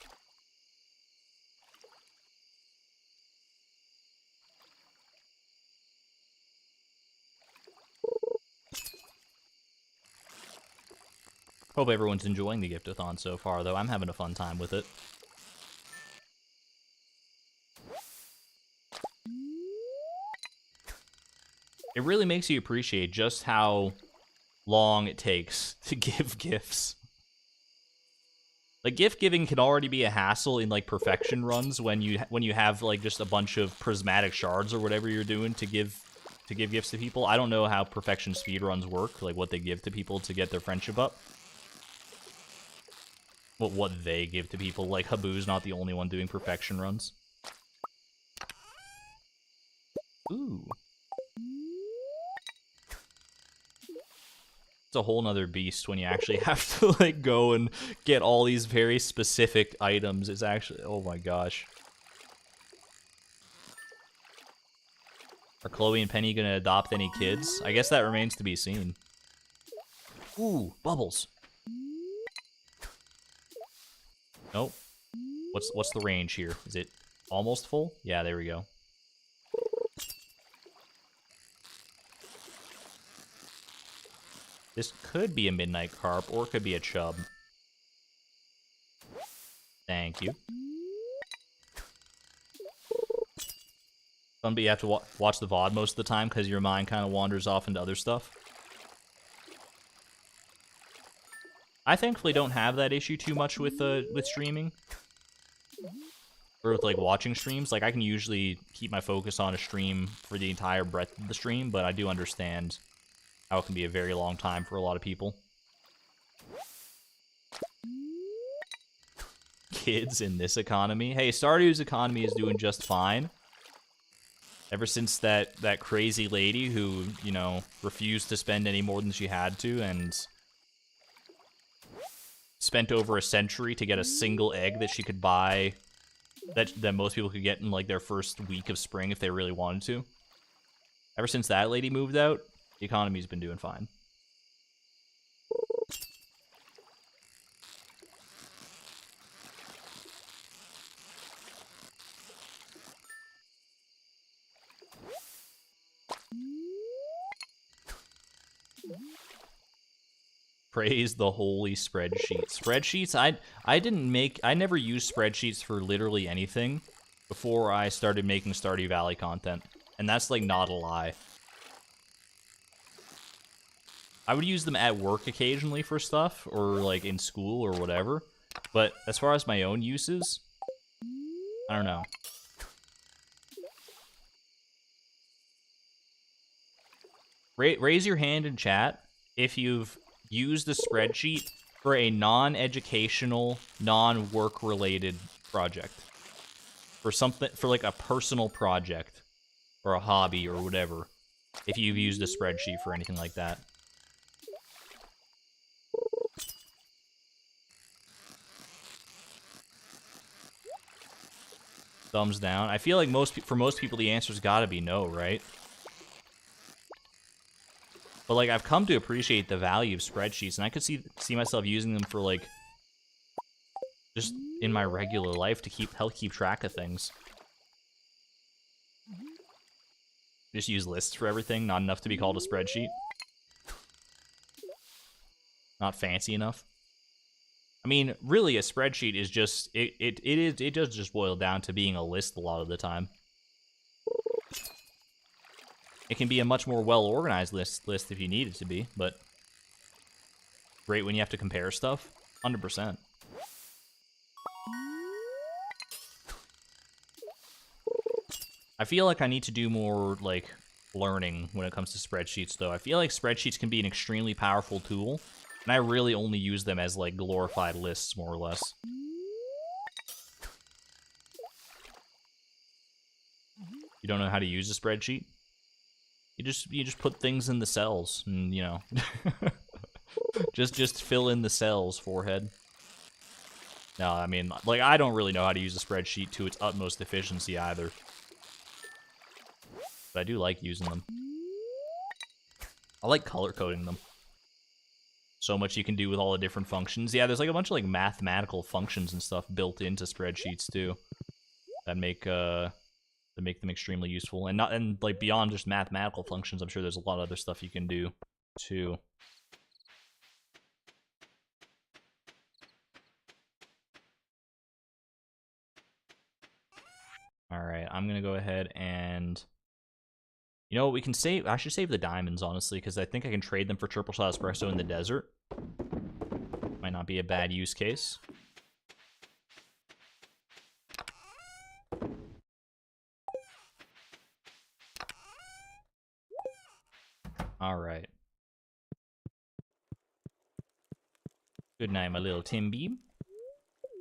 Hope everyone's enjoying the Gift-a-Thon so far, though. I'm having a fun time with it. It really makes you appreciate just how long it takes to give gifts. Like, gift giving can already be a hassle in, like, perfection runs when you have, like, just a bunch of prismatic shards or whatever you're doing to give gifts to people. I don't know how perfection speedruns work, like what they give to people to get their friendship up. What they give to people. Like, Habu's not the only one doing perfection runs. Ooh. It's a whole nother beast when you actually have to, like, go and get all these very specific items. It's actually... oh my gosh. Are Chloe and Penny gonna adopt any kids? I guess that remains to be seen. Ooh, bubbles. Nope. What's the range here? Is it almost full? Yeah, there we go. This could be a midnight carp, or it could be a chub. Thank you. Fun, but you have to watch the VOD most of the time because your mind kind of wanders off into other stuff. I thankfully don't have that issue too much with streaming. Or with, like, watching streams. Like, I can usually keep my focus on a stream for the entire breadth of the stream, but I do understand how it can be a very long time for a lot of people. Kids in this economy. Hey, Stardew's economy is doing just fine. Ever since that crazy lady who, you know, refused to spend any more than she had to and spent over a century to get a single egg that she could buy, that most people could get in, like, their first week of spring if they really wanted to. Ever since that lady moved out, the economy's been doing fine. Praise the holy spreadsheet. Spreadsheets, I never used spreadsheets for literally anything before I started making Stardew Valley content. And that's, like, not a lie. I would use them at work occasionally for stuff, or, like, in school or whatever. But as far as my own uses, I don't know. Raise your hand in chat if you've used a spreadsheet for a non-educational, non-work-related project. For something, for, like, a personal project, or a hobby, or whatever. If you've used a spreadsheet for anything like that. Thumbs down. I feel like for most people the answer's gotta be no, right? But, like, I've come to appreciate the value of spreadsheets, and I could see myself using them for, like, just in my regular life to help keep track of things. Just use lists for everything, not enough to be called a spreadsheet. Not fancy enough. I mean, really, a spreadsheet is just it does just boil down to being a list a lot of the time. It can be a much more well-organized list if you need it to be, but great when you have to compare stuff. 100%. I feel like I need to do more, like, learning when it comes to spreadsheets, though. I feel like spreadsheets can be an extremely powerful tool, And I really only use them as, like, glorified lists, more or less. You don't know how to use a spreadsheet? You just put things in the cells, and, you know. just fill in the cells, forehead. No, I mean, like, I don't really know how to use a spreadsheet to its utmost efficiency either. But I do like using them. I like color coding them. So much you can do with all the different functions. Yeah, there's like a bunch of like mathematical functions and stuff built into spreadsheets too that make them extremely useful. And like beyond just mathematical functions, I'm sure there's a lot of other stuff you can do too. All right, I'm gonna go ahead and, you know what, we can save. I should save the diamonds, honestly, because I think I can trade them for triple shot espresso in the desert. Might not be a bad use case. All right. Good night, my little Timby.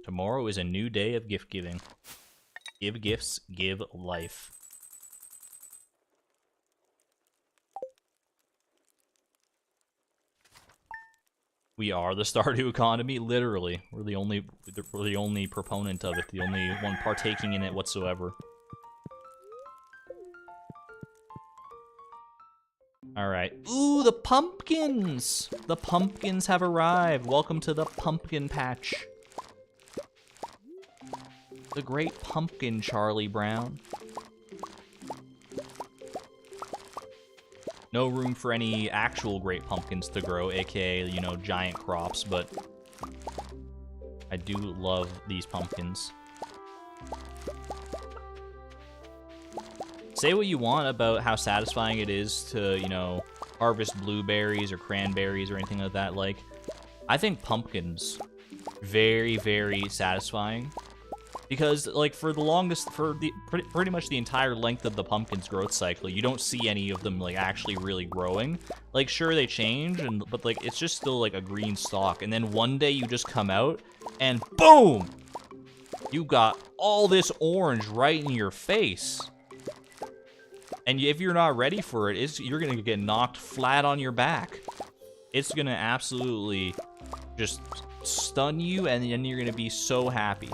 Tomorrow is a new day of gift giving. Give gifts, give life. We are the Stardew economy, literally. We're the only proponent of it, the only one partaking in it whatsoever. All right. Ooh, the pumpkins! The pumpkins have arrived. Welcome to the pumpkin patch. The great pumpkin, Charlie Brown. No room for any actual great pumpkins to grow, aka, you know, giant crops, but I do love these pumpkins. Say what you want about how satisfying it is to, you know, harvest blueberries or cranberries or anything like that. Like, I think pumpkins, very, very satisfying. Because, like, for the longest, pretty much the entire length of the pumpkin's growth cycle, you don't see any of them, like, actually really growing. Like, sure, they change, but, like, it's just still, like, a green stalk. And then one day you just come out, and boom! You got all this orange right in your face. And if you're not ready for it, you're gonna get knocked flat on your back. It's gonna absolutely just stun you, and then you're gonna be so happy.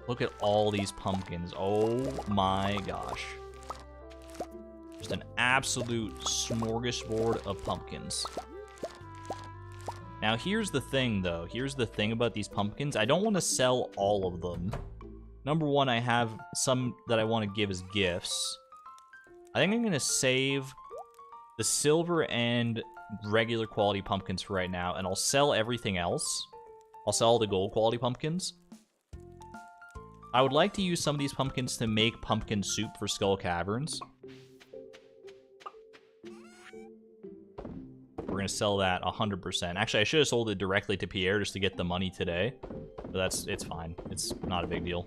Look at all these pumpkins. Oh my gosh. Just an absolute smorgasbord of pumpkins. Now here's the thing though. Here's the thing about these pumpkins. I don't want to sell all of them. Number one, I have some that I want to give as gifts. I think I'm going to save the silver and regular quality pumpkins for right now, and I'll sell everything else. I'll sell all the gold quality pumpkins. I would like to use some of these pumpkins to make pumpkin soup for Skull Caverns. We're going to sell that 100%. Actually, I should have sold it directly to Pierre just to get the money today. But it's fine. It's not a big deal.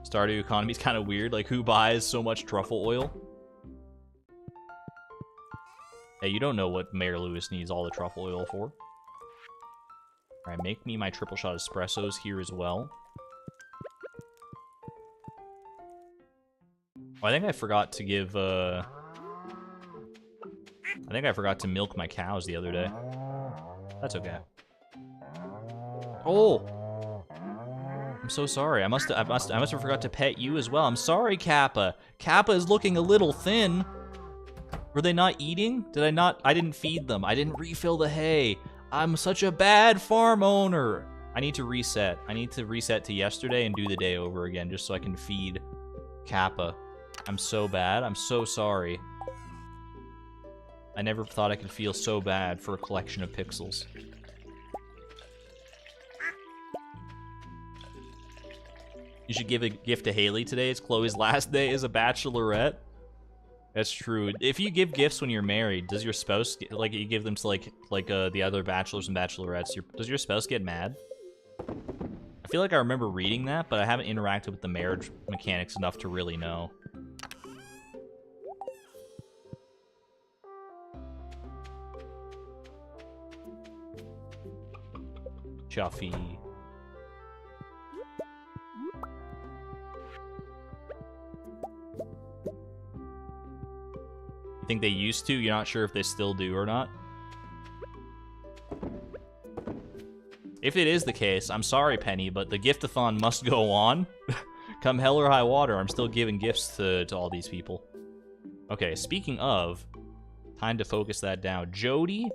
Stardew economy is kind of weird. Like, who buys so much truffle oil? Hey, you don't know what Mayor Lewis needs all the truffle oil for. Alright, make me my triple shot espressos here as well. Oh, I think I forgot to give, I think I forgot to milk my cows the other day. That's okay. Oh! I'm so sorry. I must have forgot to pet you as well. I'm sorry, Kappa. Kappa is looking a little thin. Were they not eating? I didn't feed them. I didn't refill the hay. I'm such a bad farm owner. I need to reset. I need to reset to yesterday and do the day over again just so I can feed Kappa. I'm so bad. I'm so sorry. I never thought I could feel so bad for a collection of pixels. You should give a gift to Haley today. It's Chloe's last day as a bachelorette. That's true. If you give gifts when you're married, does your spouse, like, you give them to, like the other bachelors and bachelorettes, does your spouse get mad? I feel like I remember reading that, but I haven't interacted with the marriage mechanics enough to really know. Chuffy. You think they used to? You're not sure if they still do or not? If it is the case, I'm sorry, Penny, but the Gift-a-Thon must go on. Come hell or high water, I'm still giving gifts to all these people. Okay, speaking of, time to focus that down. Jody's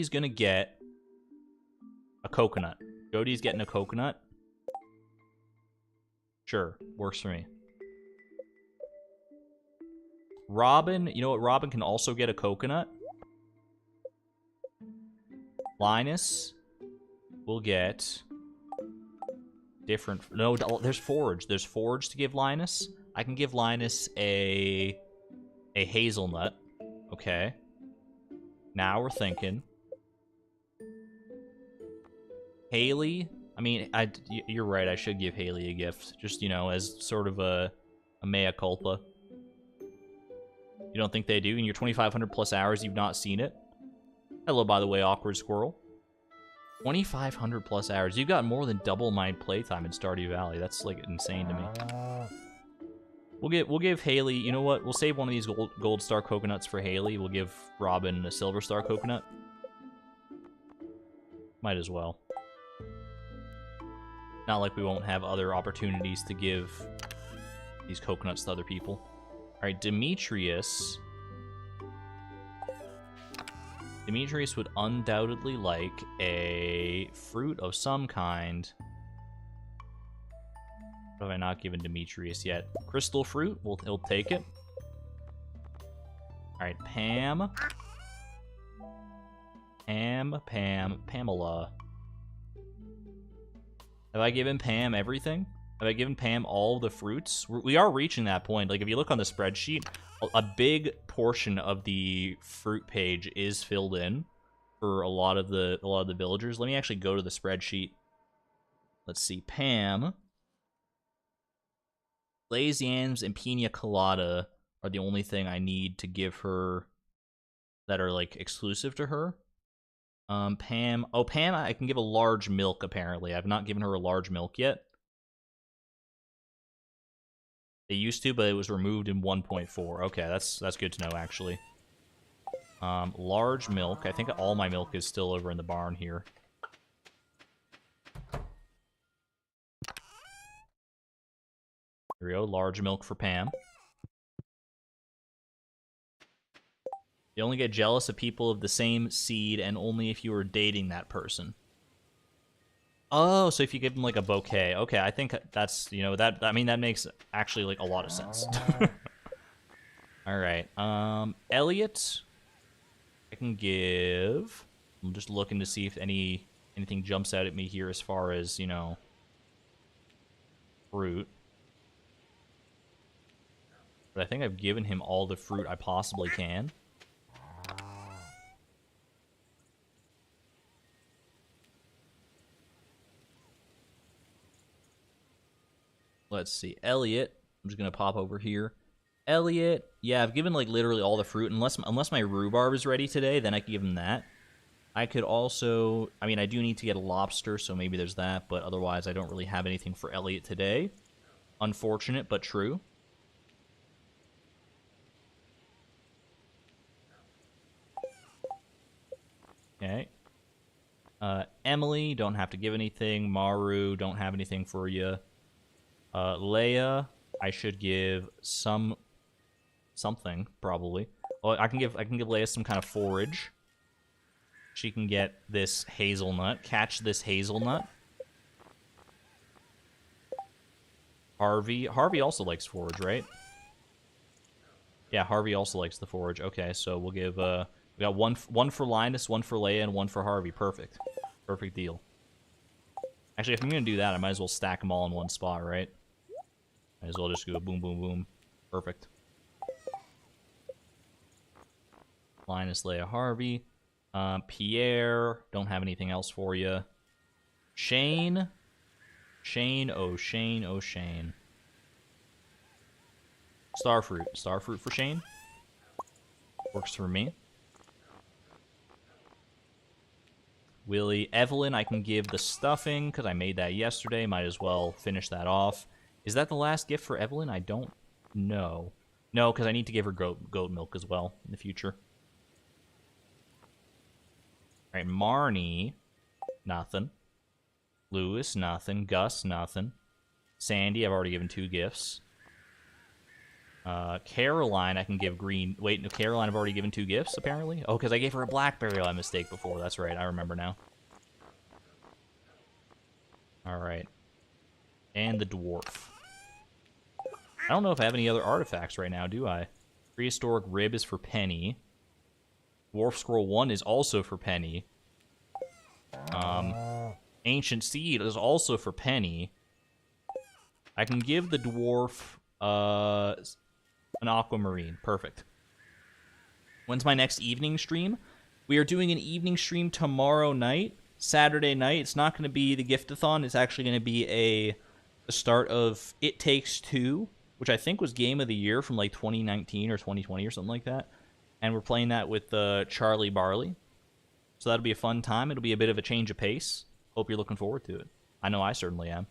gonna get a coconut. Jody's getting a coconut. Sure, works for me. Robin, you know what? Robin can also get a coconut. Linus will get different... No, there's forage. There's forage to give Linus. I can give Linus a hazelnut. Okay. Now we're thinking. Haley, I mean, you're right, I should give Haley a gift. Just, you know, as sort of a mea culpa. You don't think they do? In your 2,500 plus hours, you've not seen it? Hello, by the way, awkward squirrel. 2,500 plus hours. You've got more than double my playtime in Stardew Valley. That's, like, insane to me. We'll give Haley... You know what? We'll save one of these gold star coconuts for Haley. We'll give Robin a silver star coconut. Might as well. Not like we won't have other opportunities to give these coconuts to other people. Alright, Demetrius. Demetrius would undoubtedly like a fruit of some kind. What have I not given Demetrius yet? Crystal fruit, he'll take it. Alright, Pam. Pamela. Have I given Pam everything? Have I given Pam all the fruits? We are reaching that point. Like, if you look on the spreadsheet, a big portion of the fruit page is filled in for a lot of the villagers. Let me actually go to the spreadsheet. Let's see. Pam, glazed yams and pina colada are the only thing I need to give her that are, like, exclusive to her. Pam... Oh, Pam, I can give a large milk, apparently. I've not given her a large milk yet. They used to, but it was removed in 1.4. Okay, that's good to know, actually. Large milk. I think all my milk is still over in the barn here. Here we go. Large milk for Pam. You only get jealous of people of the same seed, and only if you are dating that person. Oh, so if you give them, like, a bouquet. Okay, I think that's, you know, that makes actually, like, a lot of sense. Alright, Elliot, I can give... I'm just looking to see if anything jumps out at me here as far as, you know, fruit. But I think I've given him all the fruit I possibly can. Let's see. Elliot. I'm just going to pop over here. Elliot. Yeah, I've given, like, literally all the fruit. Unless my rhubarb is ready today, then I can give him that. I could also... I mean, I do need to get a lobster, so maybe there's that. But otherwise, I don't really have anything for Elliot today. Unfortunate, but true. Okay. Emily, don't have to give anything. Maru, don't have anything for you. Leia, I should give something, probably. Well, I can give Leia some kind of forage. She can get this hazelnut. Catch this hazelnut. Harvey also likes forage, right? Yeah, Harvey also likes the forage. Okay, so we'll give, we got one for Linus, one for Leia, and one for Harvey. Perfect. Perfect deal. Actually, if I'm gonna do that, I might as well stack them all in one spot, right? Might as well just go boom, boom, boom. Perfect. Linus, Leia, Harvey. Pierre, don't have anything else for you. Shane. Shane, oh Shane, oh Shane. Starfruit. Starfruit for Shane. Works for me. Willie. Evelyn, I can give the stuffing, because I made that yesterday. Might as well finish that off. Is that the last gift for Evelyn? I don't know. No, because I need to give her goat milk as well in the future. All right, Marnie, nothing. Lewis, nothing. Gus, nothing. Sandy, I've already given 2 gifts. Caroline, I can give green... Wait, no, Caroline, I've already given 2 gifts, apparently? Oh, because I gave her a blackberry by mistake before. That's right, I remember now. Alright. And the dwarf. I don't know if I have any other artifacts right now, do I? Prehistoric rib is for Penny. Dwarf scroll 1 is also for Penny. Ancient seed is also for Penny. I can give the dwarf an aquamarine. Perfect. When's my next evening stream? We are doing an evening stream tomorrow night, Saturday night. It's not going to be the Gift-a-Thon. It's actually going to be the start of It Takes Two, which I think was Game of the Year from like 2019 or 2020 or something like that. And we're playing that with Charlie Barley. So that'll be a fun time. It'll be a bit of a change of pace. Hope you're looking forward to it. I know I certainly am.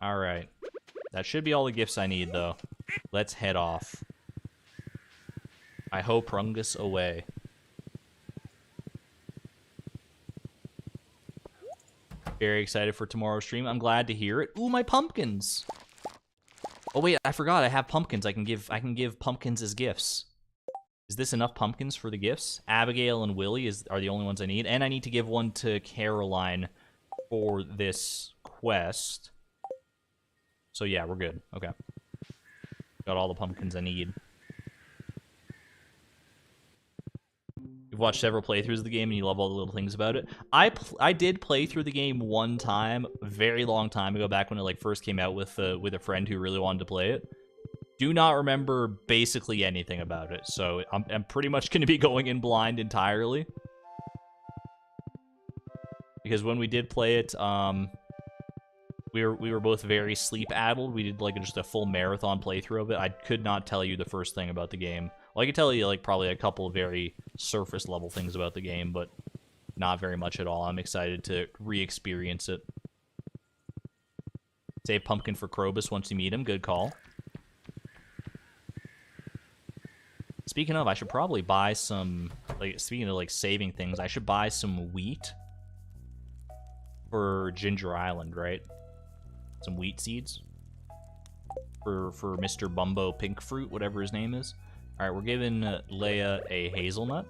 Alright. That should be all the gifts I need, though. Let's head off. I hope Prungus away. Very excited for tomorrow's stream. I'm glad to hear it. Ooh, my pumpkins! Oh wait, I forgot. I have pumpkins. I can give pumpkins as gifts. Is this enough pumpkins for the gifts? Abigail and Willie are the only ones I need, and I need to give one to Caroline for this quest. So yeah, we're good. Okay. Got all the pumpkins I need. You've watched several playthroughs of the game and you love all the little things about it. I did play through the game one time, a very long time ago, back when it like first came out with a friend who really wanted to play it. Do not remember basically anything about it, so I'm pretty much going to be going in blind entirely. Because when we did play it, we were both very sleep-addled. We did like just a full marathon playthrough of it. I could not tell you the first thing about the game. Well, I could tell you like probably a couple of very surface-level things about the game, but not very much at all. I'm excited to re-experience it. Save pumpkin for Krobus once you meet him. Good call. Speaking of, I should probably buy some, like, speaking of, like, saving things, I should buy some wheat for Ginger Island, right? Some wheat seeds for Mr. Bumbo Pink Fruit, whatever his name is. All right, we're giving Leia a hazelnut.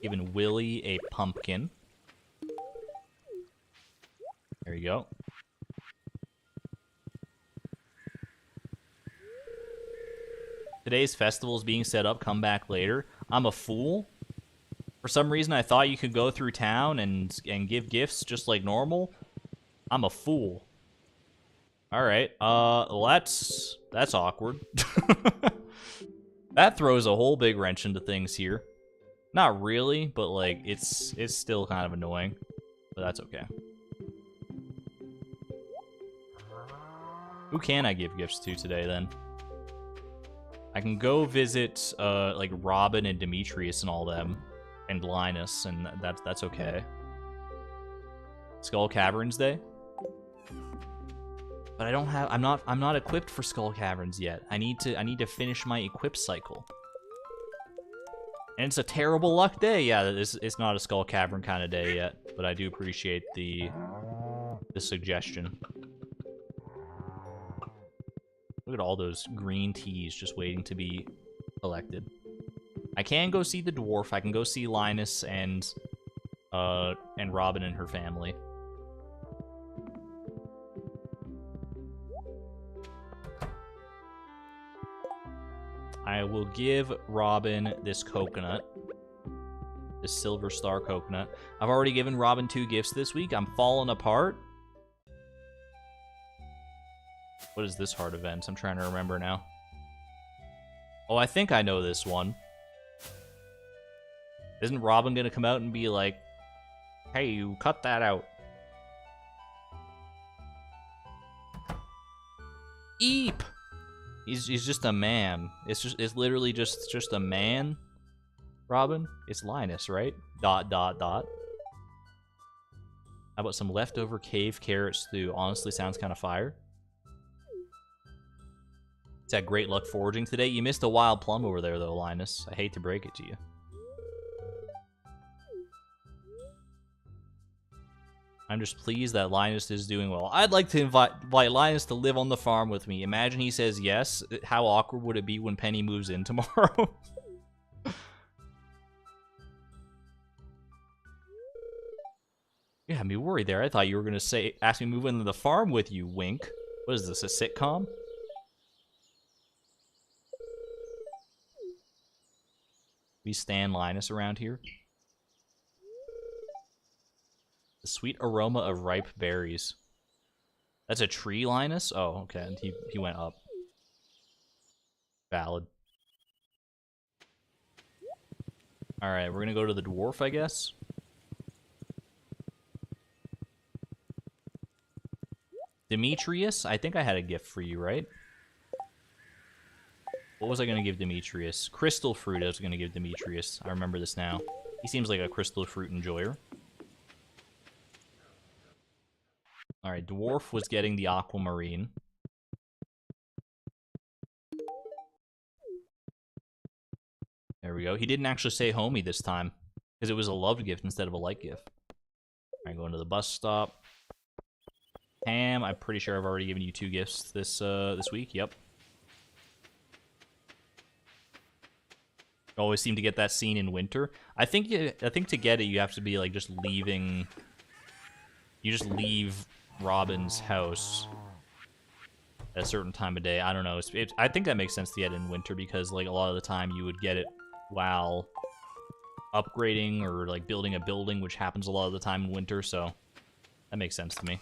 Giving Willie a pumpkin. There you go. Today's festival is being set up. Come back later. I'm a fool. For some reason, I thought you could go through town and give gifts just like normal. I'm a fool. All right. That's awkward. That throws a whole big wrench into things here. Not really, but like it's still kind of annoying. But that's okay. Who can I give gifts to today then? I can go visit like Robin and Demetrius and all them, and Linus, and that's okay. Skull Caverns Day, but I don't have. I'm not equipped for Skull Caverns yet. I need to finish my equip cycle, and it's a terrible luck day. Yeah, it's not a Skull Cavern kind of day yet, but I do appreciate the suggestion. Look at all those green teas just waiting to be collected. I can go see the dwarf. I can go see Linus and Robin and her family. I will give Robin this coconut. This Silver Star coconut. I've already given Robin 2 gifts this week. I'm falling apart. What is this hard event? I'm trying to remember now. Oh, I think I know this one. Isn't Robin gonna come out and be like, hey, you cut that out? Eep! He's just a man. It's literally just a man. Robin? It's Linus, right? ... How about some leftover cave carrot stew? Honestly, sounds kind of fire. It's had great luck foraging today. You missed a wild plum over there, though, Linus. I hate to break it to you. I'm just pleased that Linus is doing well. I'd like to invite Linus to live on the farm with me. Imagine he says yes. How awkward would it be when Penny moves in tomorrow? You had me worried there. I thought you were going to ask me to move into the farm with you, wink. What is this, a sitcom? We stand Linus around here. The sweet aroma of ripe berries. That's a tree, Linus? Oh, okay. And he went up. Valid. Alright, we're gonna go to the dwarf, I guess. Demetrius? I think I had a gift for you, right? What was I gonna give Demetrius? Crystal fruit I was gonna give Demetrius. I remember this now. He seems like a crystal fruit enjoyer. Alright, dwarf was getting the aquamarine. There we go. He didn't actually say homie this time, because it was a love gift instead of a like gift. Alright, going to the bus stop. Pam, I'm pretty sure I've already given you 2 gifts this week. Yep. Always seem to get that scene in winter. I think to get it, you have to be like just leaving. You just leave Robin's house at a certain time of day. I don't know. I think that makes sense to get it in winter because like a lot of the time you would get it while upgrading or like building a building, which happens a lot of the time in winter. So that makes sense to me.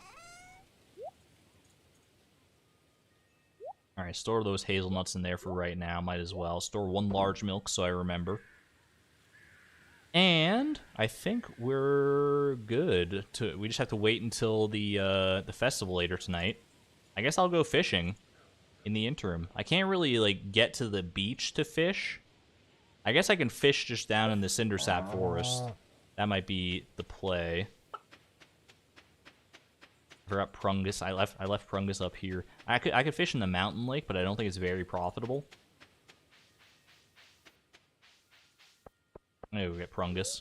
Alright, store those hazelnuts in there for right now. Might as well. Store 1 large milk so I remember. And I think we're good. We just have to wait until the festival later tonight. I guess I'll go fishing in the interim. I can't really like get to the beach to fish. I guess I can fish just down in the Cindersap Forest. That might be the play. Forgot Prungus. I left Prungus up here. I could fish in the mountain lake, but I don't think it's very profitable. Maybe we'll get Prungus.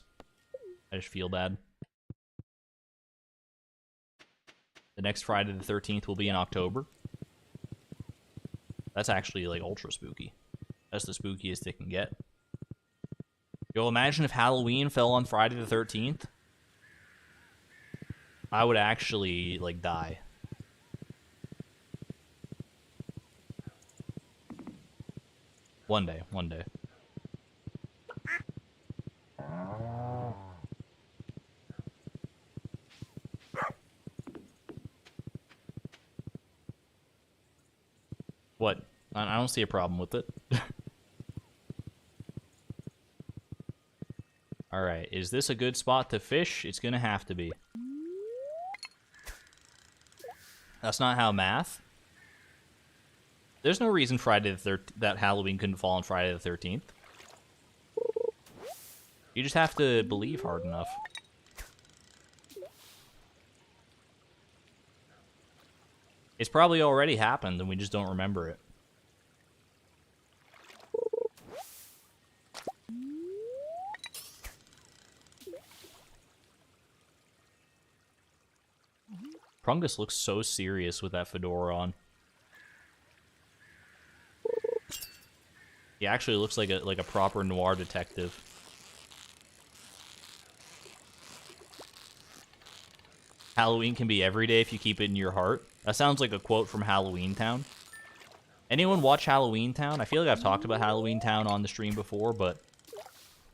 I just feel bad. The next Friday the 13th will be in October. That's actually like ultra spooky. That's the spookiest it can get. Yo, imagine if Halloween fell on Friday the 13th. I would actually, like, die. One day. What? I don't see a problem with it. Alright, is this a good spot to fish? It's gonna have to be. That's not how math. There's no reason that Halloween couldn't fall on Friday the 13th. You just have to believe hard enough. It's probably already happened and we just don't remember it. Prungus looks so serious with that fedora on. He actually looks like a proper noir detective. Halloween can be every day if you keep it in your heart. That sounds like a quote from Halloween Town. Anyone watch Halloween Town? I feel like I've talked about Halloween Town on the stream before, but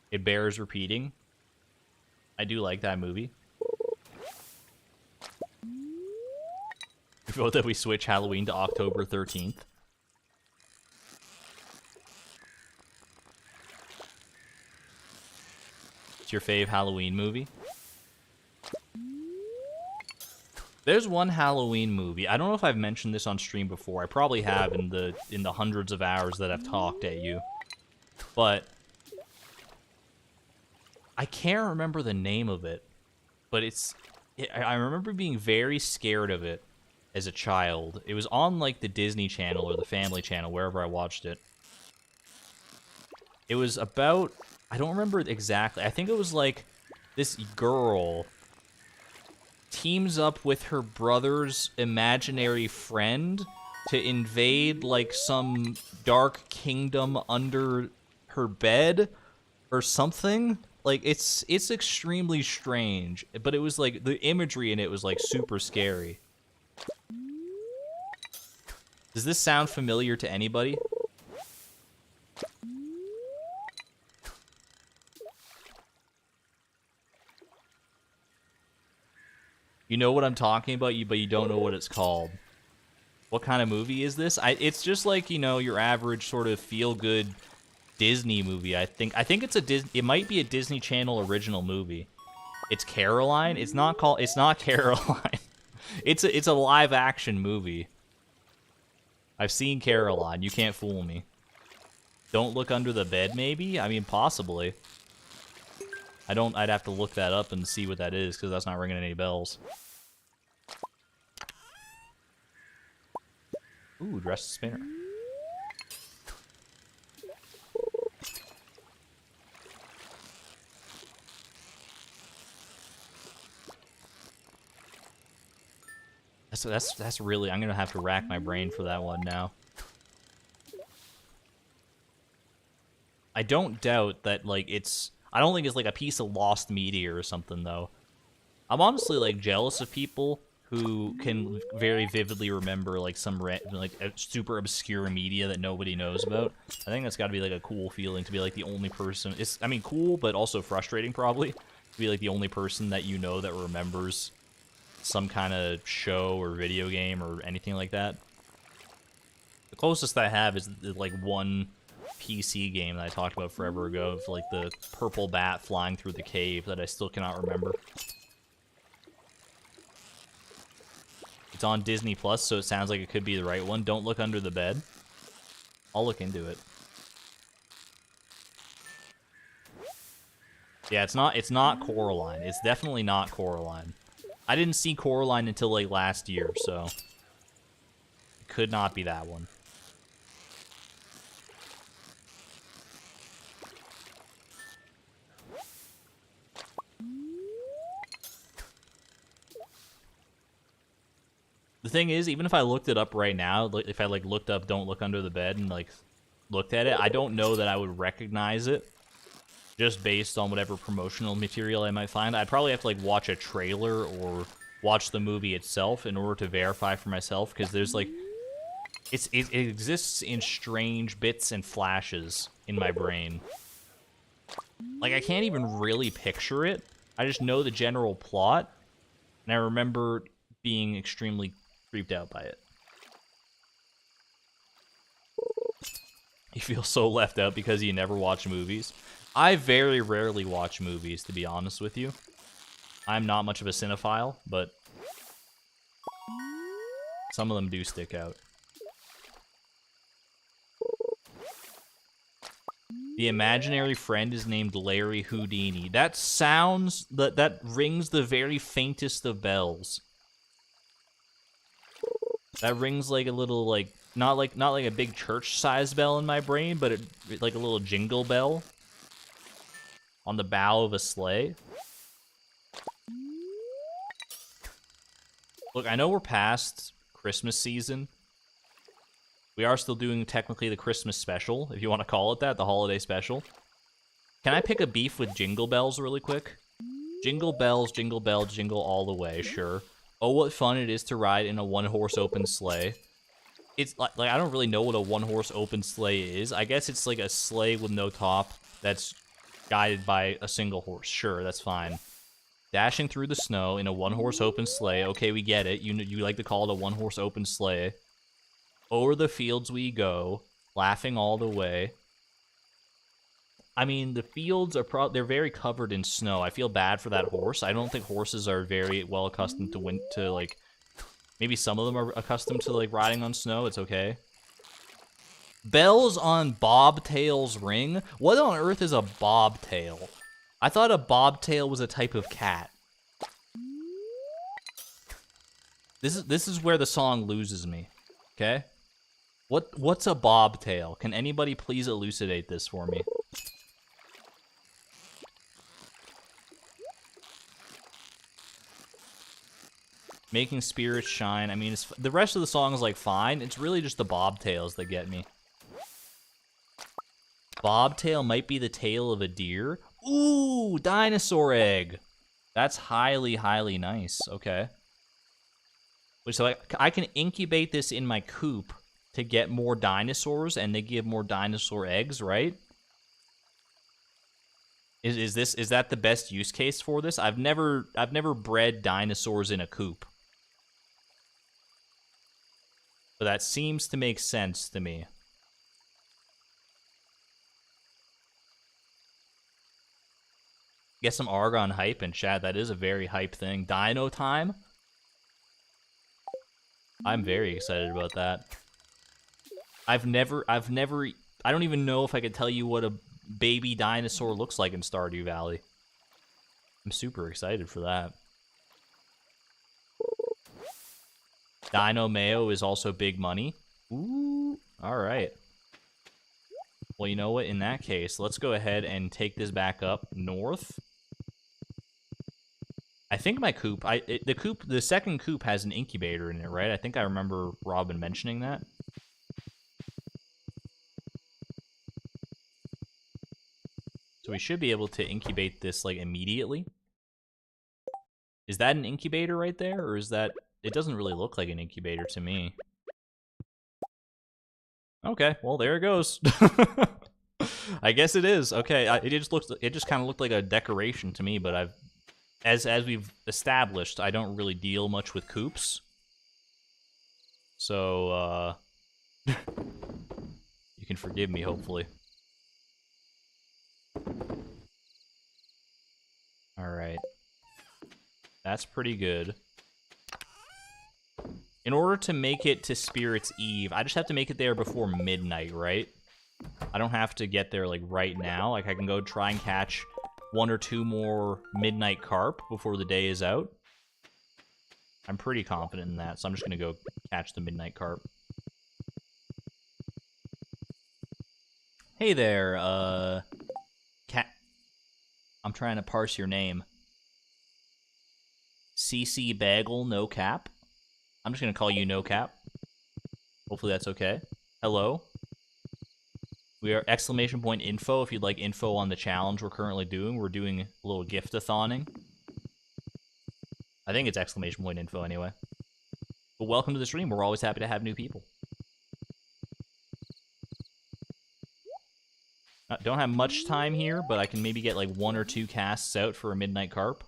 it bears repeating. I do like that movie. Vote that we switch Halloween to October 13th. It's your fave Halloween movie? There's one Halloween movie. I don't know if I've mentioned this on stream before. I probably have in the hundreds of hours that I've talked at you. But I can't remember the name of it. But I remember being very scared of it as a child. It was on like the Disney Channel or the Family Channel, wherever I watched it. It was about, I don't remember exactly. I think it was like this girl teams up with her brother's imaginary friend to invade like some dark kingdom under her bed or something. Like it's extremely strange, but it was like the imagery in it was like super scary. Does this sound familiar to anybody? You know what I'm talking about, but you don't know what it's called. What kind of movie is this? It's just like, you know, your average sort of feel-good Disney movie. I think it's it might be a Disney Channel original movie. It's Caroline. It's not Caroline. It's a live action movie. I've seen Caroline. You can't fool me. Don't Look Under the Bed, maybe? I mean, possibly. I'd have to look that up and see what that is, because that's not ringing any bells. Ooh, dressed spinner. That's really, I'm gonna have to rack my brain for that one now. I don't doubt that, like, I don't think it's like a piece of lost media or something, though. I'm honestly, like, jealous of people who can very vividly remember, like, some, super obscure media that nobody knows about. I think that's gotta be, like, a cool feeling to be, like, the only person. I mean, cool, but also frustrating, probably. To be, like, the only person that you know that remembers some kind of show or video game or anything like that. The closest I have is, like, one PC game that I talked about forever ago of like the purple bat flying through the cave that I still cannot remember. It's on Disney Plus, so it sounds like it could be the right one. Don't Look Under the Bed. I'll look into it. Yeah, it's not Coraline. It's definitely not Coraline. I didn't see Coraline until like last year, so it could not be that one. The thing is, even if I looked it up right now, if I like looked up Don't Look Under the Bed and like looked at it, I don't know that I would recognize it just based on whatever promotional material I might find. I'd probably have to like watch a trailer or watch the movie itself in order to verify for myself, because there's like it exists in strange bits and flashes in my brain. Like I can't even really picture it. I just know the general plot, and I remember being extremely creeped out by it. You feel so left out because you never watch movies. I very rarely watch movies, to be honest with you. I'm not much of a cinephile, but some of them do stick out. The imaginary friend is named Larry Houdini. That sounds, that rings the very faintest of bells. That rings like a little, like, not like a big church-sized bell in my brain, but like a little jingle bell on the bow of a sleigh. Look, I know we're past Christmas season. We are still doing technically the Christmas special, if you want to call it that, the holiday special. Can I pick a beef with Jingle Bells really quick? Jingle bells, jingle all the way, sure. Oh, what fun it is to ride in a one-horse open sleigh. It's like I don't really know what a one-horse open sleigh is. I guess it's like a sleigh with no top that's guided by a single horse. Sure, that's fine. Dashing through the snow in a one-horse open sleigh. Okay, we get it. You like to call it a one-horse open sleigh. Over the fields we go, laughing all the way. I mean, the fields are they're very covered in snow. I feel bad for that horse. I don't think horses are very well accustomed to like Maybe some of them are accustomed to, like, riding on snow. It's okay. Bells on bobtail's ring? What on earth is a bobtail? I thought a bobtail was a type of cat. This is where the song loses me, okay? What's a bobtail? Can anybody please elucidate this for me? Making spirits shine. I mean, the rest of the song is, like, fine. It's really just the bobtails that get me. Bobtail might be the tail of a deer. Ooh, dinosaur egg. That's highly, highly nice. Okay. So I can incubate this in my coop to get more dinosaurs, and they give more dinosaur eggs, right? Is that the best use case for this? I've never bred dinosaurs in a coop. But that seems to make sense to me. Get some Argon hype in chat. That is a very hype thing. Dino time? I'm very excited about that. I don't even know if I could tell you what a baby dinosaur looks like in Stardew Valley. I'm super excited for that. Dino Mayo is also big money. Ooh, alright. Well, you know what? In that case, let's go ahead and take this back up north. I think my coop, the second coop has an incubator in it, right? I think I remember Robin mentioning that. So we should be able to incubate this, like, immediately. Is that an incubator right there, or is that... It doesn't really look like an incubator to me. Okay, well, there it goes. I guess it is. Okay, it just kind of looked like a decoration to me, but as we've established, I don't really deal much with coops. So, you can forgive me, hopefully. Alright. That's pretty good. In order to make it to Spirit's Eve, I just have to make it there before midnight, right? I don't have to get there, like, right now. Like, I can go try and catch 1 or 2 more midnight carp before the day is out. I'm pretty confident in that, so I'm just gonna go catch the midnight carp. Hey there, cat. I'm trying to parse your name. CC Bagel No Cap. I'm just gonna call you No Cap. Hopefully that's okay. Hello. We are !info if you'd like info on the challenge we're currently doing. We're doing a little gift-a-thoning. I think it's !info anyway. But welcome to the stream. We're always happy to have new people. Don't have much time here, but I can maybe get like 1 or 2 casts out for a midnight carp.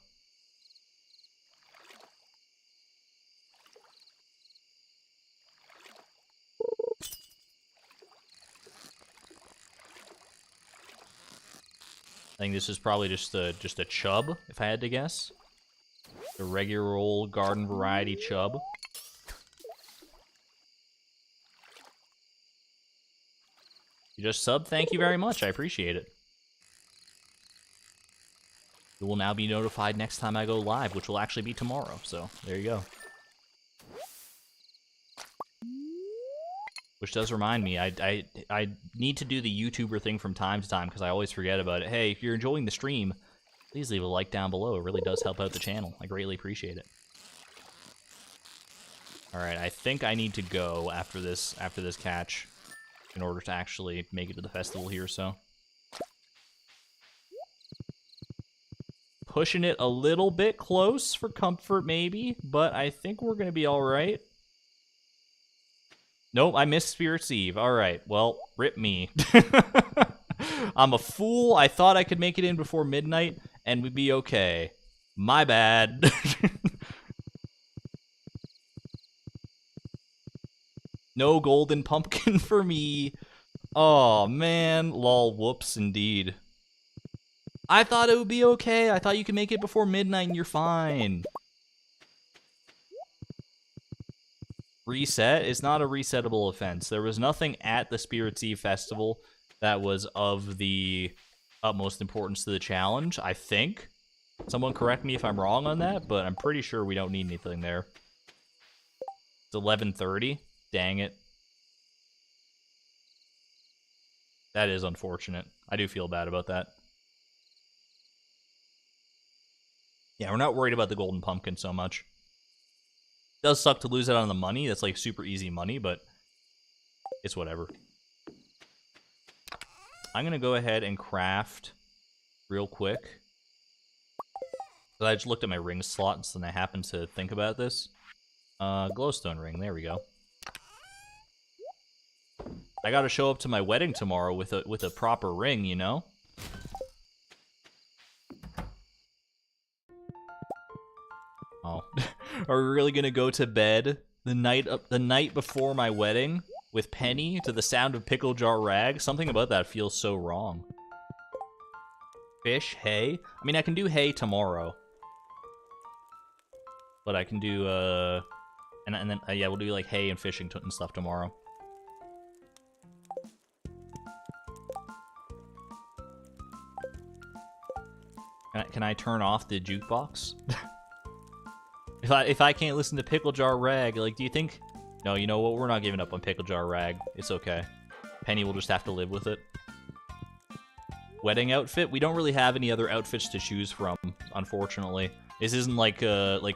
I think this is probably just a chub, if I had to guess. A regular old garden variety chub. You just subbed? Thank you very much. I appreciate it. You will now be notified next time I go live, which will actually be tomorrow. So, there you go. Which does remind me, I need to do the YouTuber thing from time to time because I always forget about it. Hey, if you're enjoying the stream, please leave a like down below. It really does help out the channel. I greatly appreciate it. Alright, I think I need to go after this catch in order to actually make it to the festival here, so. Pushing it a little bit close for comfort, maybe, but I think we're going to be alright. Nope, I missed Spirit's Eve. Alright, well, rip me. I'm a fool. I thought I could make it in before midnight, and we'd be okay. My bad. No golden pumpkin for me. Oh, man. Lol, whoops, indeed. I thought it would be okay. I thought you could make it before midnight and you're fine. Reset is not a resettable offense. There was nothing at the Spirit's Eve Festival that was of the utmost importance to the challenge, I think. Someone correct me if I'm wrong on that, but I'm pretty sure we don't need anything there. It's 11:30. Dang it. That is unfortunate. I do feel bad about that. Yeah, we're not worried about the golden pumpkin so much. It does suck to lose out on the money. That's like super easy money, but it's whatever. I'm going to go ahead and craft real quick. I just looked at my ring slots and I happened to think about this. Glowstone ring, there we go. I gotta show up to my wedding tomorrow with a proper ring, you know? Oh. Are we really gonna go to bed the night before my wedding with Penny to the sound of Pickle Jar Rag? Something about that feels so wrong. Fish, hay? I mean, I can do hay tomorrow. But I can do, and then, yeah, we'll do, like, hay and fishing and stuff tomorrow. Can I turn off the jukebox? If I can't listen to Pickle Jar Rag, like, do you think... No, you know what? We're not giving up on Pickle Jar Rag. It's okay. Penny will just have to live with it. Wedding outfit? We don't really have any other outfits to choose from, unfortunately. This isn't like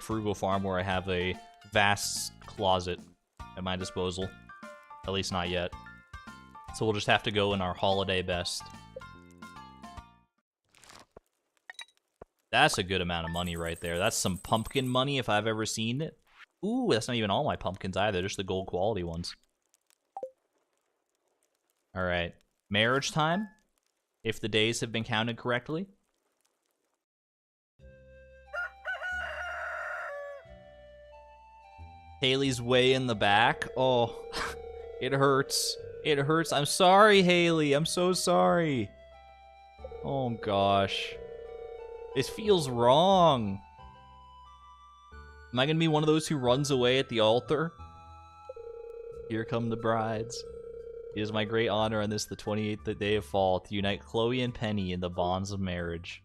Frugal Farm where I have a vast closet at my disposal. At least not yet. So we'll just have to go in our holiday best. That's a good amount of money right there. That's some pumpkin money if I've ever seen it. Ooh, that's not even all my pumpkins either, just the gold quality ones. Alright. Marriage time? If the days have been counted correctly. Haley's way in the back. Oh, it hurts. It hurts. I'm sorry, Haley. I'm so sorry. Oh, gosh. This feels wrong. Am I going to be one of those who runs away at the altar? Here come the brides. It is my great honor on this, the 28th day of fall, to unite Chloe and Penny in the bonds of marriage.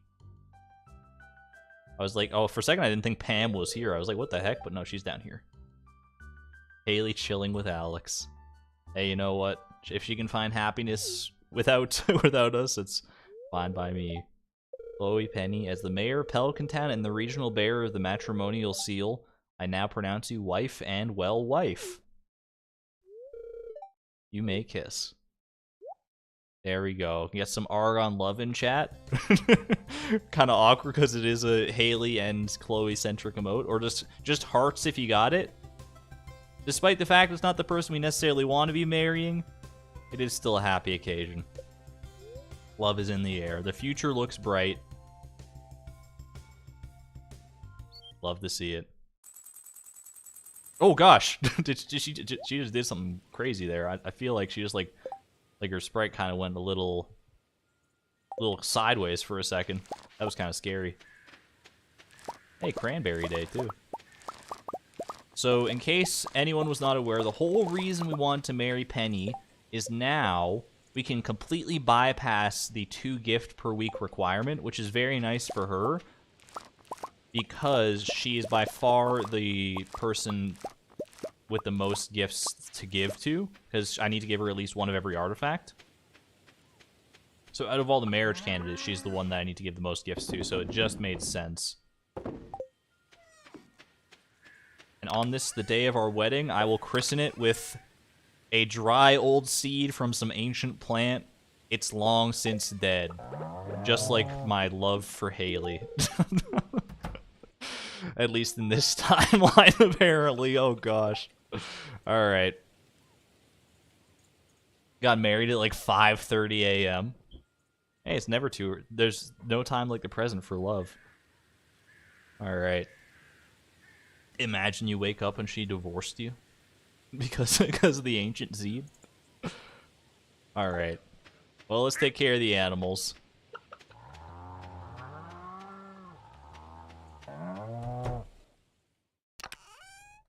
I was like, oh, for a second I didn't think Pam was here. I was like, what the heck? But no, she's down here. Haley chilling with Alex. Hey, you know what? If she can find happiness without us, it's fine by me. Chloe, Penny, as the mayor of Pelican Town and the regional bearer of the matrimonial seal, I now pronounce you wife and well wife. You may kiss. There we go. Get some Argon love in chat. Kind of awkward because it is a Haley and Chloe centric emote, or just hearts if you got it. Despite the fact it's not the person we necessarily want to be marrying, it is still a happy occasion. Love is in the air. The future looks bright. Love to see it. Oh gosh, she just did something crazy there. I feel like she just like her sprite kind of went a little sideways for a second. That was kind of scary. Hey, Cranberry Day too. So in case anyone was not aware, the whole reason we wanted to marry Penny is now we can completely bypass the 2 gift per week requirement, which is very nice for her, because she is by far the person with the most gifts to give to, because I need to give her at least one of every artifact. So out of all the marriage candidates, she's the one that I need to give the most gifts to, so it just made sense. And on this, the day of our wedding, I will christen it with a dry old seed from some ancient plant. It's long since dead. Just like my love for Haley. At least in this timeline, apparently. Oh, gosh. Alright. Got married at like 5:30 a.m. Hey, it's never too... There's no time like the present for love. Alright. Imagine you wake up and she divorced you. Because of the ancient seed. Alright. Well, let's take care of the animals.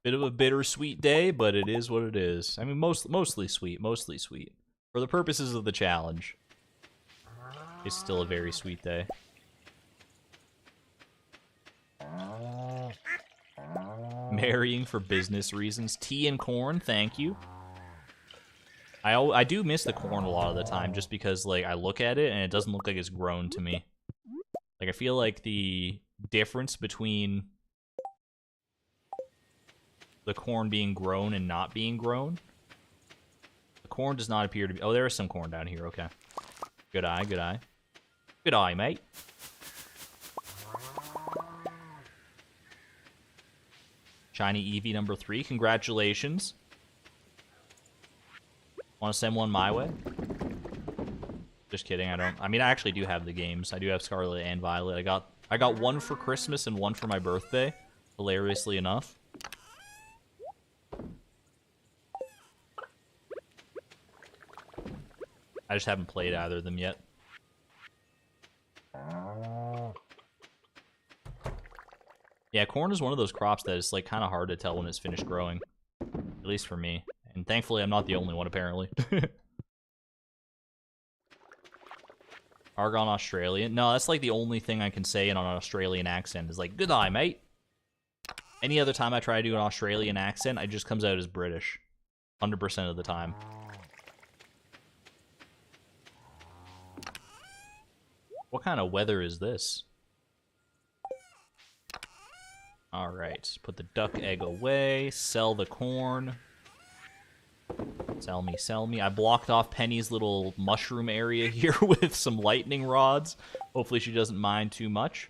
Bit of a bittersweet day, but it is what it is. I mean, mostly sweet, mostly sweet. For the purposes of the challenge, it's still a very sweet day. Marrying for business reasons. Tea and corn, thank you. I do miss the corn a lot of the time, just because like I look at it and it doesn't look like it's grown to me. Like I feel like the difference between the corn being grown and not being grown. The corn does not appear to be... Oh, there is some corn down here. Okay. Good eye, good eye. Good eye, mate. Shiny Eevee number 3. Congratulations. Want to send one my way? Just kidding. I don't... I mean, I actually do have the games. I do have Scarlet and Violet. I got one for Christmas and one for my birthday. Hilariously enough. I just haven't played either of them yet. Yeah, corn is one of those crops that is like kind of hard to tell when it's finished growing. At least for me. And thankfully I'm not the only one, apparently. Argon Australian? No, that's like the only thing I can say in an Australian accent is like, good eye, mate. Any other time I try to do an Australian accent, it just comes out as British. 100% of the time. What kind of weather is this? Alright, put the duck egg away, sell the corn. Sell me, sell me. I blocked off Penny's little mushroom area here with some lightning rods. Hopefully she doesn't mind too much.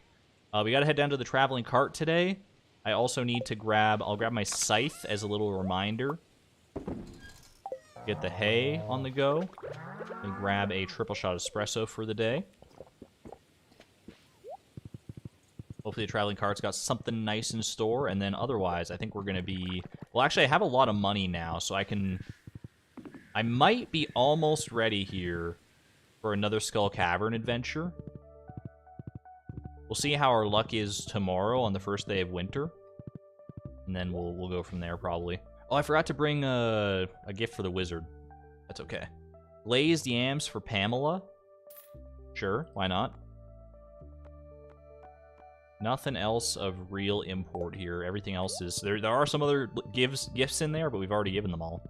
We gotta head down to the traveling cart today. I also need to I'll grab my scythe as a little reminder. Get the hay on the go. And grab a triple shot espresso for the day. Hopefully the traveling cart's got something nice in store, and then otherwise, I think we're going to be... Well, actually, I have a lot of money now, so I might be almost ready here for another Skull Cavern adventure. We'll see how our luck is tomorrow on the first day of winter, and then we'll go from there, probably. Oh, I forgot to bring a gift for the wizard. That's okay. Glazed yams for Pamela. Sure, why not? Nothing else of real import here. Everything else is... There are some other gifts in there, but we've already given them all.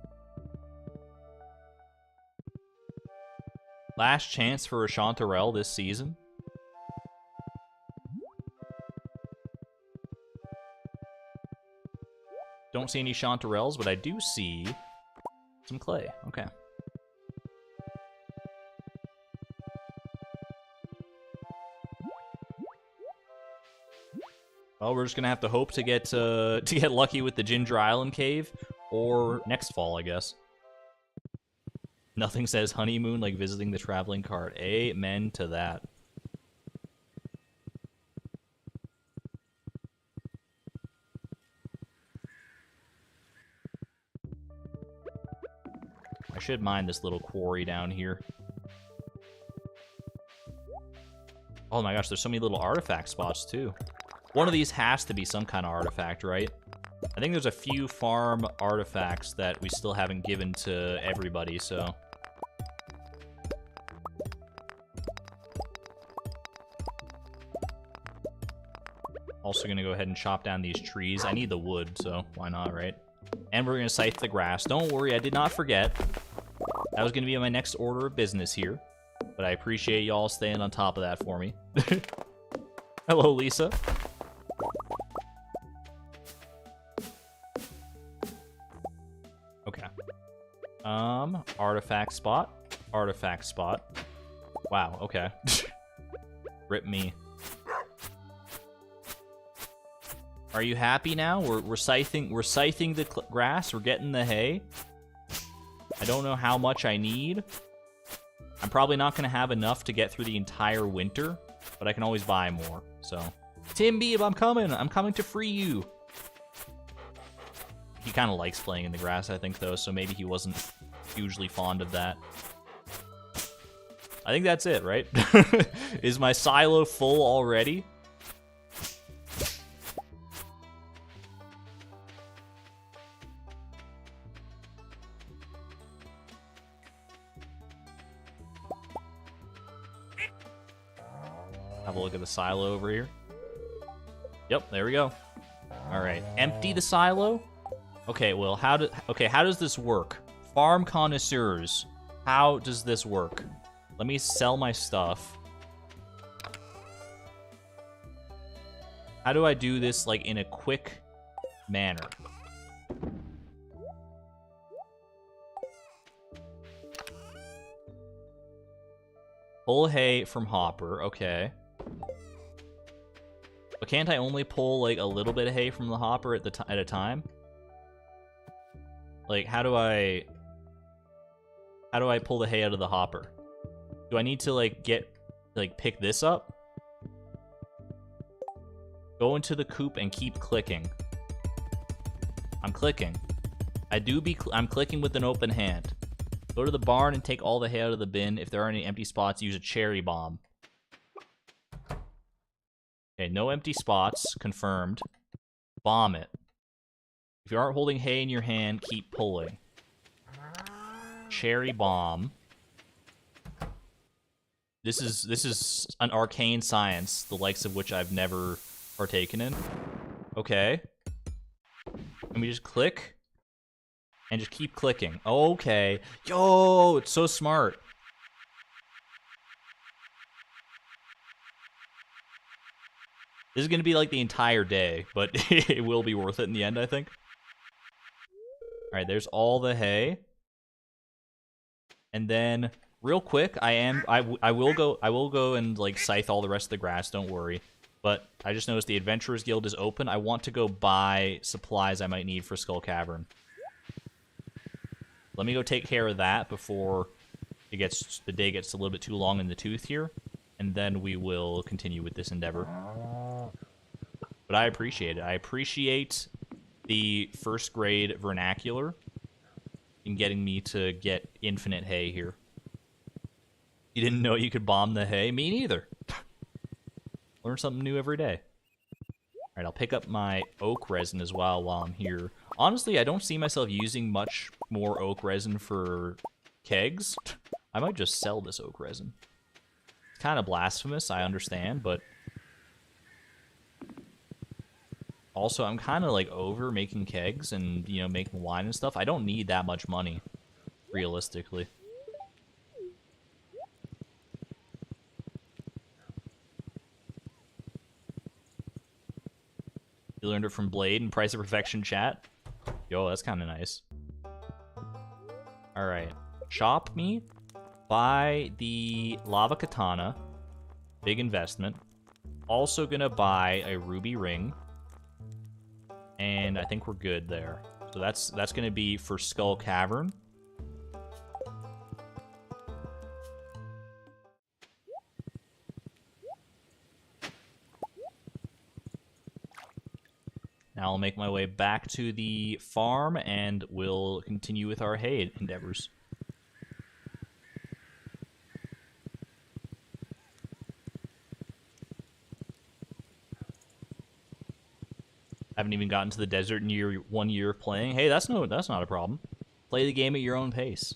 Last chance for a Chanterelle this season. Don't see any Chanterelles, but I do see some clay. Okay. Well, we're just gonna have to hope to get lucky with the Ginger Island cave, or next fall, I guess. Nothing says honeymoon like visiting the traveling cart. Amen to that. I should mind this little quarry down here. Oh my gosh, there's so many little artifact spots too. One of these has to be some kind of artifact, right? I think there's a few farm artifacts that we still haven't given to everybody, so... Also gonna go ahead and chop down these trees. I need the wood, so why not, right? And we're gonna scythe the grass. Don't worry, I did not forget. That was gonna be my next order of business here. But I appreciate y'all staying on top of that for me. Hello, Lisa. Okay. Artifact spot. Artifact spot. Wow, okay. Rip me. Are you happy now? We're scything the grass. We're getting the hay. I don't know how much I need. I'm probably not going to have enough to get through the entire winter, but I can always buy more. So, Tim Beeb, I'm coming. I'm coming to free you. He kind of likes playing in the grass, I think, though, so maybe he wasn't hugely fond of that. I think that's it, right? Is my silo full already? a look at the silo over here. Yep, there we go. All right, empty the silo. Okay, well, how does this work? Farm connoisseurs, how does this work? Let me sell my stuff. How do I do this, like, in a quick manner? Pull hay from hopper, okay. But can't I only pull, like, a little bit of hay from the hopper at a time? Like, how do I pull the hay out of the hopper? Do I need to, like, pick this up? Go into the coop and keep clicking. I'm clicking. I'm clicking with an open hand. Go to the barn and take all the hay out of the bin. If there are any empty spots, use a cherry bomb. Okay, no empty spots. Confirmed. Bomb it. If you aren't holding hay in your hand, keep pulling. Cherry bomb. This is an arcane science, the likes of which I've never partaken in. Okay. Let me just click. And just keep clicking. Okay. Yo, it's so smart. This is going to be like the entire day, but it will be worth it in the end, I think. All right, there's all the hay. And then real quick, I will go and like scythe all the rest of the grass, don't worry. But I just noticed the Adventurers Guild is open. I want to go buy supplies I might need for Skull Cavern. Let me go take care of that before the day gets a little bit too long in the tooth here, and then we will continue with this endeavor. But I appreciate it. I appreciate the first grade vernacular in getting me to get infinite hay here. You didn't know you could bomb the hay? Me neither. Learn something new every day. Alright, I'll pick up my oak resin as well while I'm here. Honestly, I don't see myself using much more oak resin for kegs. I might just sell this oak resin. It's kind of blasphemous, I understand, but... Also, I'm kind of, like, over making kegs and, you know, making wine and stuff. I don't need that much money, realistically. You learned it from Blade and Price of Perfection chat? Yo, that's kind of nice. Alright. Shop me. Buy the lava katana. Big investment. Also gonna buy a ruby ring. And I think we're good there. So that's gonna be for Skull Cavern. Now I'll make my way back to the farm, and we'll continue with our hay endeavors. Haven't even gotten to the desert in 1 year of playing. Hey, that's not a problem. Play the game at your own pace.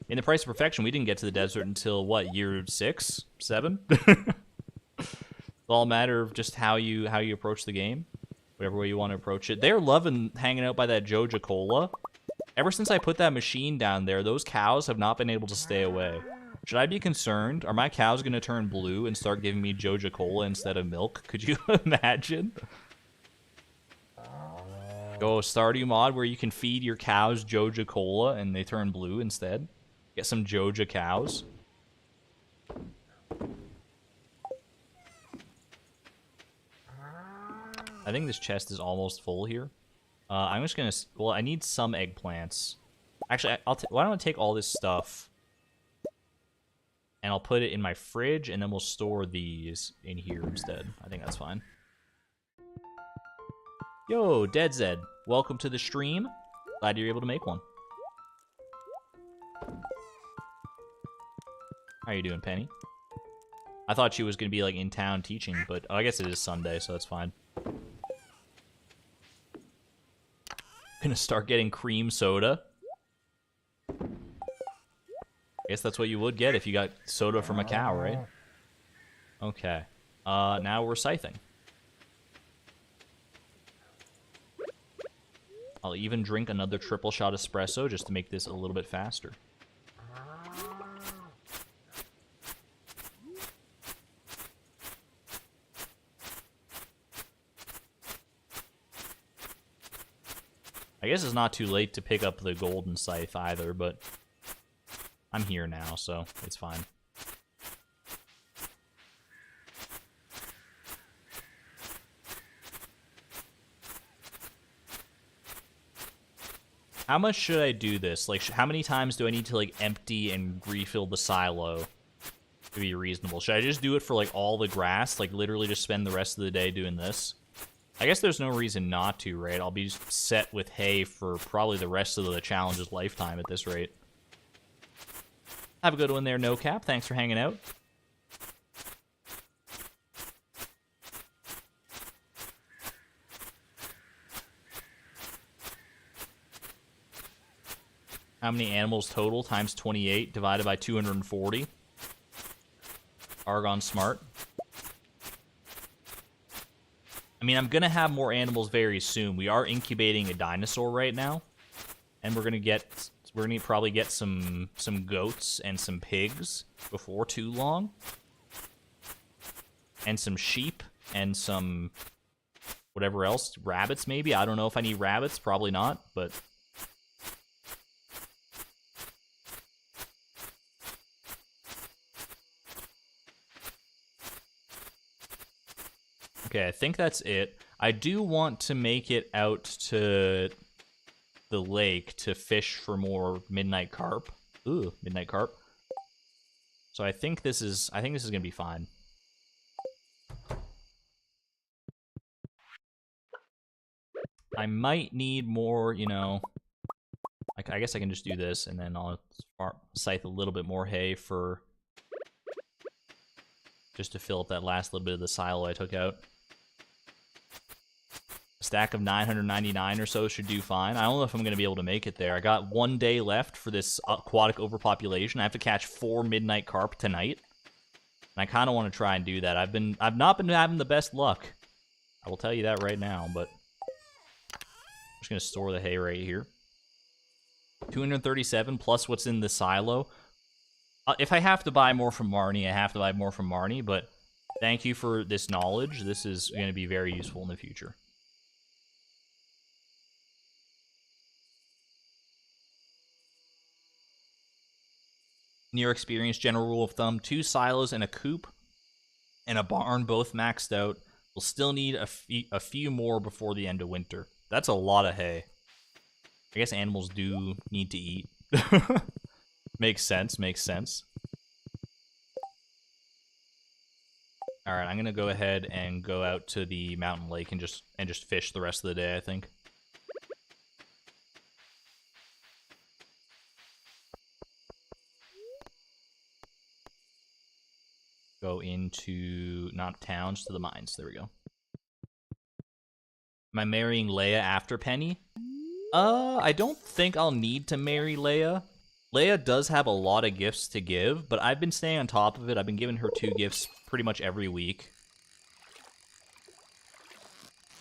In the Price of Perfection, we didn't get to the desert until, what, year 6? 7? It's all a matter of just how you approach the game. Whatever way you want to approach it. They're loving hanging out by that Joja Cola. Ever since I put that machine down there, those cows have not been able to stay away. Should I be concerned? Are my cows going to turn blue and start giving me Joja Cola instead of milk? Could you imagine? Go Stardew mod where you can feed your cows Joja Cola and they turn blue instead. Get some Joja cows. I think this chest is almost full here. I'm just gonna... Well, I need some eggplants. Actually, why don't I take all this stuff and I'll put it in my fridge, and then we'll store these in here instead. I think that's fine. Yo, Dead Zed, welcome to the stream. Glad you're able to make one. How you doing, Penny? I thought she was gonna be like in town teaching, but I guess it is Sunday, so that's fine. Gonna start getting cream soda. I guess that's what you would get if you got soda from a cow, right? Okay. Now we're scything. I'll even drink another triple shot espresso just to make this a little bit faster. I guess it's not too late to pick up the golden scythe either, but I'm here now, so it's fine. How much should I do this? Like, how many times do I need to, like, empty and refill the silo to be reasonable? Should I just do it for, like, all the grass? Like, literally just spend the rest of the day doing this? I guess there's no reason not to, right? I'll be set with hay for probably the rest of the challenge's lifetime at this rate. Have a good one there, No Cap. Thanks for hanging out. How many animals total times 28 divided by 240? Argon smart. I mean, I'm gonna have more animals very soon. We are incubating a dinosaur right now, and we're gonna probably get some goats and some pigs before too long, and some sheep and some whatever else, rabbits maybe. I don't know if I need rabbits, probably not, but. Okay, I think that's it. I do want to make it out to the lake to fish for more midnight carp. Ooh, midnight carp. So I think this is gonna be fine. I might need more, you know. I guess I can just do this, and then I'll scythe a little bit more hay for just to fill up that last little bit of the silo I took out. Stack of 999 or so should do fine. I don't know if I'm going to be able to make it there. I got 1 day left for this aquatic overpopulation. I have to catch 4 midnight carp tonight. And I kind of want to try and do that. I've not been having the best luck. I will tell you that right now, but I'm just going to store the hay right here. 237 plus what's in the silo. If I have to buy more from Marnie, I have to buy more from Marnie, but thank you for this knowledge. This is going to be very useful in the future. In your experience, general rule of thumb, 2 silos and a coop and a barn both maxed out. We'll still need a few more before the end of winter. That's a lot of hay. I guess animals do need to eat. Makes sense, makes sense. Alright, I'm gonna go ahead and go out to the mountain lake and just fish the rest of the day, I think. Go into, not towns, to the mines. There we go. Am I marrying Leia after Penny? I don't think I'll need to marry Leia. Leia does have a lot of gifts to give, but I've been staying on top of it. I've been giving her 2 gifts pretty much every week.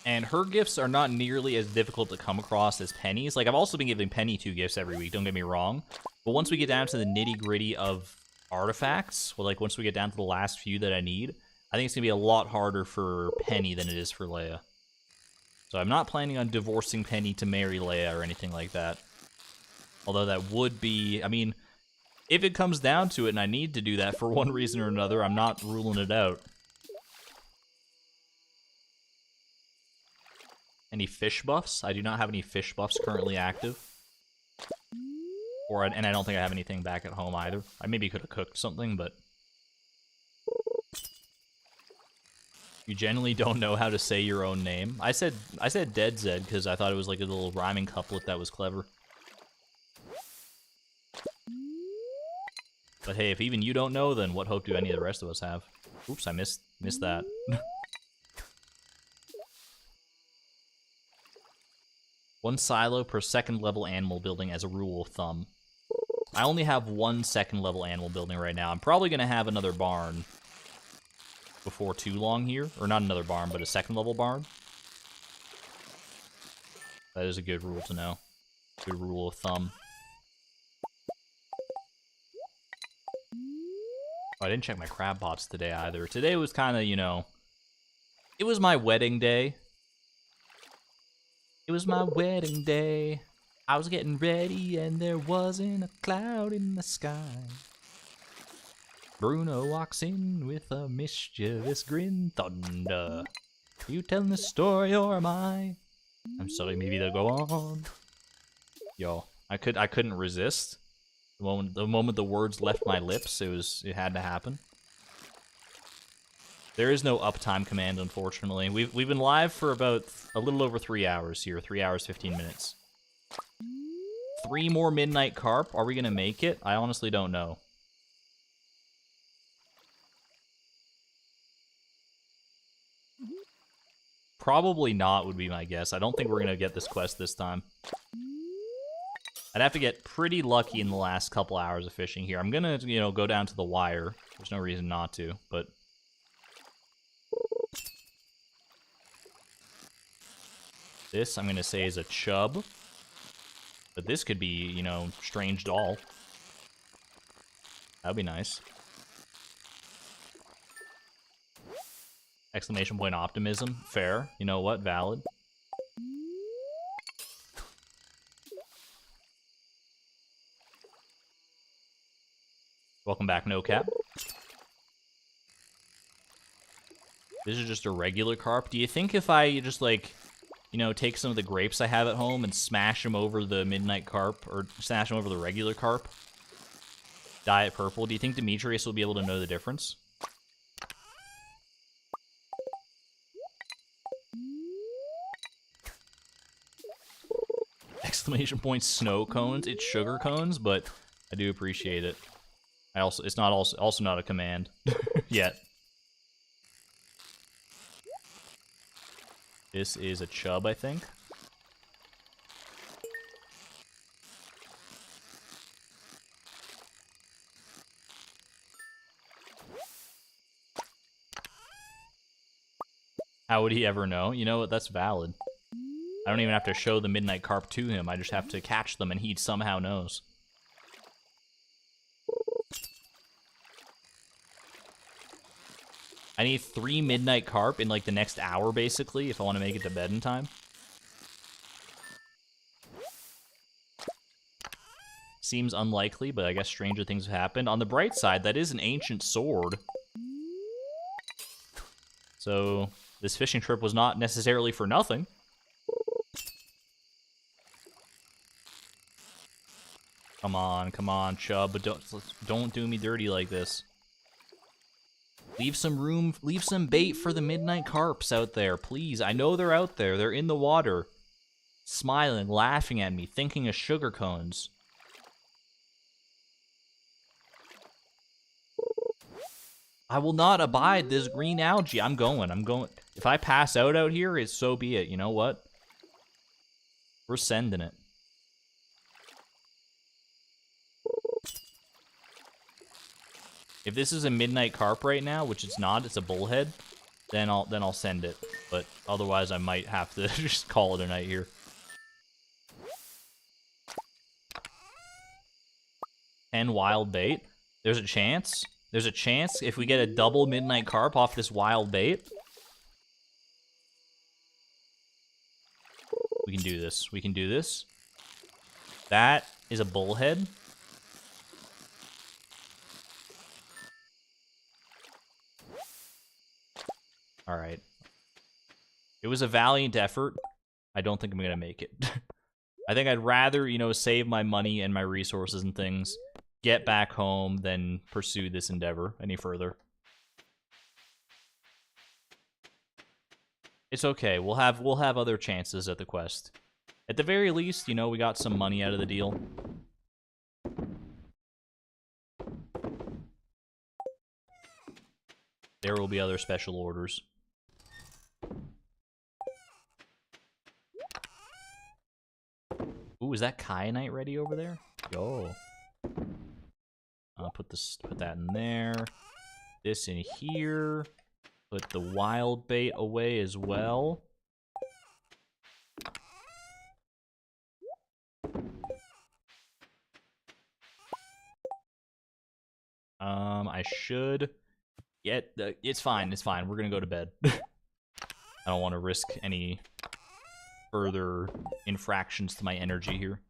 And her gifts are not nearly as difficult to come across as Penny's. Like, I've also been giving Penny 2 gifts every week, don't get me wrong. But once we get down to the nitty-gritty of artifacts, well, like once we get down to the last few that I need, I think it's gonna be a lot harder for Penny than it is for Leia. So I'm not planning on divorcing Penny to marry Leia or anything like that. Although that would be, I mean, if it comes down to it and I need to do that for one reason or another, I'm not ruling it out. Any fish buffs? I do not have any fish buffs currently active. And I don't think I have anything back at home either. I maybe could have cooked something, but... You generally don't know how to say your own name. I said Dead Zed because I thought it was like a little rhyming couplet that was clever. But hey, if even you don't know, then what hope do any of the rest of us have? Oops, I missed that. One silo per second level animal building as a rule of thumb. I only have 1 second level animal building right now. I'm probably going to have another barn. before too long here. Or not another barn, but a second level barn. That is a good rule to know. Good rule of thumb. Oh, I didn't check my crab pots today either. Today was kind of, you know... It was my wedding day. It was my wedding day. I was getting ready and there wasn't a cloud in the sky. Bruno walks in with a mischievous grin. Thunder. Are you telling the story or am I? I'm sorry, maybe they'll go on. Yo, I couldn't resist. The moment the words left my lips, it had to happen. There is no uptime command, unfortunately. We've been live for about a little over 3 hours here, 3 hours 15 minutes. 3 more midnight carp. Are we gonna make it? I honestly don't know. Probably not would be my guess. I don't think we're gonna get this quest this time. I'd have to get pretty lucky in the last couple hours of fishing here. I'm gonna, you know, go down to the wire. There's no reason not to, but... This, I'm gonna say, is a chub. But this could be, you know, strange doll. That'd be nice. Exclamation point optimism. Fair. You know what? Valid. Welcome back, No Cap. This is just a regular carp. Do you think if I just, like, you know, take some of the grapes I have at home and smash them over the midnight carp, or smash them over the regular carp, dye it purple, do you think Demetrius will be able to know the difference? Exclamation point snow cones. It's sugar cones, but I do appreciate it. It's not also not a command yet. This is a chub, I think. How would he ever know? You know what? That's valid. I don't even have to show the midnight carp to him. I just have to catch them, and he somehow knows. I need 3 midnight carp in, like, the next hour, basically, if I want to make it to bed in time. Seems unlikely, but I guess stranger things have happened. On the bright side, that is an ancient sword. So, this fishing trip was not necessarily for nothing. Come on, chub, but don't do me dirty like this. Leave some room, leave some bait for the midnight carps out there, please. I know they're out there. They're in the water, smiling, laughing at me, thinking of sugar cones. I will not abide this green algae. I'm going. If I pass out here, it's so be it. You know what? We're sending it. If this is a midnight carp right now, which it's not, it's a bullhead, then I'll send it. But otherwise, I might have to just call it a night here. 10 wild bait. There's a chance. There's a chance if we get a double midnight carp off this wild bait. We can do this. We can do this. That is a bullhead. All right. It was a valiant effort. I don't think I'm going to make it. I think I'd rather, you know, save my money and my resources and things, get back home, than pursue this endeavor any further. It's okay. We'll have other chances at the quest. At the very least, you know, we got some money out of the deal. There will be other special orders. Ooh, is that kyanite ready over there? Yo. I'll put that in there. This in here. Put the wild bait away as well. I should get the... It's fine, it's fine. We're gonna go to bed. I don't want to risk any further infractions to my energy here.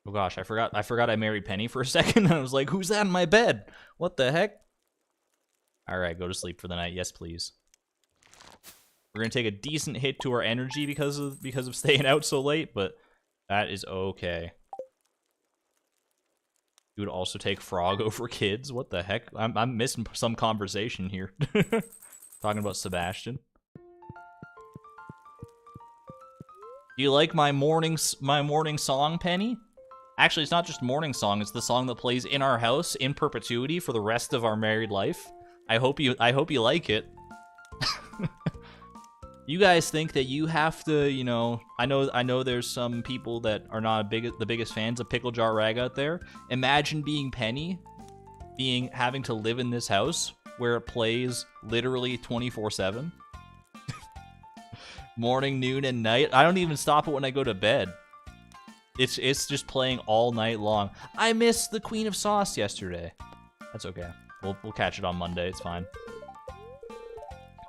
Oh gosh, I forgot I married Penny for a second. I was like, who's that in my bed? What the heck? Alright, go to sleep for the night. Yes, please. We're gonna take a decent hit to our energy because of staying out so late, but that is okay. You would also take frog over kids? What the heck? I'm missing some conversation here. Talking about Sebastian. Do you like my morning song, Penny? Actually, it's not just morning song, it's the song that plays in our house in perpetuity for the rest of our married life. I hope you like it. You guys think that you have to, you know, I know there's some people that are not the biggest fans of Pickle Jar Rag out there. Imagine being Penny, having to live in this house where it plays literally 24/7. Morning, noon, and night. I don't even stop it when I go to bed. It's just playing all night long. I missed the Queen of Sauce yesterday. That's okay. We'll catch it on Monday. It's fine.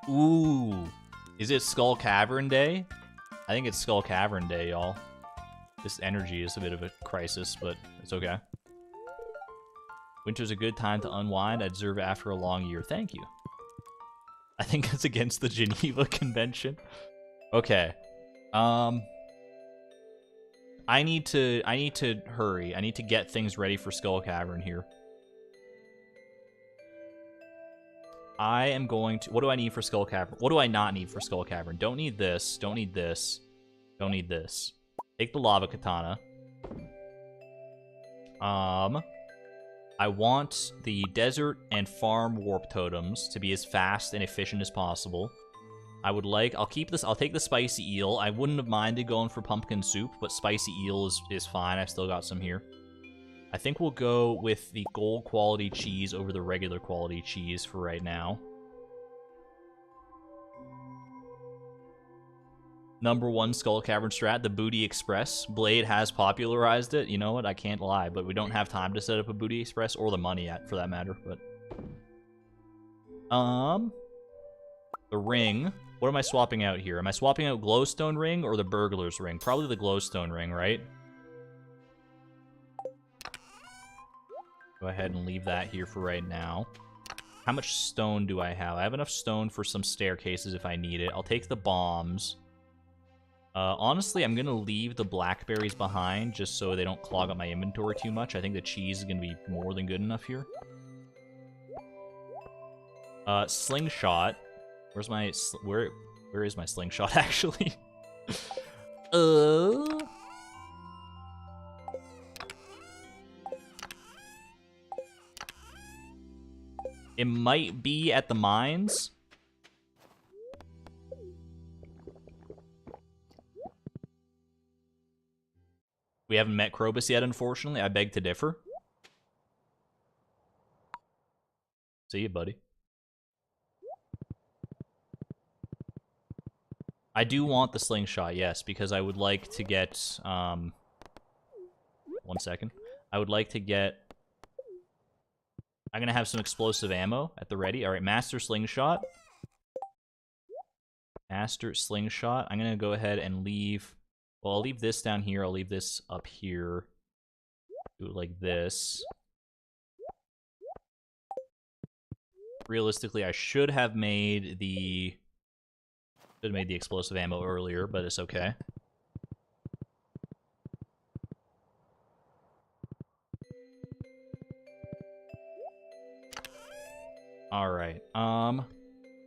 Ooh. Is it Skull Cavern Day? I think it's Skull Cavern Day, y'all. This energy is a bit of a crisis, but it's okay. Winter's a good time to unwind. I deserve it after a long year. Thank you. I think it's against the Geneva Convention. Okay. I need to hurry. I need to get things ready for Skull Cavern here. I am going to... What do I need for Skull Cavern? What do I not need for Skull Cavern? Don't need this. Don't need this. Don't need this. Take the lava katana. I want the desert and farm warp totems to be as fast and efficient as possible. I'll keep this. I'll take the spicy eel. I wouldn't have minded going for pumpkin soup, but spicy eel is fine. I've still got some here. I think we'll go with the gold quality cheese over the regular quality cheese for right now. #1 Skull Cavern strat, the Booty Express. Blade has popularized it. You know what? I can't lie, but we don't have time to set up a Booty Express, or the money for that matter. But the ring. What am I swapping out here? Am I swapping out Glowstone Ring or the Burglar's Ring? Probably the Glowstone Ring, right? Go ahead and leave that here for right now. How much stone do I have? I have enough stone for some staircases if I need it. I'll take the bombs. Honestly, I'm going to leave the blackberries behind just so they don't clog up my inventory too much. I think the cheese is going to be more than good enough here. Slingshot. Where's my... Where is my slingshot, actually? It might be at the mines. We haven't met Krobus yet, unfortunately. I beg to differ. See you, buddy. I do want the slingshot, yes, because I would like to get... 1 second. I would like to get... I'm going to have some explosive ammo at the ready. All right, Master Slingshot. Master Slingshot. I'm going to go ahead and leave... Well, I'll leave this down here. I'll leave this up here. Do it like this. Realistically, I should have made the... explosive ammo earlier, but it's okay. Alright,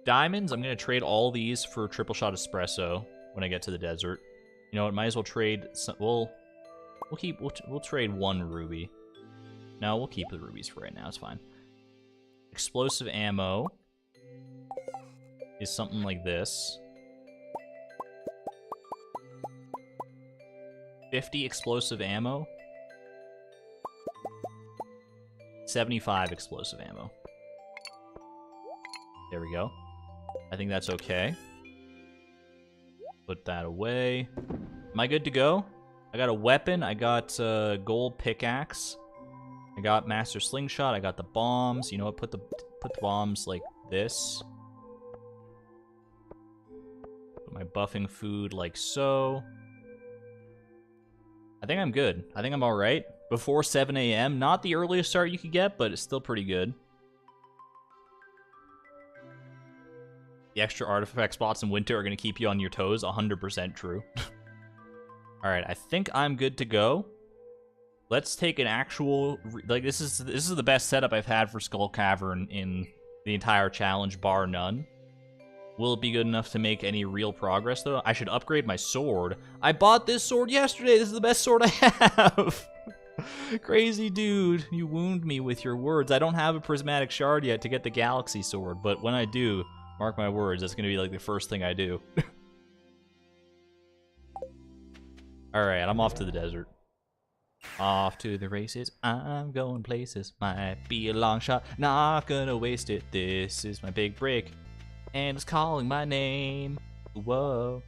diamonds, I'm gonna trade all these for triple shot espresso when I get to the desert. You know what, might as well trade some, we'll trade 1 ruby. No, we'll keep the rubies for right now, it's fine. Explosive ammo is something like this. 50 explosive ammo. 75 explosive ammo. There we go. I think that's okay. Put that away. Am I good to go? I got a weapon. I got gold pickaxe. I got master slingshot. I got the bombs. You know what? Put the bombs like this. Put my buffing food like so. I think I'm good. I think I'm all right. Before 7 a.m. Not the earliest start you could get, but it's still pretty good. The extra artifact spots in winter are going to keep you on your toes. 100% true. All right, I think I'm good to go. Let's take an actual... Like, this is the best setup I've had for Skull Cavern in the entire challenge, bar none. Will it be good enough to make any real progress, though? I should upgrade my sword. I bought this sword yesterday. This is the best sword I have. Crazy dude. You wound me with your words. I don't have a prismatic shard yet to get the galaxy sword, but when I do, mark my words, that's going to be like the first thing I do. Alright, I'm off to the desert. Off to the races, I'm going places. Might be a long shot, not gonna waste it. This is my big break, and it's calling my name. Whoa.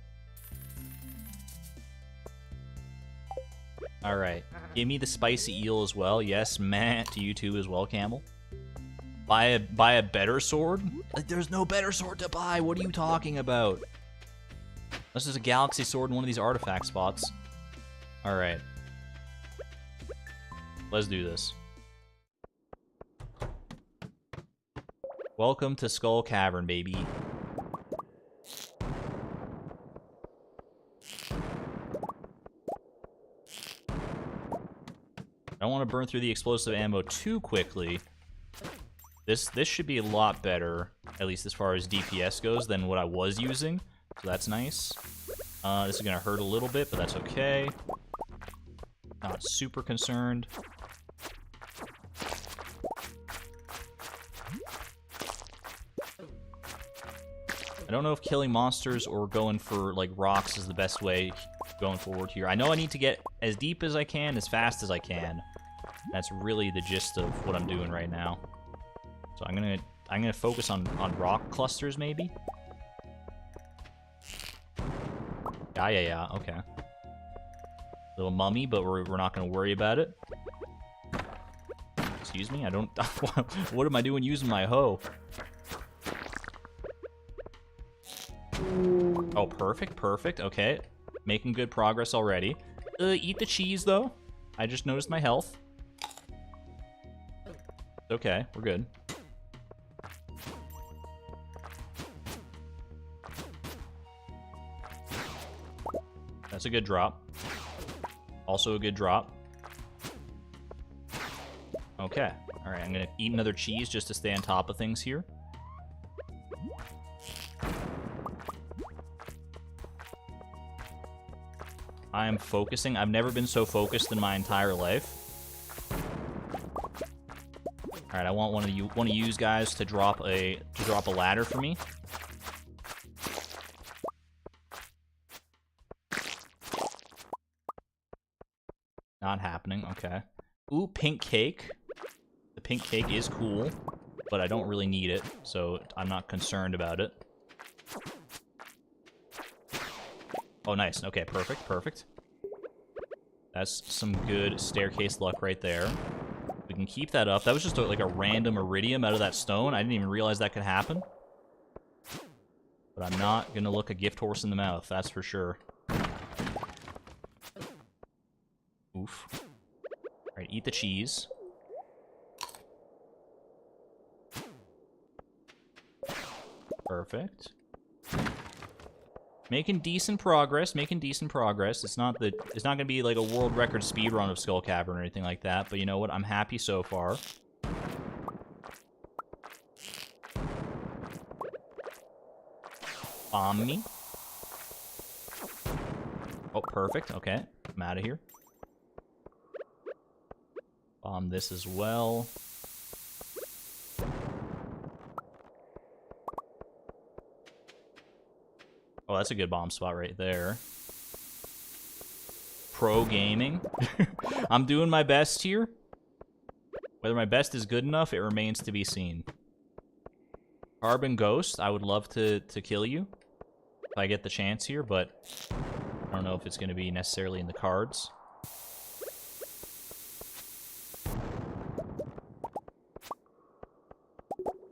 Alright, give me the spicy eel as well. Yes, Matt, to you too as well, Camel. Buy a better sword? Like, there's no better sword to buy. What are you talking about? This is a galaxy sword in one of these artifact spots. Alright. Let's do this. Welcome to Skull Cavern, baby. I don't want to burn through the explosive ammo too quickly. This should be a lot better, at least as far as DPS goes, than what I was using. So that's nice. This is going to hurt a little bit, but that's okay. Not super concerned. I don't know if killing monsters or going for, like, rocks is the best way going forward here. I know I need to get as deep as I can, as fast as I can. That's really the gist of what I'm doing right now. So I'm gonna focus on rock clusters, maybe? Yeah, okay. Little mummy, but we're not gonna worry about it. Excuse me, I don't... What am I doing using my hoe? Oh, perfect, okay. Making good progress already. Eat the cheese, though. I just noticed my health. Okay, we're good. That's a good drop. Also a good drop. Okay. Alright, I'm gonna eat another cheese just to stay on top of things here. I am focusing. I've never been so focused in my entire life. Alright, I want one of you guys to drop a ladder for me. Not happening, okay. Ooh, pink cake. The pink cake is cool, but I don't really need it, so I'm not concerned about it. Oh, nice. Okay, perfect. That's some good staircase luck right there. We can keep that up. That was just like a random iridium out of that stone. I didn't even realize that could happen. But I'm not gonna look a gift horse in the mouth, that's for sure. Oof. Alright, eat the cheese. Perfect. Making decent progress. It's not gonna be like a world record speedrun of Skull Cavern or anything like that, but you know what? I'm happy so far. Bomb me. Oh, perfect. Okay. I'm out of here. Bomb this as well. Oh, that's a good bomb spot right there. Pro gaming. I'm doing my best here. Whether my best is good enough, it remains to be seen. Carbon Ghost, I would love to kill you if I get the chance here, but I don't know if it's going to be necessarily in the cards.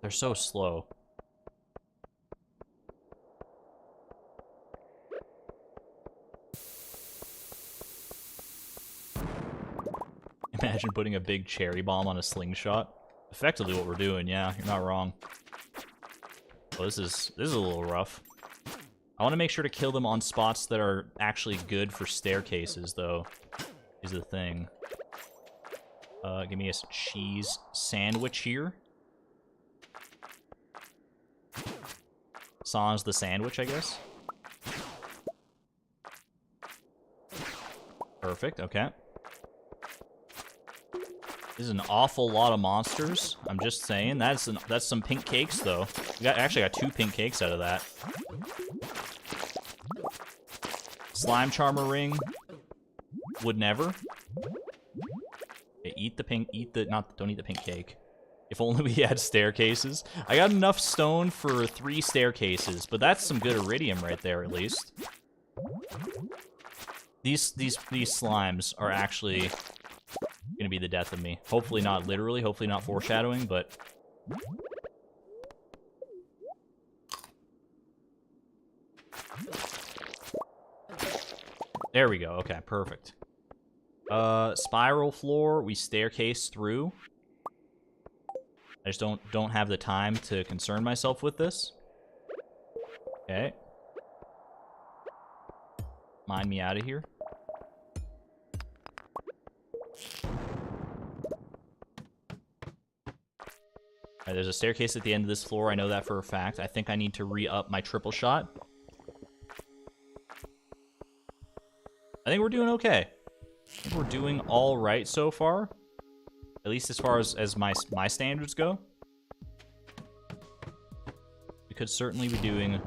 They're so slow. Imagine putting a big cherry bomb on a slingshot. Effectively what we're doing, yeah, you're not wrong. Oh, this is a little rough. I want to make sure to kill them on spots that are actually good for staircases, though, is the thing. Give me a cheese sandwich here. Sans the sandwich, I guess. Perfect, okay. This is an awful lot of monsters. I'm just saying. That's some pink cakes, though. Actually got 2 pink cakes out of that. Slime Charmer Ring. Would never. Okay, eat the pink... don't eat the pink cake. If only we had staircases. I got enough stone for 3 staircases, but that's some good iridium right there, at least. These slimes are actually gonna be the death of me. Hopefully not literally, hopefully not foreshadowing, but... There we go, okay, perfect. Spiral floor, we staircase through. I just don't have the time to concern myself with this. Okay. Mind me out of here. Alright, there's a staircase at the end of this floor. I know that for a fact. I think I need to re-up my triple shot. I think we're doing okay. I think we're doing all right so far. At least as far as my standards go. We could certainly be doing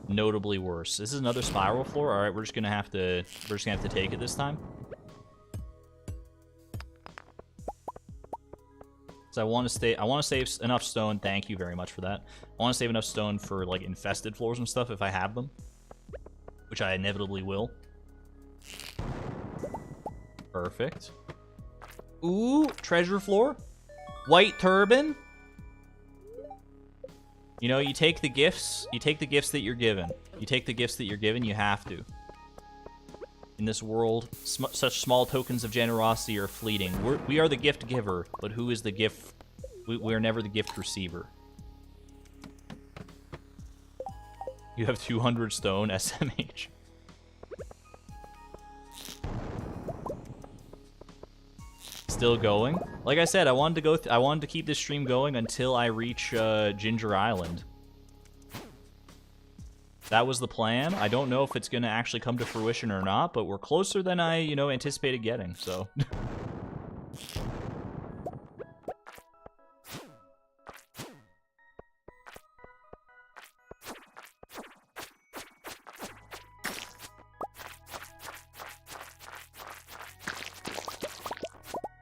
notably worse. This is another spiral floor. All right, we're just gonna have to take it this time. So I want to save enough stone. Thank you very much for that. I want to save enough stone for like infested floors and stuff if I have them, which I inevitably will. Perfect. Ooh, treasure floor. White turban. You know, you take the gifts that you're given. You take the gifts that you're given, you have to. In this world, such small tokens of generosity are fleeting. We are the gift giver, but who is the gift? We're never the gift receiver. You have 200 stone, SMH. Still going. Like I said, I wanted to keep this stream going until I reach Ginger Island. That was the plan. I don't know if it's going to actually come to fruition or not, but we're closer than I, anticipated getting, so.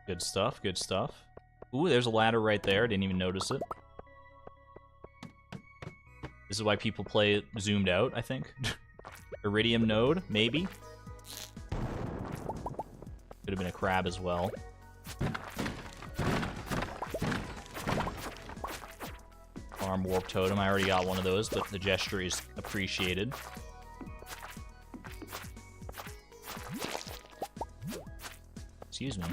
Good stuff, good stuff. Ooh, there's a ladder right there. Didn't even notice it. This is why people play it zoomed out, I think. Iridium node, maybe. Could have been a crab as well. Farm warp totem. I already got one of those, but the gesture is appreciated. Excuse me.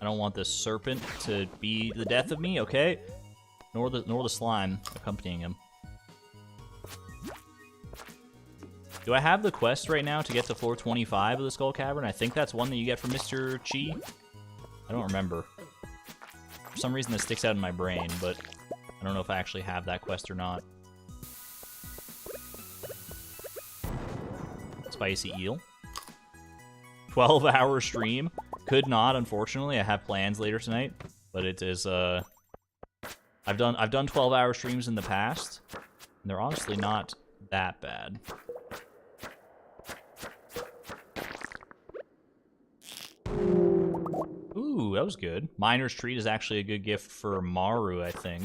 I don't want this serpent to be the death of me, okay? Nor the slime accompanying him. Do I have the quest right now to get to floor 25 of the Skull Cavern? I think that's one that you get from Mr. Chi. I don't remember. For some reason this sticks out in my brain, but I don't know if I actually have that quest or not. Spicy eel. 12-hour stream. Could not, unfortunately. I have plans later tonight, but it is I've done 12-hour streams in the past, and they're honestly not that bad. Ooh, that was good. Miner's Treat is actually a good gift for Maru, I think.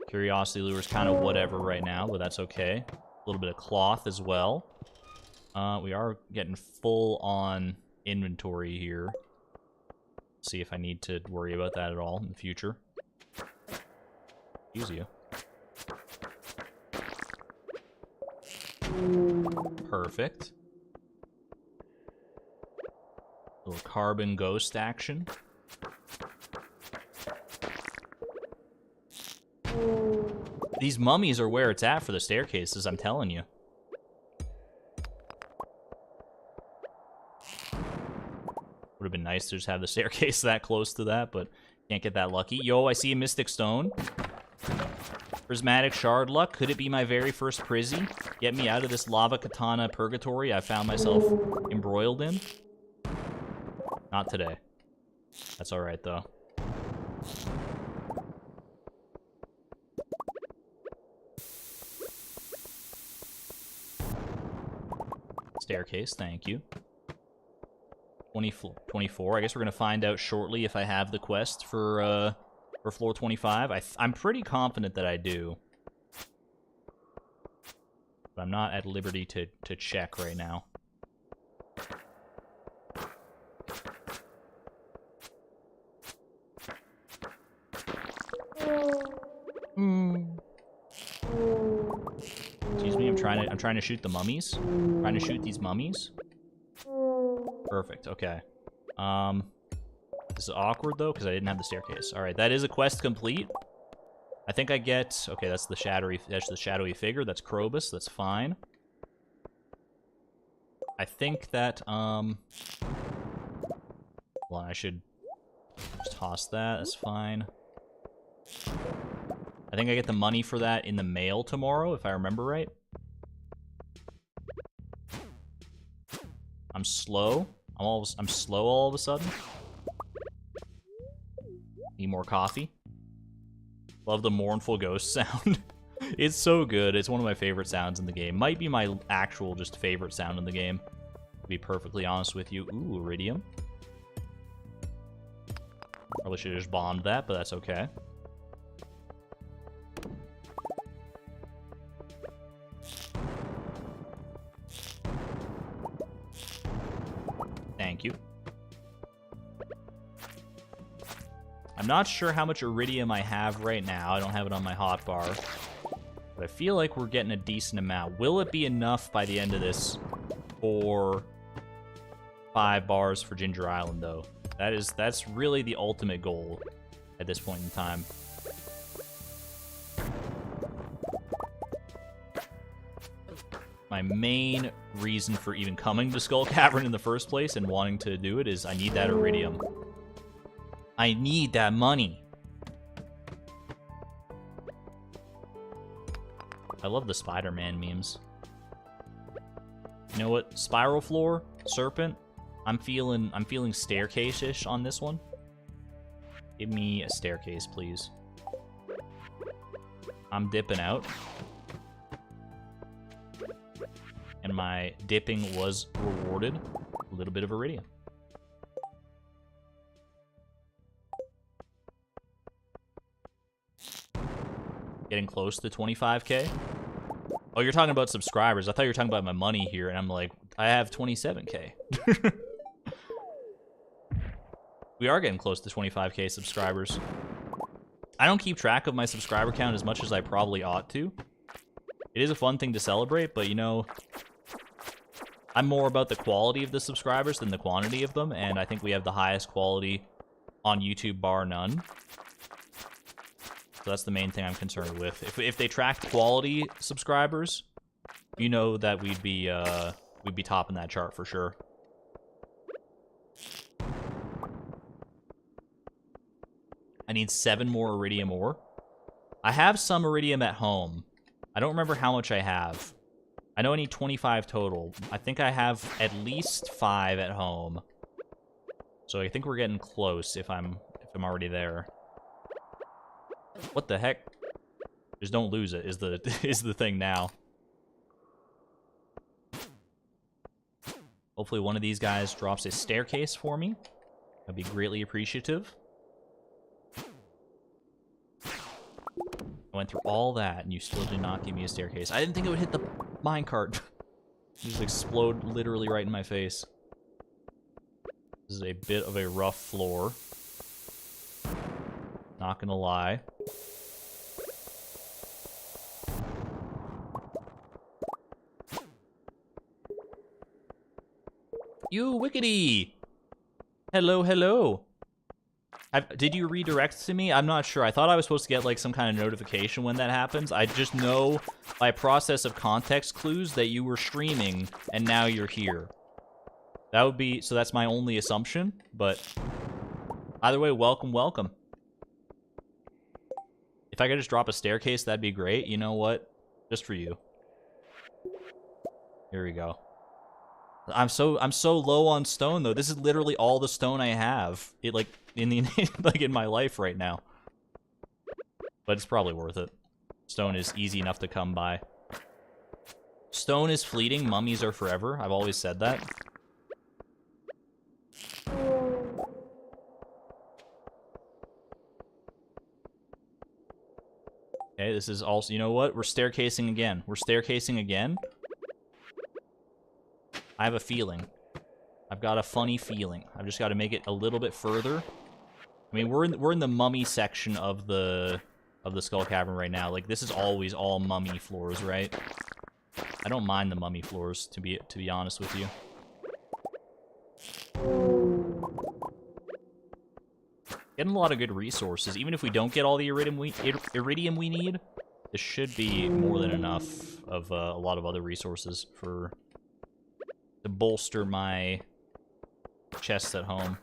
Curiosity Lure is kind of whatever right now, but that's okay. A little bit of cloth as well. We are getting full on inventory here. See if I need to worry about that at all in the future. Use you. Perfect. Little carbon ghost action. These mummies are where it's at for the staircases, I'm telling you. Would have been nice to just have the staircase that close to that, but can't get that lucky. Yo, I see a Mystic Stone. Prismatic Shard luck. Could it be my very first Prizzy? Get me out of this lava katana purgatory I found myself embroiled in? Not today. That's alright, though. Staircase, thank you. 24. I guess we're going to find out shortly if I have the quest for floor 25. I'm pretty confident that I do. But I'm not at liberty to check right now. Excuse me, I'm trying to shoot the mummies. I'm trying to shoot these mummies. Perfect, okay. This is awkward, though, because I didn't have the staircase. Alright, that is a quest complete. I think I get... Okay, that's the shadowy figure. That's Krobus. That's fine. I think that, Well, I should just toss that. That's fine. I think I get the money for that in the mail tomorrow, if I remember right. I'm slow. I'm slow all of a sudden. Need more coffee. Love the mournful ghost sound. It's so good. It's one of my favorite sounds in the game. Might be my actual just favorite sound in the game, to be perfectly honest with you. Ooh, iridium. Probably should have just bombed that, but that's okay. Thank you. I'm not sure how much iridium I have right now. I don't have it on my hotbar. But I feel like we're getting a decent amount. Will it be enough by the end of this for 5 bars for Ginger Island, though? That's really the ultimate goal at this point in time. My main reason for even coming to Skull Cavern in the first place and wanting to do it is I need that iridium. I need that money. I love the Spider-Man memes. You know what? Spiral floor, serpent. I'm feeling staircase-ish on this one. Give me a staircase, please. I'm dipping out. And my dipping was rewarded. A little bit of iridium. Getting close to 25k. Oh, you're talking about subscribers. I thought you were talking about my money here, and I'm like, I have 27k. We are getting close to 25k subscribers. I don't keep track of my subscriber count as much as I probably ought to. It is a fun thing to celebrate, but you know, I'm more about the quality of the subscribers than the quantity of them, and I think we have the highest quality on YouTube, bar none. So that's the main thing I'm concerned with. If they tracked quality subscribers, you know that we'd be topping that chart for sure. I need 7 more iridium ore. I have some iridium at home. I don't remember how much I have. I know I need 25 total. I think I have at least 5 at home. So I think we're getting close if I'm already there. What the heck? Just don't lose it is the is the thing now. Hopefully one of these guys drops a staircase for me. I'd be greatly appreciative. I went through all that, and you still did not give me a staircase. I didn't think it would hit the minecart. Just explode literally right in my face. This is a bit of a rough floor. Not gonna lie. You wickety! Hello, hello. Did you redirect to me? I'm not sure. I thought I was supposed to get like some kind of notification when that happens. I just know by process of context clues that you were streaming and now you're here. That would be, so that's my only assumption, but either way, welcome, welcome. If I could just drop a staircase, that'd be great. You know what? Just for you. Here we go. I'm so low on stone though. This is literally all the stone I have. It like in the like in my life right now. But it's probably worth it. Stone is easy enough to come by. Stone is fleeting, mummies are forever. I've always said that. Okay, this is also, you know what? We're staircasing again. We're staircasing again. I have a feeling. I've got a funny feeling. I've just got to make it a little bit further. I mean, we're in the mummy section of the Skull Cavern right now. Like, this is always all mummy floors, right? I don't mind the mummy floors, to be honest with you. Getting a lot of good resources. Even if we don't get all the iridium we need, this should be more than enough of a lot of other resources to bolster my chest at home.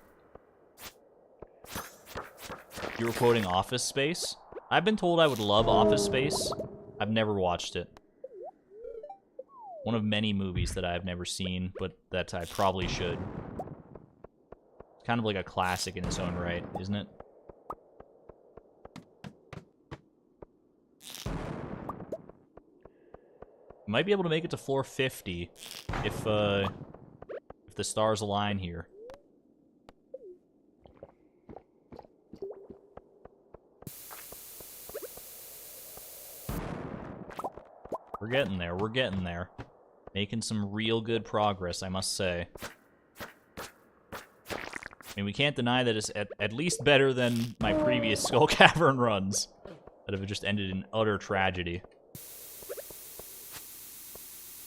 You were quoting Office Space? I've been told I would love Office Space. I've never watched it. One of many movies that I've never seen, but that I probably should. It's kind of like a classic in its own right, isn't it? Might be able to make it to floor 50 if the stars align here. We're getting there, we're getting there. Making some real good progress, I must say. I mean, we can't deny that it's at least better than my previous Skull Cavern runs that have just ended in utter tragedy.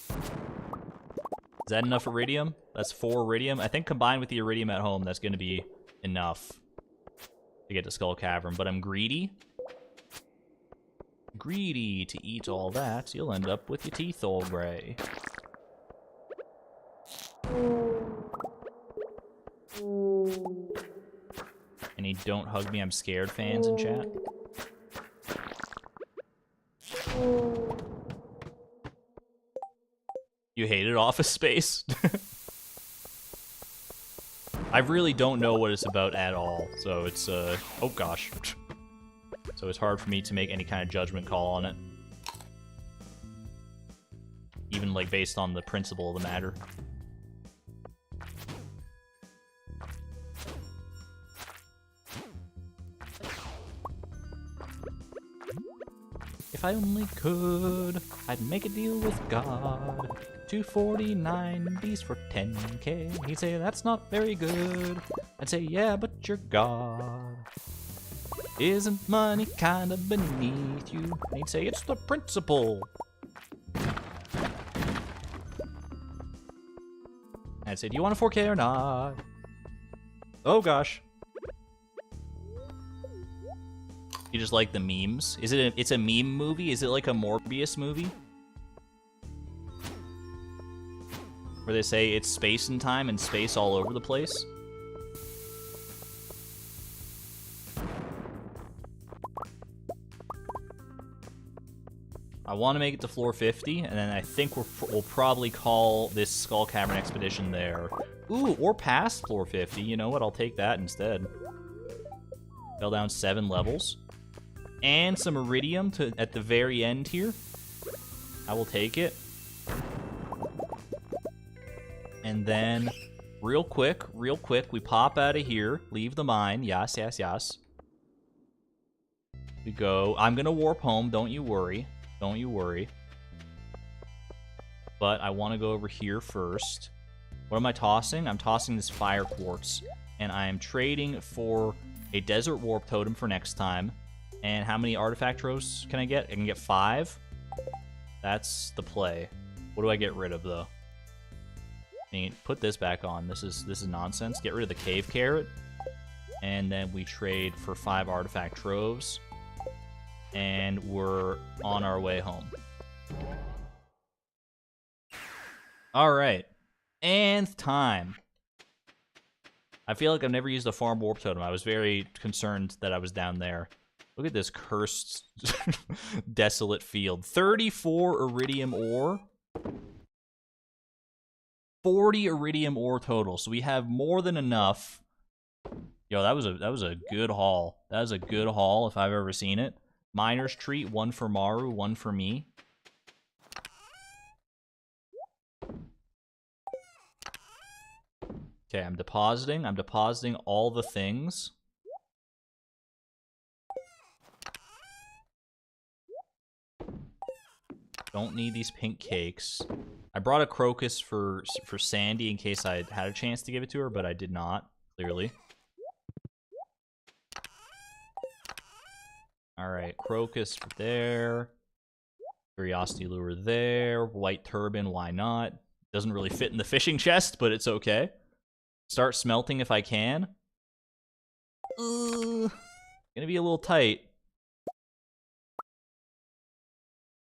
Is that enough iridium? That's 4 iridium. I think combined with the iridium at home, that's going to be enough to get to Skull Cavern. But I'm greedy. Greedy to eat all that. You'll end up with your teeth all gray. Any don't hug me, I'm scared fans in chat? You hated Office Space? I really don't know what it's about at all, so it's, oh gosh. So it's hard for me to make any kind of judgment call on it. Even, like, based on the principle of the matter. If I only could, I'd make a deal with God. 249 B's for 10K. He'd say, that's not very good. I'd say, yeah, but you're God. Isn't money kind of beneath you? And he'd say, it's the principle. I'd say, do you want a 4K or not? Oh gosh. You just like the memes? Is it it's a meme movie? Is it like a Morbius movie? Where they say it's space and time and space all over the place? I want to make it to floor 50, and then I think we'll probably call this Skull Cavern expedition there. Ooh, or past floor 50. You know what? I'll take that instead. Fell down 7 levels. and some iridium at the very end here. I will take it. And then, real quick, we pop out of here. Leave the mine. Yes, yes, yes. We go. I'm going to warp home. Don't you worry. Don't you worry. But I want to go over here first. What am I tossing? I'm tossing this fire quartz. And I am trading for a desert warp totem for next time. And how many artifact troves can I get? I can get 5. That's the play. What do I get rid of, though? I mean, put this back on. This is nonsense. Get rid of the cave carrot. And then we trade for 5 artifact troves. And we're on our way home. Alright. Nth time. I feel like I've never used a farm warp totem. I was very concerned that I was down there. Look at this cursed, desolate field. 34 iridium ore. 40 iridium ore total. So we have more than enough. Yo, that was a good haul. That was a good haul if I've ever seen it. Miner's treat, 1 for Maru, 1 for me. Okay, I'm depositing. I'm depositing all the things. Don't need these pink cakes. I brought a crocus for Sandy in case I had a chance to give it to her, but I did not, clearly. Alright, crocus there. Curiosity lure there. White turban, why not? Doesn't really fit in the fishing chest, but it's okay. Start smelting if I can. Gonna be a little tight.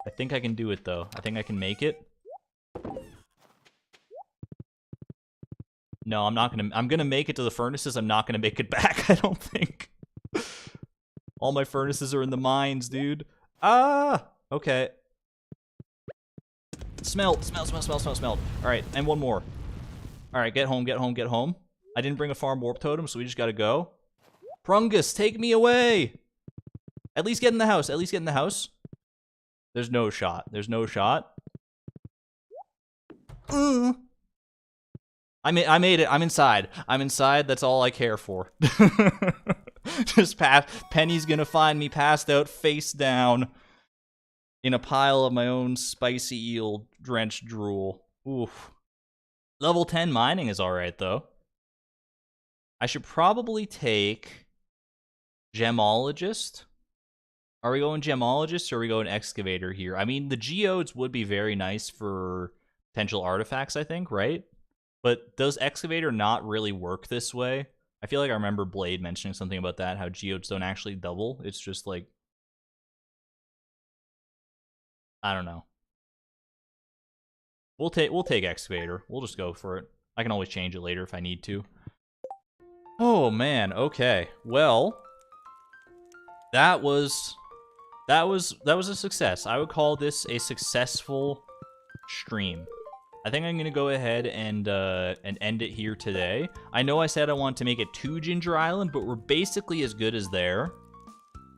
I think I can do it, though. I think I can make it. No, I'm not gonna... I'm gonna make it to the furnaces. I'm not gonna make it back, I don't think. All my furnaces are in the mines, dude. Ah! Okay. Smelt, smelt, smelt, smelt, smelt, smelt. Alright, and one more. Alright, get home, get home, get home. I didn't bring a farm warp totem, so we just gotta go. Prungus, take me away! At least get in the house, at least get in the house. There's no shot, there's no shot. I made it, I'm inside. I'm inside, that's all I care for. Just Penny's gonna find me passed out face down in a pile of my own spicy eel drenched drool. Oof. Level 10 mining is alright, though. I should probably take Gemologist. Are we going Gemologist or are we going Excavator here? I mean, the geodes would be very nice for potential artifacts, I think, right? But does Excavator not really work this way? I feel like I remember Blade mentioning something about that, how geodes don't actually double. It's just like... I don't know. We'll take Excavator. We'll just go for it. I can always change it later if I need to. Oh man, okay. Well, that was a success. I would call this a successful stream. I think I'm gonna go ahead and end it here today. I know I said I wanted to make it to Ginger Island, but we're basically as good as there.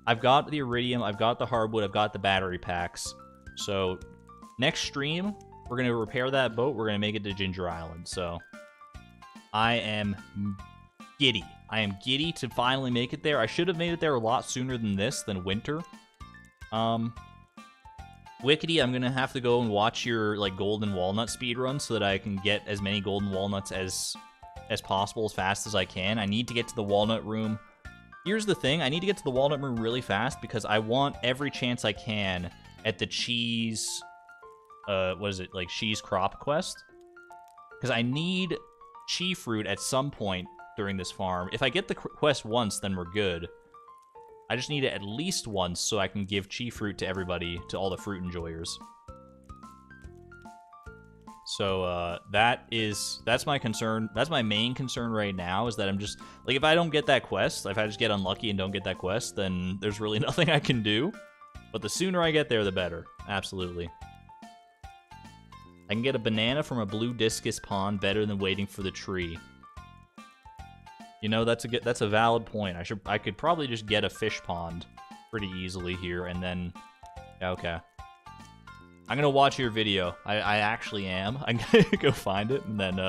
I've got the iridium, I've got the hardwood, I've got the battery packs. So next stream, we're going to repair that boat. We're going to make it to Ginger Island. So I am giddy. I am giddy to finally make it there. I should have made it there a lot sooner than this, than winter. Wickedy, I'm going to have to go and watch your like golden walnut speedrun so that I can get as many golden walnuts as possible as fast as I can. I need to get to the walnut room. Here's the thing. I need to get to the walnut room really fast because I want every chance I can at the cheese... what is it, like, cheese crop quest? Because I need chi fruit at some point during this farm. If I get the quest once, then we're good. I just need it at least once so I can give chi fruit to everybody, to all the fruit enjoyers. So, that's my concern. That's my main concern right now, is that I'm just, like, if I don't get that quest, if I just get unlucky and don't get that quest, then there's really nothing I can do. But the sooner I get there, the better. Absolutely. I can get a banana from a blue discus pond better than waiting for the tree. You know, that's a valid point. I could probably just get a fish pond pretty easily here, and then... Okay. I'm gonna watch your video. I actually am. I'm gonna go find it, and then,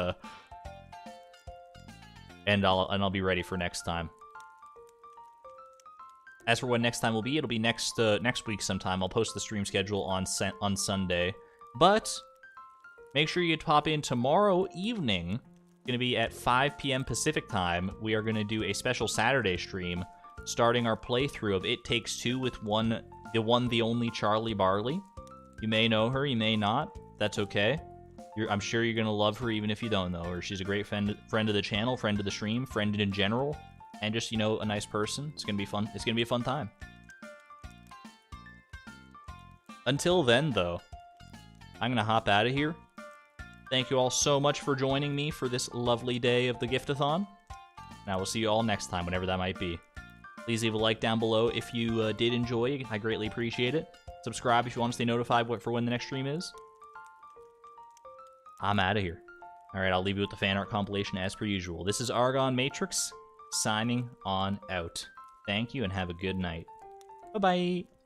and I'll be ready for next time. As for when next time will be, it'll be next week sometime. I'll post the stream schedule on Sunday. But make sure you pop in tomorrow evening. Going to be at 5 p.m. Pacific time. We are going to do a special Saturday stream, starting our playthrough of It Takes Two with the only Charlie Barley. You may know her, you may not. That's okay. I'm sure you're going to love her even if you don't know her. She's a great friend of the channel, friend of the stream, friend in general, and just, you know, a nice person. It's going to be fun. It's going to be a fun time. Until then, though, I'm going to hop out of here. Thank you all so much for joining me for this lovely day of the Gift-a-Thon. And I will see you all next time, whenever that might be. Please leave a like down below if you did enjoy. I greatly appreciate it. Subscribe if you want to stay notified for when the next stream is. I'm out of here. Alright, I'll leave you with the fan art compilation as per usual. This is Argon Matrix, signing on out. Thank you and have a good night. Bye-bye.